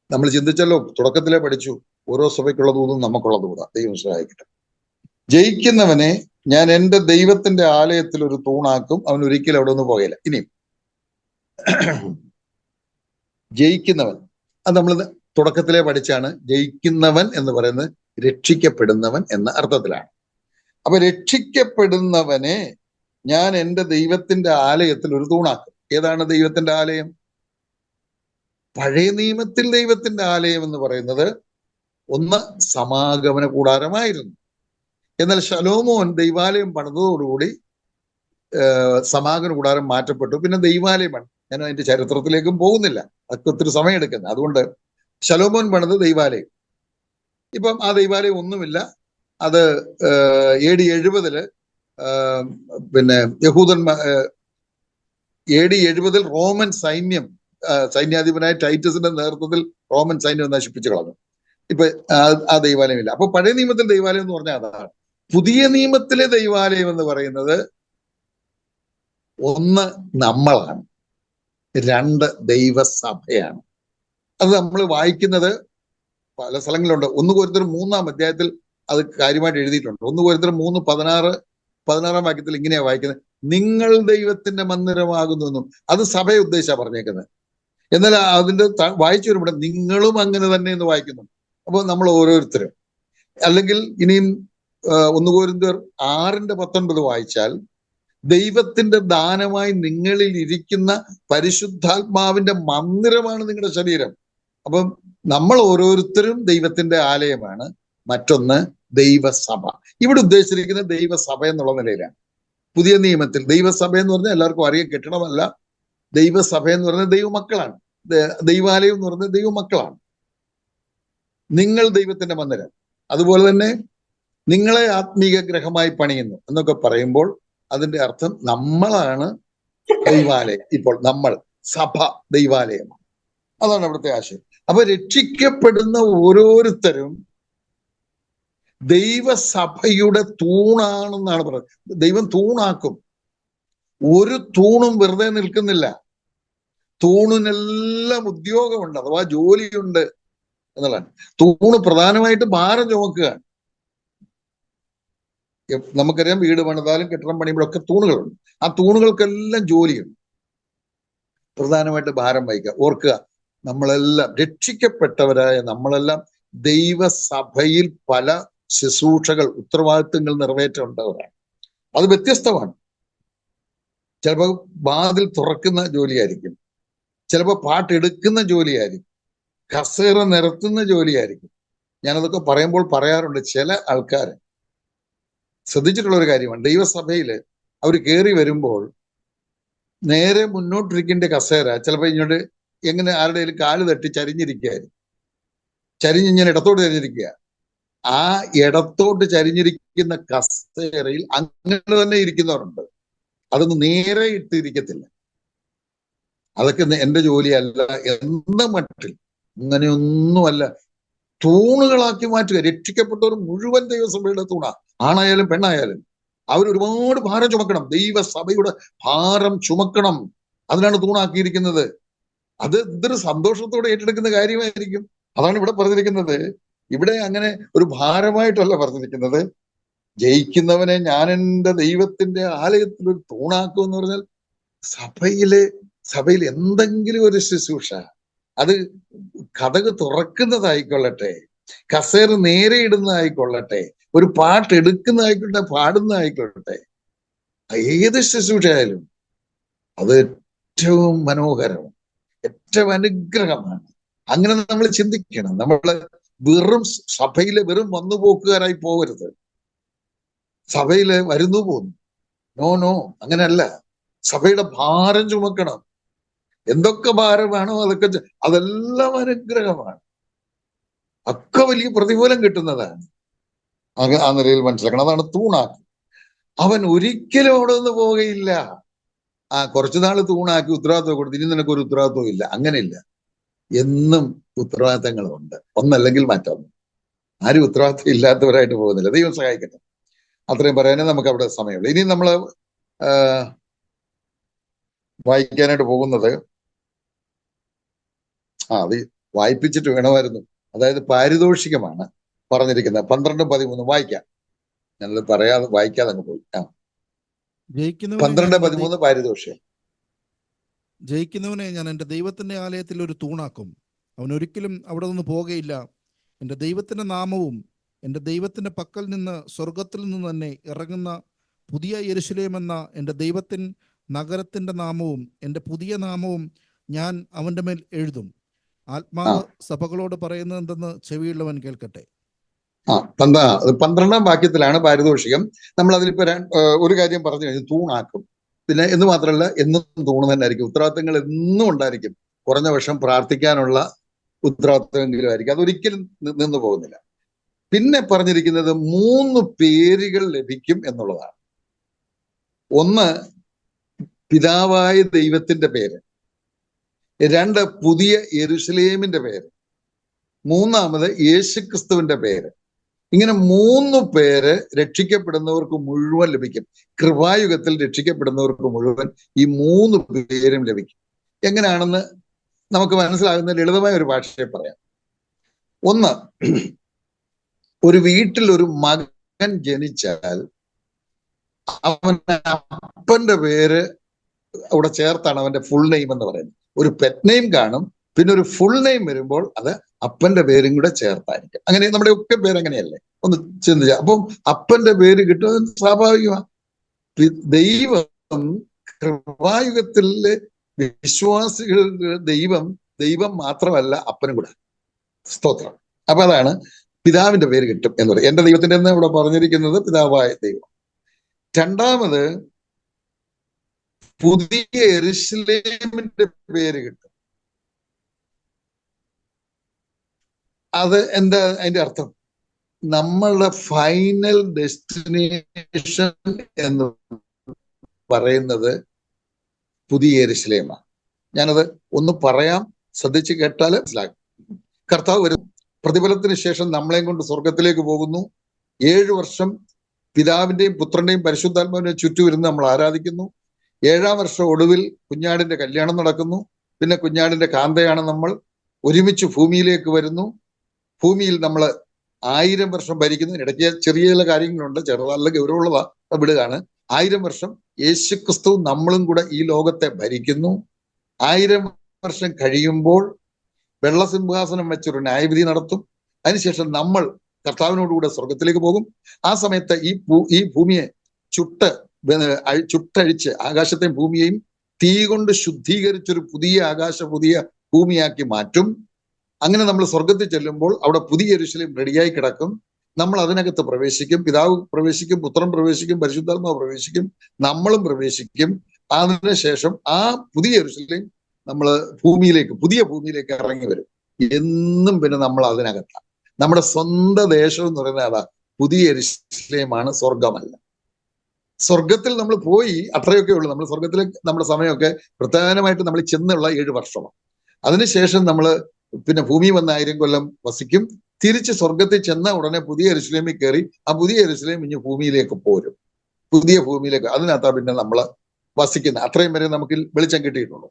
നമ്മൾ ചിന്തിച്ചല്ലോ, തുടക്കത്തിലേ പഠിച്ചു, ഓരോ സഭയ്ക്കുള്ള ദൂതും നമുക്കുള്ള ദൂതാ. ദൈവം സഹായിക്കട്ടെ. ജയിക്കുന്നവനെ ഞാൻ എൻ്റെ ദൈവത്തിന്റെ ആലയത്തിൽ ഒരു തൂണാക്കും, അവൻ ഒരിക്കലും അവിടെ ഒന്നും പോകയില്ല. ഇനി ജയിക്കുന്നവൻ, അത് നമ്മൾ തുടക്കത്തിലെ പഠിച്ചാണ്. ജയിക്കുന്നവൻ എന്ന് പറയുന്നത് രക്ഷിക്കപ്പെടുന്നവൻ എന്ന അർത്ഥത്തിലാണ്. അപ്പൊ രക്ഷിക്കപ്പെടുന്നവനെ ഞാൻ എൻ്റെ ദൈവത്തിന്റെ ആലയത്തിൽ ഒരു തൂണാക്കും. ഏതാണ് ദൈവത്തിന്റെ ആലയം? പഴയ നിയമത്തിൽ ദൈവത്തിന്റെ ആലയം എന്ന് പറയുന്നത് ഒന്ന് സമാഗമന കൂടാരമായിരുന്നു. എന്നാൽ ശലോമോൻ ദൈവാലയം പണിതതോടുകൂടി സമാഗമന കൂടാരം മാറ്റപ്പെട്ടു. പിന്നെ ദൈവാലയമാണ്. ഞാൻ അതിന്റെ ചരിത്രത്തിലേക്കും പോകുന്നില്ല, അതൊക്കെ ഒത്തിരി സമയം എടുക്കുന്നത്. അതുകൊണ്ട് ശലോമോൻ പണിത് ദൈവാലയം. ഇപ്പം ആ ദൈവാലയം ഒന്നുമില്ല. അത് AD 70 പിന്നെ AD 70 റോമൻ സൈന്യാധിപനായ ടൈറ്റസിന്റെ നേതൃത്വത്തിൽ റോമൻ സൈന്യം നശിപ്പിച്ചു കളഞ്ഞു. ഇപ്പൊ ആ ദൈവാലയമില്ല. അപ്പൊ പഴയ നിയമത്തിൽ ദൈവാലയം എന്ന് പറഞ്ഞാൽ അതാണ്. പുതിയ നിയമത്തിലെ ദൈവാലയം എന്ന് പറയുന്നത് ഒന്ന് നമ്മളാണ്, രണ്ട് ദൈവസഭയാണ്. അത് നമ്മൾ വായിക്കുന്നത് പല സ്ഥലങ്ങളിലുണ്ട്. 1 കൊരിന്ത്യർ 3-ാം അധ്യായത്തിൽ അത് കാര്യമായിട്ട് എഴുതിയിട്ടുണ്ട്. 1 കൊരിന്ത്യർ 3:16 വാക്യത്തിൽ ഇങ്ങനെയാ വായിക്കുന്നത്: നിങ്ങൾ ദൈവത്തിന്റെ മന്ദിരമാകുന്നു എന്നും. അത് സഭയെ ഉദ്ദേശിച്ചാ പറഞ്ഞേക്കുന്നത്. എന്നാൽ അതിന്റെ വായിച്ചു വരുമ്പോൾ നിങ്ങളും അങ്ങനെ തന്നെ എന്ന് വായിക്കുന്നു. അപ്പൊ നമ്മൾ ഓരോരുത്തരും, അല്ലെങ്കിൽ ഇനിയും 1 കൊരിന്ത്യർ 6:19 വായിച്ചാൽ ദൈവത്തിന്റെ ദാനമായി നിങ്ങളിൽ ഇരിക്കുന്ന പരിശുദ്ധാത്മാവിന്റെ മന്ദിരമാണ് നിങ്ങളുടെ ശരീരം. അപ്പം നമ്മൾ ഓരോരുത്തരും ദൈവത്തിന്റെ ആലയമാണ്. മറ്റൊന്ന് ദൈവസഭ. ഇവിടെ ഉദ്ദേശിച്ചിരിക്കുന്ന ദൈവസഭ എന്നുള്ള നിലയിലാണ്. പുതിയ നിയമത്തിൽ ദൈവസഭ എന്ന് പറഞ്ഞാൽ എല്ലാവർക്കും അറിയാം, കെട്ടിടമല്ല. ദൈവസഭ എന്ന് പറയുന്നത് ദൈവമക്കളാണ്. ദൈവാലയം എന്ന് പറയുന്നത് ദൈവമക്കളാണ്. നിങ്ങൾ ദൈവത്തിന്റെ മന്ദിരം. അതുപോലെ തന്നെ നിങ്ങളെ ആത്മീക ഗ്രഹമായി പണിയുന്നു എന്നൊക്കെ പറയുമ്പോൾ അതിന്റെ അർത്ഥം നമ്മളാണ് ദൈവാലയം. ഇപ്പോൾ നമ്മൾ സഭ ദൈവാലയമാണ്. അതാണ് അവിടുത്തെ ആശയം. അപ്പൊ രക്ഷിക്കപ്പെടുന്ന ഓരോരുത്തരും ദൈവസഭയുടെ തൂണാണെന്നാണ് പറയുന്നത്. ദൈവം തൂണാക്കും. ഒരു തൂണും വെറുതെ നിൽക്കുന്നില്ല. തൂണിനെല്ലാം ഉദ്യോഗമുണ്ട്, അഥവാ ജോലിയുണ്ട് എന്നുള്ളതാണ്. തൂണ് പ്രധാനമായിട്ട് ഭാരം ചുമക്കുകയാണ്. നമുക്കറിയാം, വീട് പണിതാലും കെട്ടിടം പണിയുമ്പോഴൊക്കെ തൂണുകളുണ്ട്. ആ തൂണുകൾക്കെല്ലാം ജോലിയുണ്ട്. പ്രധാനമായിട്ട് ഭാരം വഹിക്കുക. ഓർക്കുക, നമ്മളെല്ലാം രക്ഷിക്കപ്പെട്ടവരായ നമ്മളെല്ലാം ദൈവസഭയിൽ പല ശുശ്രൂഷകൾ, ഉത്തരവാദിത്വങ്ങൾ നിറവേറ്റേണ്ടവരാണ്. അത് വ്യത്യസ്തമാണ്. ചിലപ്പോൾ വാതിൽ തുറക്കുന്ന ജോലിയായിരിക്കും, ചിലപ്പോൾ പാട്ടെടുക്കുന്ന ജോലിയായിരിക്കും, കസേര നിരത്തുന്ന ജോലിയായിരിക്കും. ഞാനതൊക്കെ പറയുമ്പോൾ പറയാറുണ്ട്, ചില ആൾക്കാർ ശ്രദ്ധിച്ചിട്ടുള്ള ഒരു കാര്യമാണ്. ദൈവസഭയിൽ അവർ കയറി വരുമ്പോൾ നേരെ മുന്നോട്ടിരിക്കേണ്ട കസേര ചിലപ്പോൾ ഇങ്ങോട്ട് എങ്ങനെ ആരുടെയും കാല് തട്ടി ചരിഞ്ഞിരിക്കുകയായിരിക്കും. ചരിഞ്ഞിങ്ങനെ ഇടത്തോട്ട് ചരിഞ്ഞിരിക്കുക. ആ ഇടത്തോട്ട് ചരിഞ്ഞിരിക്കുന്ന കസേരയിൽ അങ്ങനെ തന്നെ ഇരിക്കുന്നവരുണ്ട്. അതൊന്നും നേരെ ഇട്ടിരിക്കത്തില്ല. അതൊക്കെ എന്റെ ജോലിയല്ല എന്ന മട്ടിൽ അങ്ങനെയൊന്നുമല്ല, തൂണുകളാക്കി മാറ്റുക. രക്ഷിക്കപ്പെട്ടവർ മുഴുവൻ ദൈവസഭയുടെ തൂണ, ആണായാലും പെണ്ണായാലും. അവരൊരുപാട് ഭാരം ചുമക്കണം, ദൈവസഭയുടെ ഭാരം ചുമക്കണം. അതിനാണ് തൂണാക്കിയിരിക്കുന്നത്. അത് എന്തൊരു സന്തോഷത്തോടെ ഏറ്റെടുക്കുന്ന കാര്യമായിരിക്കും. അതാണ് ഇവിടെ പറഞ്ഞിരിക്കുന്നത്. ഇവിടെ അങ്ങനെ ഒരു ഭാരമായിട്ടല്ല പറഞ്ഞിരിക്കുന്നത്. ജയിക്കുന്നവനെ ഞാൻ എൻ്റെ ദൈവത്തിന്റെ ആലയത്തിൽ ഒരു തൂണാക്കും എന്ന് പറഞ്ഞാൽ സഭയിൽ എന്തെങ്കിലും ഒരു ശുശ്രൂഷ, അത് കതക് തുറക്കുന്നതായിക്കൊള്ളട്ടെ, കസേര നേരെ ഇടുന്നതായിക്കൊള്ളട്ടെ, ഒരു പാട്ട് എടുക്കുന്നതായിക്കൊള്ളട്ടെ, പാടുന്നതായിക്കൊള്ളട്ടെ, ഏത് ശുശ്രൂഷയായാലും അത് ഏറ്റവും മനോഹരമാണ്, ഏറ്റവും അനുഗ്രഹമാണ്. അങ്ങനെ നമ്മൾ ചിന്തിക്കണം. നമ്മള് വെറും സഭയിലെ വെറും വന്നുപോക്കുകാരായി പോകരുത്. സഭയില് വരുന്നു പോന്നു, നോ അങ്ങനെയല്ല. സഭയുടെ ഭാരം ചുമക്കണം. എന്തൊക്കെ ഭാരമാണോ അതെല്ലാം അനുഗ്രഹമാണ്. ഒക്കെ വലിയ പ്രതിഫലം കിട്ടുന്നതാണ്. ആ നിലയിൽ മനസ്സിലാക്കണം. അതാണ് തൂണാക്കി. അവൻ ഒരിക്കലും അവിടെ നിന്ന് പോവുകയില്ല. കുറച്ചു നാള് തൂണാക്കി ഉത്തരവാദിത്വം കൊടുത്ത് ഇനി നിനക്കൊരു ഉത്തരവാദിത്വം ഇല്ല. അങ്ങനെയില്ല. എന്നും ഉത്തരവാദിത്തങ്ങളുണ്ട്, ഒന്നല്ലെങ്കിൽ മറ്റൊന്ന്. ആരും ഉത്തരവാദിത്വം ഇല്ലാത്തവരായിട്ട് പോകുന്നില്ല. ദൈവം സഹായിക്കട്ടെ. അത്രയും പറയാനേ നമുക്ക് അവിടെ സമയമുള്ളൂ. ഇനി നമ്മൾ വായിക്കാനായിട്ട് പോകുന്നത് അത് വായിപ്പിച്ചിട്ട് വേണമായിരുന്നു. അതായത് പാരിതോഷികമാണ് പറഞ്ഞിരിക്കുന്നത്. 12-13 വായിക്കാം. ഞാനത് പറയാതെ വായിക്കാതെ അങ്ങ് പോയി. 12-13 പാരിതോഷികം. ജയിക്കുന്നവനെ ഞാൻ എൻ്റെ ദൈവത്തിൻ്റെ ആലയത്തിൽ ഒരു തൂണാക്കും. അവൻ ഒരിക്കലും അവിടെ നിന്ന് പോകുകയില്ല. എൻ്റെ ദൈവത്തിൻ്റെ നാമവും എൻ്റെ ദൈവത്തിൻ്റെ പക്കൽ നിന്ന് സ്വർഗത്തിൽ നിന്ന് തന്നെ ഇറങ്ങുന്ന പുതിയ യെരൂശലേം എന്ന എൻ്റെ ദൈവത്തിൻ നഗരത്തിൻ്റെ നാമവും എൻ്റെ പുതിയ നാമവും ഞാൻ അവൻ്റെ മേൽ എഴുതും. ആത്മാവ് സഭകളോട് പറയുന്നത് എന്തെന്ന് ചെവിയുള്ളവൻ കേൾക്കട്ടെ. 12-ാം വാക്യത്തിലാണ് പാരിതോഷികം. നമ്മൾ അതിലിപ്പോ ഒരു കാര്യം പറഞ്ഞു കഴിഞ്ഞു, തൂണാക്കും. പിന്നെ എന്ന് മാത്രമല്ല, എന്നും തൂണ് തന്നെ ആയിരിക്കും. ഉത്തരവാദിത്തങ്ങൾ എന്നും ഉണ്ടായിരിക്കും. കുറഞ്ഞ പക്ഷം പ്രാർത്ഥിക്കാനുള്ള ഉത്തരവാദിത്തമെങ്കിലും ആയിരിക്കും. അതൊരിക്കലും നിന്നു പോകുന്നില്ല. പിന്നെ പറഞ്ഞിരിക്കുന്നത് 3 പേരുകൾ ലഭിക്കും എന്നുള്ളതാണ്. ഒന്ന്, പിതാവായ ദൈവത്തിന്റെ പേര്. 2, പുതിയ യെരൂശലേമിന്റെ പേര്. 3-ാമത് യേശുക്രിസ്തുവിന്റെ പേര്. ഇങ്ങനെ 3 പേര് രക്ഷിക്കപ്പെടുന്നവർക്ക് മുഴുവൻ ലഭിക്കും. കൃപായുഗത്തിൽ രക്ഷിക്കപ്പെടുന്നവർക്ക് മുഴുവൻ ഈ 3 പേരും ലഭിക്കും. എങ്ങനെയാണെന്ന് നമുക്ക് മനസ്സിലാകുന്ന ലളിതമായ ഒരു ഭാഷയെ പറയാം. ഒന്ന്, ഒരു വീട്ടിൽ ഒരു മകൻ ജനിച്ചാൽ അവന്റെ അപ്പന്റെ പേര് അവിടെ ചേർത്താണ് അവന്റെ ഫുൾ നെയിം എന്ന് പറയുന്നത്. ഒരു പെറ്റ് നെയിം കാണും, പിന്നെ ഒരു ഫുൾ നെയിം വരുമ്പോൾ അത് അപ്പന്റെ പേരും കൂടെ ചേർത്തായിരിക്കും. അങ്ങനെ നമ്മുടെ ഒക്കെ പേര് അങ്ങനെയല്ലേ, ഒന്ന് ചിന്തിച്ച. അപ്പം അപ്പന്റെ പേര് കിട്ടുന്നത് സ്വാഭാവികമാണ്. ദൈവം കൃപായുഗത്തിലെ വിശ്വാസികളുടെ ദൈവം മാത്രമല്ല, അപ്പനും കൂടെ. സ്തോത്രം. അപ്പൊ അതാണ് പിതാവിന്റെ പേര് കിട്ടും എന്ന് പറയും. എന്റെ ദൈവത്തിന്റെ ഇവിടെ പറഞ്ഞിരിക്കുന്നത് പിതാവായ ദൈവം. 2-ാമത്, പുതിയ യെരൂശലേമിന്റെ പേര് കിട്ടും. അത് എന്താ അതിന്റെ അർത്ഥം? നമ്മളുടെ ഫൈനൽ ഡെസ്റ്റിനേഷൻ എന്ന് പറയുന്നത് പുതിയ യെരൂശലേമാണ്. ഞാനത് ഒന്ന് പറയാം, ശ്രദ്ധിച്ച് കേട്ടാൽ മനസ്സിലാക്കും. കർത്താവ് വരും. പ്രതിഫലത്തിന് ശേഷം നമ്മളെയും കൊണ്ട് സ്വർഗത്തിലേക്ക് പോകുന്നു. 7 വർഷം പിതാവിന്റെയും പുത്രന്റെയും പരിശുദ്ധാത്മാവിനെയും ചുറ്റുമിരുന്ന് നമ്മൾ ആരാധിക്കുന്നു. 7-ാം വർഷം ഒടുവിൽ കുഞ്ഞാടിന്റെ കല്യാണം നടക്കുന്നു. പിന്നെ കുഞ്ഞാടിന്റെ കാന്തയാണ് നമ്മൾ. ഒരുമിച്ച് ഭൂമിയിലേക്ക് വരുന്നു. ഭൂമിയിൽ നമ്മൾ 1000 വർഷം ഭരിക്കുന്നു. ഇടയ്ക്ക് ചെറിയ ചില കാര്യങ്ങളുണ്ട്, ചെറുതല്ല ഗൗരവമുള്ളതാ, വിടുകയാണ്. 1000 വർഷം യേശുക്രിസ്തു നമ്മളും കൂടെ ഈ ലോകത്തെ ഭരിക്കുന്നു. 1000 വർഷം കഴിയുമ്പോൾ വെള്ളസിംഹാസനം വെച്ചൊരു ന്യായവിധി നടത്തും. അതിനുശേഷം നമ്മൾ കർത്താവിനോടുകൂടെ സ്വർഗത്തിലേക്ക് പോകും. ആ സമയത്ത് ഈ ഭൂമിയെ ചുട്ടഴിച്ച് ആകാശത്തെയും ഭൂമിയെയും തീ കൊണ്ട് ശുദ്ധീകരിച്ചൊരു പുതിയ പുതിയ ഭൂമിയാക്കി മാറ്റും. അങ്ങനെ നമ്മൾ സ്വർഗത്തിൽ ചെല്ലുമ്പോൾ അവിടെ പുതിയ യെരൂശലേം റെഡിയായി കിടക്കും. നമ്മൾ അതിനകത്ത് പ്രവേശിക്കും. പിതാവ് പ്രവേശിക്കും, പുത്രൻ പ്രവേശിക്കും, പരിശുദ്ധാത്മാവ് പ്രവേശിക്കും, നമ്മളും പ്രവേശിക്കും. അതിനുശേഷം ആ പുതിയ യെരൂശലേം നമ്മൾ പുതിയ ഭൂമിയിലേക്ക് ഇറങ്ങി വരും. എന്നും പിന്നെ നമ്മൾ അതിനകത്താണ്. നമ്മുടെ സ്വന്തം ദേശം എന്ന് പറയുന്നത് അതാ, പുതിയ യെരൂശലേമാണ്, സ്വർഗമല്ല. സ്വർഗത്തിൽ നമ്മൾ പോയി, അത്രയൊക്കെ ഉള്ളൂ. നമ്മൾ സ്വർഗത്തിൽ നമ്മുടെ സമയമൊക്കെ പ്രധാനമായിട്ട് നമ്മൾ ചെന്നുള്ള 7 വർഷമാണ്. അതിനുശേഷം നമ്മൾ പിന്നെ ഭൂമി വന്ന 1000 കൊല്ലം വസിക്കും. തിരിച്ച് സ്വർഗത്തിൽ ചെന്ന ഉടനെ പുതിയ യെരൂശലേമിൽ കയറി ആ പുതിയ യെരൂശലേം ഇനി ഭൂമിയിലേക്ക് പോരും. പുതിയ ഭൂമിയിലേക്ക്, അതിനകത്താ പിന്നെ നമ്മൾ വസിക്കുന്നത്. അത്രയും വരെ നമുക്ക് വെളിച്ചം കിട്ടിയിട്ടുള്ളൂ.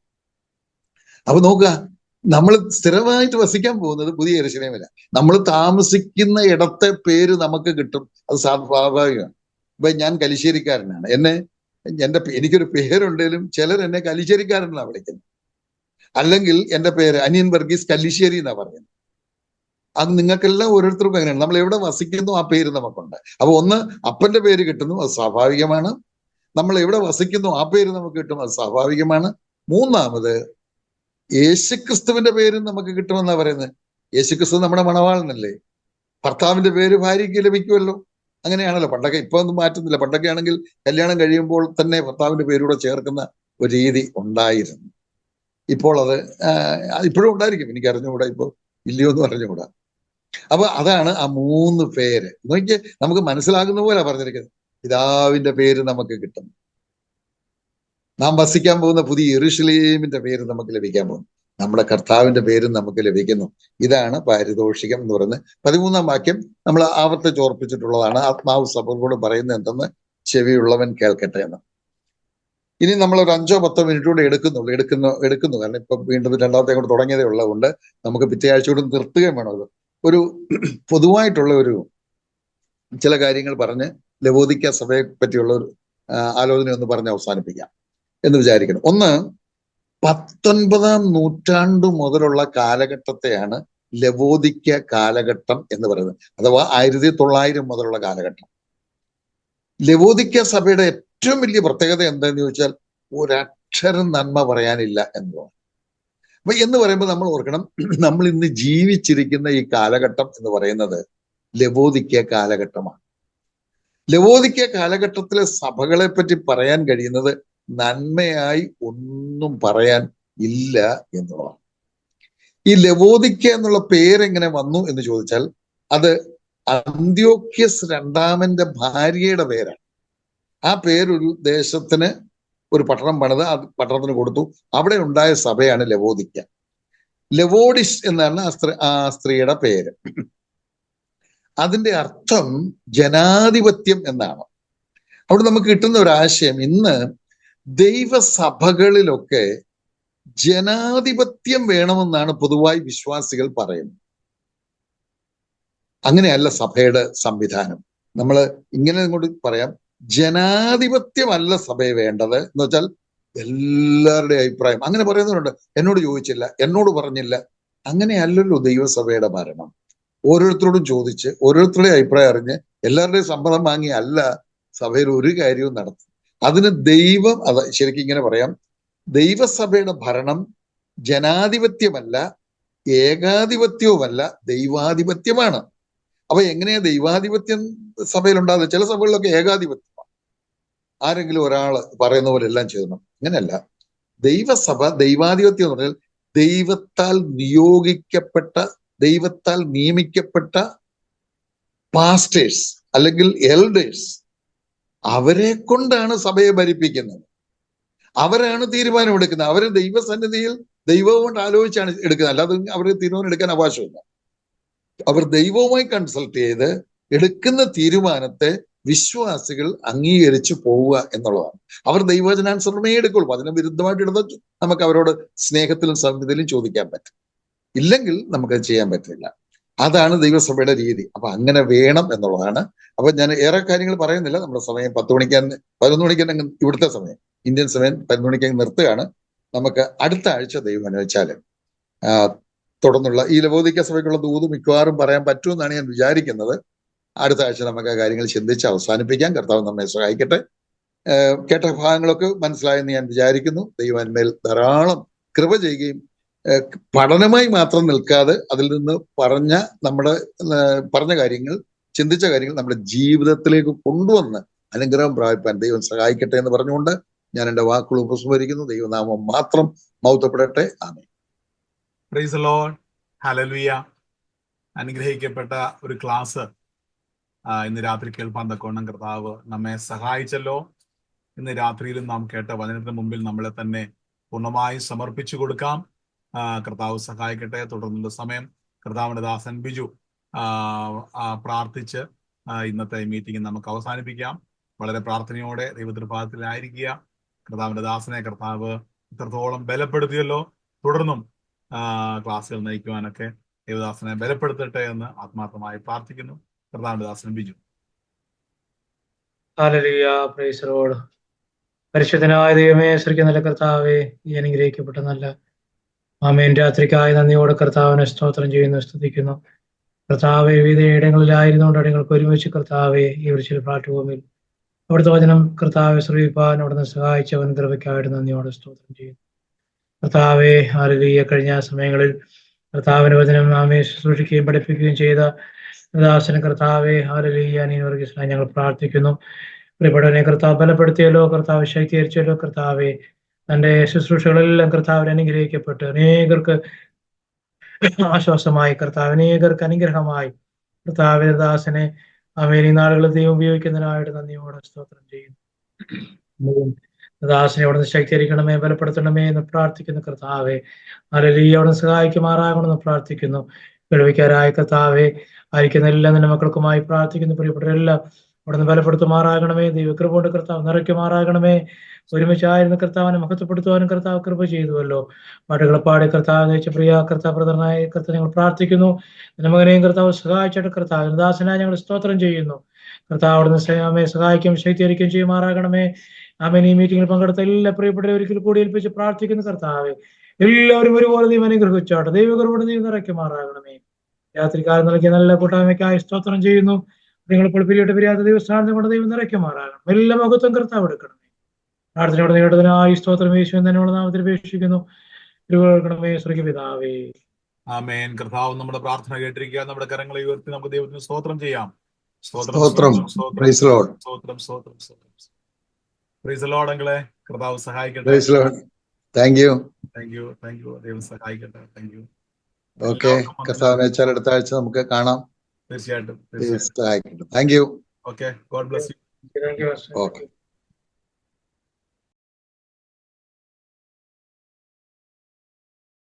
അപ്പൊ നോക്കുക, നമ്മൾ സ്ഥിരമായിട്ട് വസിക്കാൻ പോകുന്നത് പുതിയ യെരൂശലേമില്ല. നമ്മൾ താമസിക്കുന്ന ഇടത്തെ പേര് നമുക്ക് കിട്ടും. അത് സ്വാഭാവികമാണ്. ഇപ്പൊ ഞാൻ കലിശ്ശേരിക്കാരനാണ്. എനിക്കൊരു പേരുണ്ടെങ്കിലും ചിലർ എന്നെ കലിശ്ശേരിക്കാരനാണ് വിളിക്കുന്നത്. അല്ലെങ്കിൽ എന്റെ പേര് അനിയൻ വർഗീസ് കല്ലിശ്ശേരി എന്നാ പറയുന്നത്. അത് നിങ്ങൾക്കെല്ലാം ഓരോരുത്തർക്കും അങ്ങനെയാണ്. നമ്മൾ എവിടെ വസിക്കുന്നു ആ പേര് നമുക്കുണ്ട്. അപ്പൊ ഒന്ന്, അപ്പന്റെ പേര് കിട്ടുന്നു, അത് സ്വാഭാവികമാണ്. നമ്മൾ എവിടെ വസിക്കുന്നു ആ പേര് നമുക്ക് കിട്ടും, അത് സ്വാഭാവികമാണ്. 3-ാമത്, യേശുക്രിസ്തുവിന്റെ പേരും നമുക്ക് കിട്ടുമെന്നാ പറയുന്നത്. യേശുക്രിസ്തു നമ്മുടെ മണവാളനല്ലേ. ഭർത്താവിന്റെ പേര് ഭാര്യയ്ക്ക് ലഭിക്കുമല്ലോ. അങ്ങനെയാണല്ലോ പണ്ടൊക്കെ. ഇപ്പൊ ഒന്നും മാറ്റുന്നില്ല. പണ്ടൊക്കെ ആണെങ്കിൽ കല്യാണം കഴിയുമ്പോൾ തന്നെ ഭർത്താവിന്റെ പേരൂടെ ചേർക്കുന്ന ഒരു രീതി ഉണ്ടായിരുന്നു. ഇപ്പോൾ അത് ഇപ്പോഴും ഉണ്ടായിരിക്കും, എനിക്ക് അറിഞ്ഞുകൂടാ, ഇപ്പൊ ഇല്ലയോ എന്ന് അറിഞ്ഞുകൂടാ. അപ്പൊ അതാണ് ആ 3 പേര്. നോക്കിയേ, നമുക്ക് മനസ്സിലാകുന്ന പോലെ പറഞ്ഞിരിക്കുന്നത്. പിതാവിന്റെ പേര് നമുക്ക് കിട്ടും. നാം വസിക്കാൻ പോകുന്ന പുതിയ യെരൂശലേമിന്റെ പേര് നമുക്ക് ലഭിക്കാൻ പോകുന്നു. നമ്മുടെ കർത്താവിന്റെ പേരും നമുക്ക് ലഭിക്കുന്നു. ഇതാണ് പാരിതോഷികം എന്ന് പറയുന്നത്. 13-ാം വാക്യം നമ്മൾ ആവർത്തിച്ചോർപ്പിച്ചിട്ടുള്ളതാണ്. ആത്മാവ് സഭകളോട് പറയുന്നത് എന്തെന്ന് ചെവിയുള്ളവൻ കേൾക്കട്ടെ എന്ന്. ഇനി നമ്മൾ ഒരു 5-10 മിനിറ്റ് കൂടെ എടുക്കുന്നു. കാരണം ഇപ്പൊ വീണ്ടും 2-ാമത്തെ കൂടെ തുടങ്ങിയതേ ഉള്ളതുകൊണ്ട് നമുക്ക് പിറ്റേ ആഴ്ച കൂടെ നിർത്തുകയും വേണമല്ലോ. ഒരു പൊതുവായിട്ടുള്ള ചില കാര്യങ്ങൾ പറഞ്ഞ് ലവോദിക്ക സഭയെ പറ്റിയുള്ള ഒരു ആലോചന ഒന്ന് പറഞ്ഞ് അവസാനിപ്പിക്കാം എന്ന് വിചാരിക്കണം. ഒന്ന്, 19-ാം നൂറ്റാണ്ട് മുതലുള്ള കാലഘട്ടത്തെയാണ് ലവോദിക്ക കാലഘട്ടം എന്ന് പറയുന്നത്, അഥവാ 1900 മുതലുള്ള കാലഘട്ടം. ലവോദിക്ക സഭയുടെ ഏറ്റവും വലിയ പ്രത്യേകത എന്താന്ന് ചോദിച്ചാൽ ഒരക്ഷരം നന്മ പറയാനില്ല എന്നുള്ളതാണ്. അപ്പൊ എന്ന് പറയുമ്പോൾ നമ്മൾ ഓർക്കണം, നമ്മൾ ഇന്ന് ജീവിച്ചിരിക്കുന്ന ഈ കാലഘട്ടം എന്ന് പറയുന്നത് ലവോദിക്ക കാലഘട്ടമാണ്. ലവോദിക്ക കാലഘട്ടത്തിലെ സഭകളെ പറ്റി പറയാൻ കഴിയുന്നത് നന്മയായി ഒന്നും പറയാൻ ഇല്ല എന്നുള്ളതാണ്. ഈ ലവോദിക്ക എന്നുള്ള പേരെങ്ങനെ വന്നു എന്ന് ചോദിച്ചാൽ അത് അന്ത്യോക്യസ് രണ്ടാമന്റെ ഭാര്യയുടെ പേരാണ്. ആ പേരൊരു ദേശത്തിന് ഒരു പട്ടണം പണിത് ആ പട്ടണത്തിന് കൊടുത്തു. അവിടെ ഉണ്ടായ സഭയാണ് ലവോദിക്ക. ലവോഡിസ് എന്നാണ് ആ സ്ത്രീയുടെ പേര്. അതിന്റെ അർത്ഥം ജനാധിപത്യം എന്നാണ്. അവിടെ നമുക്ക് കിട്ടുന്ന ഒരു ആശയം, ഇന്ന് ദൈവസഭകളിലൊക്കെ ജനാധിപത്യം വേണമെന്നാണ് പൊതുവായി വിശ്വാസികൾ പറയുന്നത്. അങ്ങനെയല്ല സഭയുടെ സംവിധാനം. നമ്മൾ ഇങ്ങനെ ഇങ്ങോട്ട് പറയാം, ജനാധിപത്യമല്ല സഭയെ വേണ്ടത് എന്ന് വെച്ചാൽ എല്ലാവരുടെയും അഭിപ്രായം. അങ്ങനെ പറയുന്നവരുണ്ട്, എന്നോട് ചോദിച്ചില്ല, എന്നോട് പറഞ്ഞില്ല. അങ്ങനെയല്ലല്ലോ ദൈവസഭയുടെ ഭരണം. ഓരോരുത്തരോടും ചോദിച്ച് ഓരോരുത്തരുടെയും അഭിപ്രായം അറിഞ്ഞ് എല്ലാവരുടെയും സമ്മതം വാങ്ങി അല്ല സഭയിൽ ഒരു കാര്യവും നടത്തും. അതിന് ദൈവം, അത് ശരിക്കും ഇങ്ങനെ പറയാം, ദൈവസഭയുടെ ഭരണം ജനാധിപത്യമല്ല, ഏകാധിപത്യവുമല്ല, ദൈവാധിപത്യമാണ്. അപ്പൊ എങ്ങനെയാ ദൈവാധിപത്യം സഭയിലുണ്ടാകുന്നത്? ചില സഭകളിലൊക്കെ ഏകാധിപത്യമാണ്, ആരെങ്കിലും ഒരാള് പറയുന്ന പോലെ എല്ലാം ചെയ്യണം. അങ്ങനെയല്ല. ദൈവസഭ ദൈവാധിപത്യം എന്ന് പറഞ്ഞാൽ ദൈവത്താൽ നിയോഗിക്കപ്പെട്ട, ദൈവത്താൽ നിയമിക്കപ്പെട്ട പാസ്റ്റേഴ്സ് അല്ലെങ്കിൽ എൽഡേഴ്സ്, അവരെ കൊണ്ടാണ് സഭയെ ഭരിപ്പിക്കുന്നത്. അവരാണ് തീരുമാനമെടുക്കുന്നത്. അവര് ദൈവസന്നിധിയിൽ ദൈവവുമായിട്ട് ആലോചിച്ചാണ് എടുക്കുന്നത്. അല്ലാതെ അവർക്ക് തീരുമാനം എടുക്കാൻ അവകാശമില്ല. അവർ ദൈവവുമായി കൺസൾട്ട് ചെയ്ത് എടുക്കുന്ന തീരുമാനത്തെ വിശ്വാസികൾ അംഗീകരിച്ചു പോവുക എന്നുള്ളതാണ്. അവർ ദൈവവചനാനുസരണമേ എടുക്കുള്ളൂ. അതിന് വിരുദ്ധമായിട്ട് എടുത്താൽ നമുക്ക് അവരോട് സ്നേഹത്തിലും സൗമ്യതയിലും ചോദിക്കാൻ പറ്റും. ഇല്ലെങ്കിൽ നമുക്കത് ചെയ്യാൻ പറ്റില്ല. അതാണ് ദൈവസഭയുടെ രീതി. അപ്പൊ അങ്ങനെ വേണം എന്നുള്ളതാണ്. അപ്പൊ ഞാൻ ഏറെ കാര്യങ്ങൾ പറയുന്നില്ല. നമ്മുടെ സമയം 11 മണിക്ക് തന്നെ ഇവിടുത്തെ സമയം, ഇന്ത്യൻ സമയം 11 മണിക്ക് നിർത്തുകയാണ്. നമുക്ക് അടുത്ത ആഴ്ച ദൈവം അനുവദിച്ചാല് തുടർന്നുള്ള ഈ ലവോദിക്ക സഭയ്ക്കുള്ള ദൂത് മിക്കവാറും പറയാൻ പറ്റുമെന്നാണ് ഞാൻ വിചാരിക്കുന്നത്. അടുത്ത ആഴ്ച നമുക്ക് ആ കാര്യങ്ങൾ ചിന്തിച്ച് അവസാനിപ്പിക്കാം. കർത്താവ് നമ്മെ സഹായിക്കട്ടെ. കേട്ട ഭാഗങ്ങളൊക്കെ മനസ്സിലായെന്ന് ഞാൻ വിചാരിക്കുന്നു. ദൈവന്മേൽ ധാരാളം കൃപ ചെയ്യുകയും പഠനമായി മാത്രം നിൽക്കാതെ അതിൽ നിന്ന് പറഞ്ഞ കാര്യങ്ങൾ, ചിന്തിച്ച കാര്യങ്ങൾ നമ്മുടെ ജീവിതത്തിലേക്ക് കൊണ്ടുവന്ന് അനുഗ്രഹം പ്രാപിപ്പാൻ ദൈവം സഹായിക്കട്ടെ എന്ന് പറഞ്ഞുകൊണ്ട് ഞാൻ എൻ്റെ വാക്കുകൾ ഉപസ്മരിക്കുന്നു. ദൈവനാമം മാത്രം മഹത്വപ്പെടട്ടെ. ആമേൻ. Praise the Lord. ഹല്ലേലൂയ. അനുഗ്രഹിക്കപ്പെട്ട ഒരു ക്ലാസ് ഇന്ന് രാത്രി കേൾപ്പാൻ തക്കവണ്ണം കർത്താവ് നമ്മെ സഹായിച്ചല്ലോ. ഇന്ന് രാത്രിയിലും നാം കേട്ട വചനത്തിന് മുമ്പിൽ നമ്മളെ തന്നെ പൂർണ്ണമായി സമർപ്പിച്ചു കൊടുക്കാം. കർത്താവ് സഹായിക്കട്ടെ. തുടർന്നുള്ള സമയം കർത്താവിന്റെ ദാസൻ ബിജു പ്രാർത്ഥിച്ച് ഇന്നത്തെ മീറ്റിംഗ് നമുക്ക് അവസാനിപ്പിക്കാം. വളരെ പ്രാർത്ഥനയോടെ ദൈവത്തിരുപാദത്തിലായിരിക്കുക. കർത്താവിന്റെ ദാസനെ കർത്താവ് ഇത്രത്തോളം ബലപ്പെടുത്തിയല്ലോ. തുടർന്നും ക്ലാസ്സുകൾ നയിക്കുവാനൊക്കെ ദൈവദാസനെ ബലപ്പെടുത്തട്ടെ എന്ന് ആത്മാർത്ഥമായി പ്രാർത്ഥിക്കുന്നു. കർത്താവിന്റെ ദാസൻ ബിജു. ഹല്ലേലൂയ. Praise the lord. പരിശുദ്ധനായ ദൈവമേ, സ്വർഗ്ഗ നല്ല കർത്താവേ, ഈ അനുഗ്രഹിക്കപ്പെട്ട നല്ല ആമേൻ രാത്രിക്കായി നന്ദിയോടെ കർത്താവിനെ സ്തോത്രം ചെയ്യുന്നു, സ്തുതിക്കുന്നു. കർത്താവെ, വിവിധ ഇടങ്ങളിലായിരുന്നുകൊണ്ട് അടിങ്ങൾക്ക് ഒരുമിച്ച് കർത്താവെ ഈ വിളിച്ചൊരു പ്ലാറ്റ്ഫോമിൽ അവിടുത്തെ വചനം കർത്താവെ ശ്രവിപ്പാൻ അവിടുന്ന് സഹായിച്ചവൻ കൃപയ്ക്കായിട്ട് നന്ദിയോടെ സ്തോത്രം ചെയ്യുന്നു. കർത്താവെ, ഹല്ലേലൂയ. കഴിഞ്ഞ സമയങ്ങളിൽ കർത്താവിന്റെ വചനം ആമേ ശുശ്രൂഷിക്കുകയും പഠിപ്പിക്കുകയും ചെയ്ത ദാസന് കർത്താവെ, ഹല്ലേലൂയ, നീ വർഗ്ഗീസിനായി ഞങ്ങൾ പ്രാർത്ഥിക്കുന്നു. പ്രിയപ്പെട്ടവനെ കർത്താവ് ബലപ്പെടുത്തിയല്ലോ, കർത്താവ് ശക്തീകരിച്ചല്ലോ. കർത്താവെ, തന്റെ ശുശ്രൂഷകളെല്ലാം കർത്താവിനെ അനുഗ്രഹിക്കപ്പെട്ട് അനേകർക്ക് ആശ്വാസമായി, കർത്താവ് അനേകർക്ക് അനുഗ്രഹമായി കർത്താവിന്റെ ദാസനെ ആമേൻ ഈ നാളുകളിൽ ദൈവം ഉപയോഗിക്കുന്നതിനായിട്ട് നന്ദിയോടെ സ്തോത്രം ചെയ്യുന്നു. ദാസനെ അവിടുന്ന് ശക്തീകരിക്കണമേ, ബലപ്പെടുത്തണമേ എന്ന് പ്രാർത്ഥിക്കുന്നു. കർത്താവെ, ഹല്ലേലൂയ, അവിടുന്ന് സഹായിക്കുമാറാകണമെന്ന് പ്രാർത്ഥിക്കുന്നു. വിളവിക്കാരായ കർത്താവെ, ആയിരിക്കുന്ന എല്ലാ നിന്റെ മക്കൾക്കുമായി പ്രാർത്ഥിക്കുന്നു. പ്രിയപ്പെട്ടവരെല്ലാം അവിടുന്ന് ബലപ്പെടുത്തുമാറാകണമേ. ദൈവകൃപ കൊണ്ട് കർത്താവ് നിറയ്ക്കുമാറാകണമേ. ഒരുമിച്ചായിരുന്ന കർത്താവിനെ മഹത്വപ്പെടുത്തുവാനും കർത്താവ് കൃപ ചെയ്തുവല്ലോ. പാട്ടുകളെ പാടി കർത്താവ് നയിച്ച പ്രിയ കർത്താവ് പ്രധാനായ കർത്താവ് ഞങ്ങൾ പ്രാർത്ഥിക്കുന്നു. നിന്റെ മകനെയും കർത്താവ് സഹായിച്ചിട്ട് കർത്താവ് ദാസനായി ഞങ്ങൾ സ്തോത്രം ചെയ്യുന്നു. കർത്താവ് അവിടുന്ന് അമ്മയെ സഹായിക്കുകയും ശക്തീകരിക്കുകയും ചെയ്യുമാറാകണമേ. ആമേൻ. ഈ മീറ്റിംഗിൽ പങ്കെടുത്ത എല്ലാ പ്രിയപ്പെട്ടവരെ ഒരിക്കൽ കൂടി ഏൽപ്പിച്ച് പ്രാർത്ഥിക്കുന്ന കർത്താവെ, എല്ലാവരും ഒരുപോലെ ദൈവം അനുഗ്രഹിച്ചോട്ടെ. ദൈവകൃപയുടെ ദൈവം നിറയ്ക്കുമാറാകണമേ. രാത്രികാലം നൽകിയ നല്ല കൂട്ടായ്മയ്ക്കായി സ്തോത്രം ചെയ്യുന്നു. നിങ്ങൾ ഇപ്പോൾ പിരിയാത്ത ദൈവസ്ഥാനം കൊണ്ട് ദൈവം നിറയ്ക്കുമാറാകണം. എല്ലാ മഹത്വം കർത്താവ് എടുക്കണമേ. പ്രാർത്ഥനയോടെ നേടുന്നതിനായി സ്തോത്രം യേശുവിൻ തന്നെയുള്ള നാമത്തിൽ അപേക്ഷിക്കുന്നു. തിരുവഴുകണമേ സ്വർഗ്ഗ പിതാവേ. ആമേൻ. കർത്താവ് നമ്മുടെ പ്രാർത്ഥന കേട്ടിരിക്കുക. നമ്മുടെ കരങ്ങളെ ഉയർത്തി നമുക്ക് ദൈവത്തിന് സ്തോത്രം ചെയ്യാം. സ്തോത്രം. Praise Lord. Praise Lord. അങ്കിളെ, കർത്താവ് സഹായിക്കട്ടെ. Praise Lord. Thank you. ദൈവം സഹായിക്കട്ടെ. Thank you. ഓക്കെ, കർത്താവിനെ വെച്ചാൽ അടുത്ത ആഴ്ച നമുക്ക് കാണാം. തീർച്ചയായിട്ടും. സഹായിക്കട്ടെ. Thank you. Okay, God bless you. Thank you, Pastor. Okay.